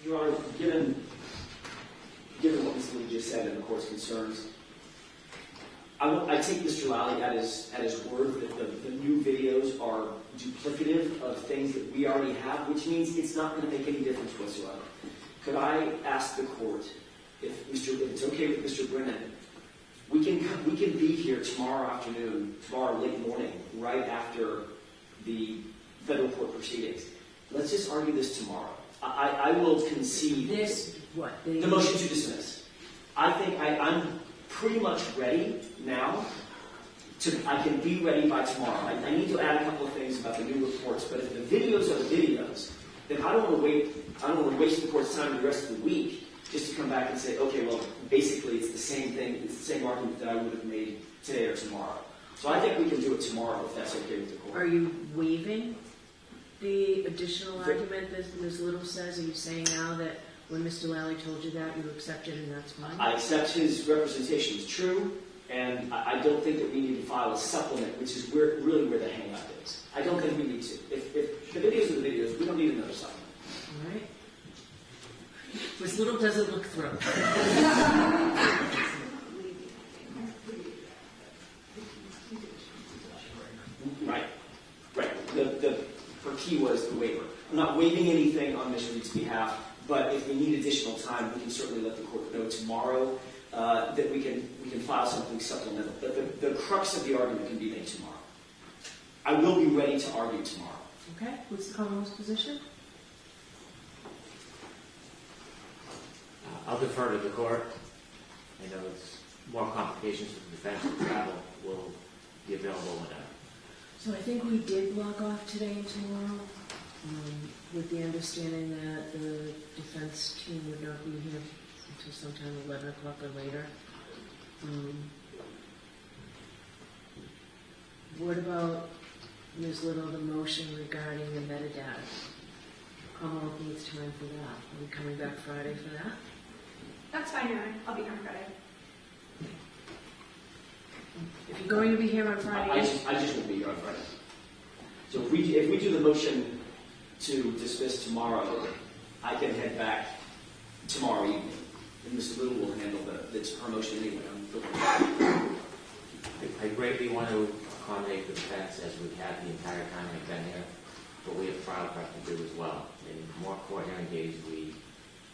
Your Honor, given what Ms. Lee just said and the court's concerns, I take Mr. Lally at his word that the new videos are duplicative of things that we already have, which means it's not going to make any difference whatsoever. Could I ask the court, if it's okay with Mr. Brennan, we can be here tomorrow afternoon, tomorrow late morning, right after the federal court proceedings. Let's just argue this tomorrow. I will concede This, what? the motion to dismiss. I think I'm pretty much ready now. I can be ready by tomorrow. I need to add a couple of things about the new reports, but if the videos are the videos, then I don't want to wait. I don't want to waste the court's time the rest of the week just to come back and say, okay, well, basically it's the same thing. It's the same argument that I would have made today or tomorrow. So I think we can do it tomorrow if that's okay with the court. Are you waiving the additional argument that Ms. Little says? Are you saying now that when Mr. Lally told you that, you accepted and that's fine? I accept his representation is true, and I don't think that we need to file a supplement, which is really where the hang-up is. I don't think we need to. If the videos are the videos, we don't need another supplement. All right. Ms. Little doesn't look thrilled. Right. Her key was the waiver. I'm not waiving anything on Ms. Reed's behalf, but if we need additional time, we can certainly let the court know tomorrow that we can file something supplemental. But the crux of the argument can be made tomorrow. I will be ready to argue tomorrow. Okay. What's the Commonwealth's position? I'll defer to the court. I know it's more complications with the defense and travel will be available whenever. So I think we did block off today and tomorrow, with the understanding that the defense team would not be here until sometime 11 o'clock or later. What about, Ms. Little, the motion regarding the metadata? Commonwealth needs time for that. Are we coming back Friday for that? That's fine, Your Honor. I'll be here on Friday. If you're going to be here on I Friday, just won't be here on Friday. So if we do the motion to dismiss tomorrow, I can head back tomorrow evening. And Mr. Little will handle that's her motion anyway. I greatly want to accommodate the defense as we have the entire time I've been here, but we have trial prep to do as well. And the more court hearing days we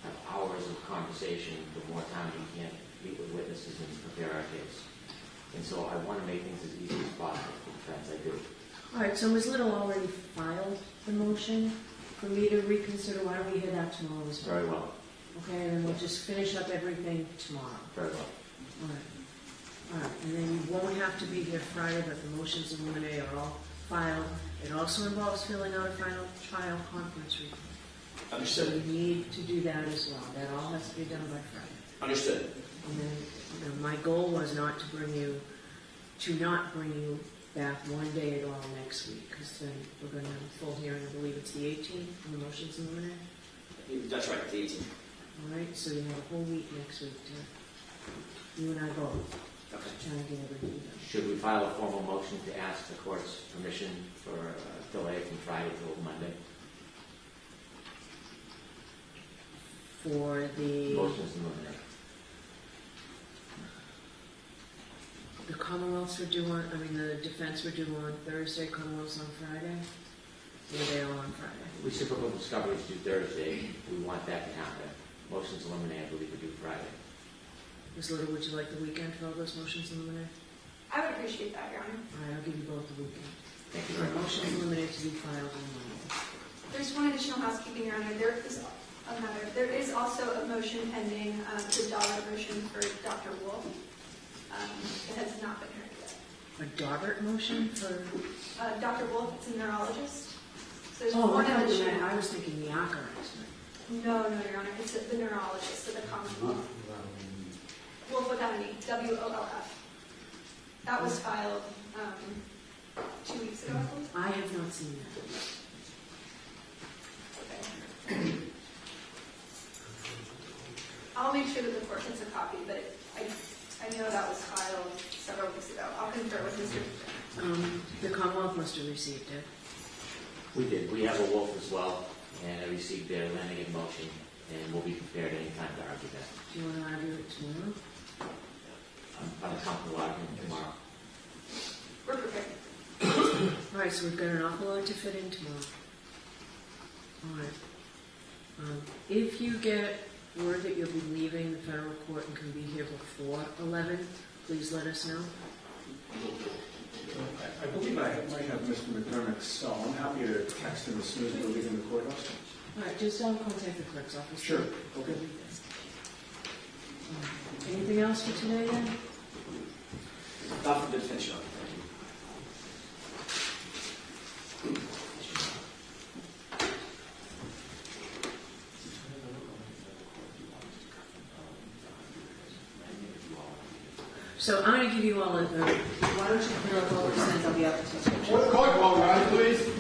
have hours of conversation, the more time we can meet with witnesses and prepare our case. And so I want to make things as easy as possible for the defense. I do. all right, so Ms. Little already filed the motion for me to reconsider. Why don't we hear that tomorrow as well? Very well. Okay, and then we'll just finish up everything tomorrow. Very well. All right. All right, and then you won't have to be here Friday, but the motions in limine are all filed. It also involves filling out a final trial conference report. So Understood. you need to do that as well. That all has to be done by Friday. Understood. And then, my goal was not to bring you back one day at all next week, because then we're going to have a full hearing, I believe it's the 18th, on the motions in limine. That's right, the 18th. All right, so you have a whole week next week to, you and I both, Okay. trying to get everything done. Should we file a formal motion to ask the court's permission for delay from Friday till Monday? For the, Motions in limine. the Commonwealths were due on, I mean, the defense were due on Thursday, Commonwealth's on Friday, or are they all on Friday? Reciprocal discovery is due Thursday. We want that to happen. Motions in limine, I believe, are due Friday. Ms. Little, would you like the weekend for all those motions in limine? I would appreciate that, Your Honor. All right, I'll give you both the weekend. Thank you All very right, much. motions in limine to be filed on Monday. There's one additional housekeeping, Your Honor. There is also a motion pending, the dollar motion for Dr. Wolf. It has not been heard yet. A Daubert motion for, Dr. Wolf, it's a neurologist. So there's oh, one I thought you additional. meant, I was thinking the archivist. No, Your Honor. It's the neurologist of the Commonwealth. Wolf without an E. WOLF. That was filed 2 weeks ago, I believe. I have not seen that. Okay. I'll make sure that the court gets a copy, but I know that was filed several weeks ago. I'll confer with Mr. The Commonwealth must have received it. We did. We have a Wolf as well, and I received their landing in motion, and we'll be prepared anytime to argue that. Do you want to argue it tomorrow? I'm comfortable arguing tomorrow. We're prepared. All right, so we've got an awful lot to fit in tomorrow. All right. If you get word that you'll be leaving the federal court and can be here before 11, please let us know. I believe I might have Mr. McDermott's cell. I'm happy to text him as soon as we're leaving the courthouse. All right, just contact the clerk's office. Sure, okay. Anything else for today then? Not for the defense, Your Honor. Thank you. So I'm going to give you all a, why don't you clear up all the signs? I'll be out to teach. What call call, guys, please?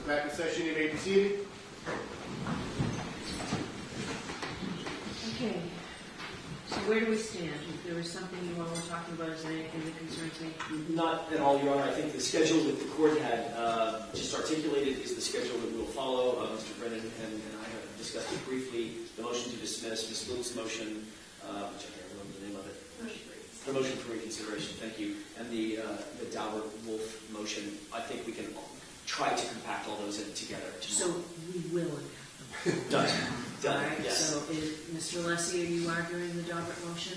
Back in session, you may be seated. Okay, so where do we stand? If there was something you all were talking about, is there anything that concerns me? Not at all, Your Honor. I think the schedule that the court had just articulated is the schedule that we'll follow. Mr. Brennan and I have discussed it briefly. The motion to dismiss, Ms. Luke's motion, which I can't remember the name of it. The motion for reconsideration, thank you. And the Daubert-Wolf motion, I think we can try to compact all those in together So tomorrow. we will. Done. All Done, right, yes. so Mr. Alessi, are you arguing the Daubert motion?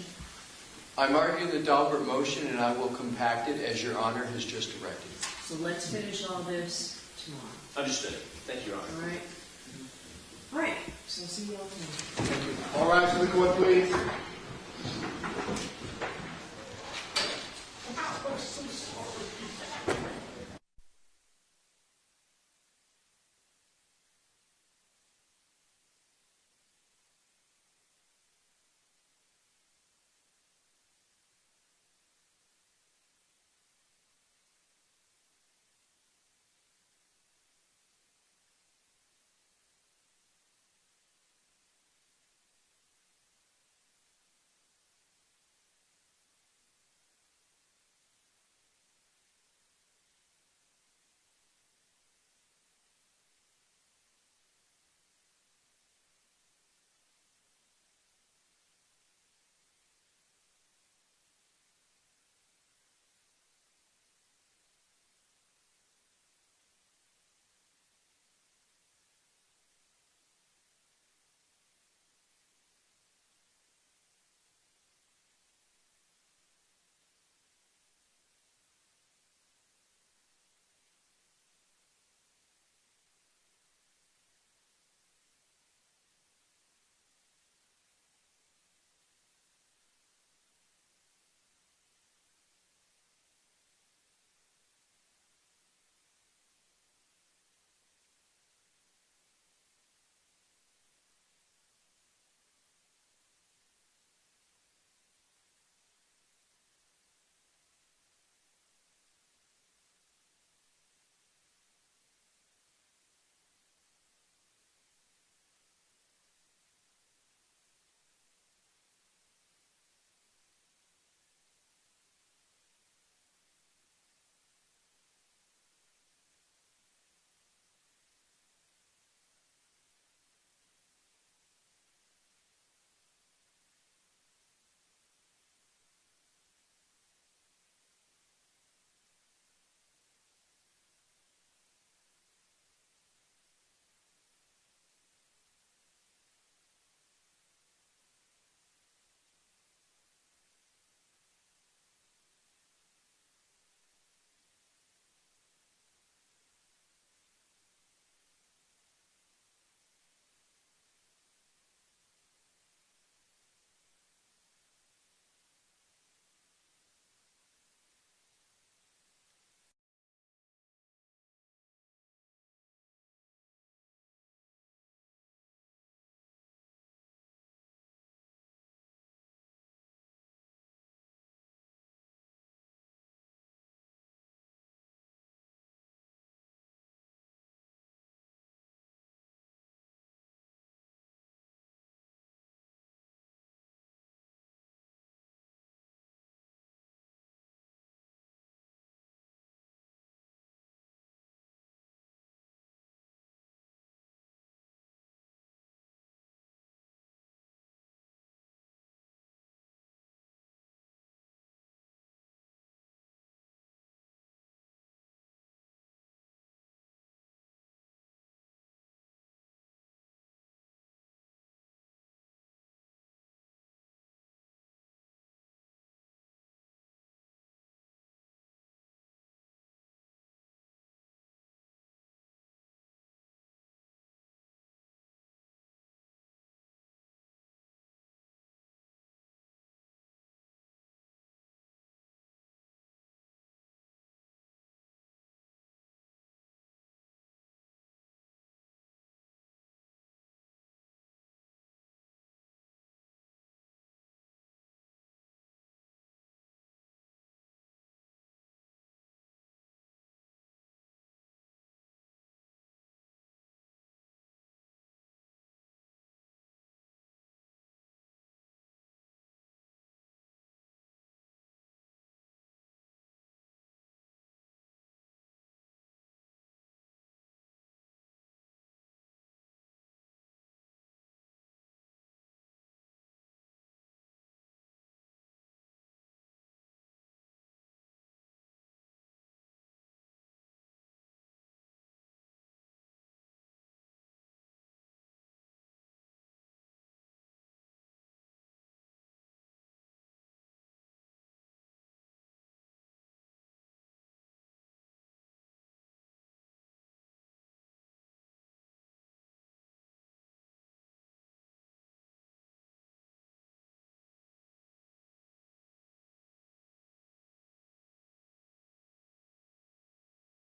I'm arguing the Daubert motion, and I will compact it as Your Honor has just directed. So let's finish all this tomorrow, Understood. Thank you, Your Honor. all right? All right, so I'll see you all tomorrow. All rise to the court, please.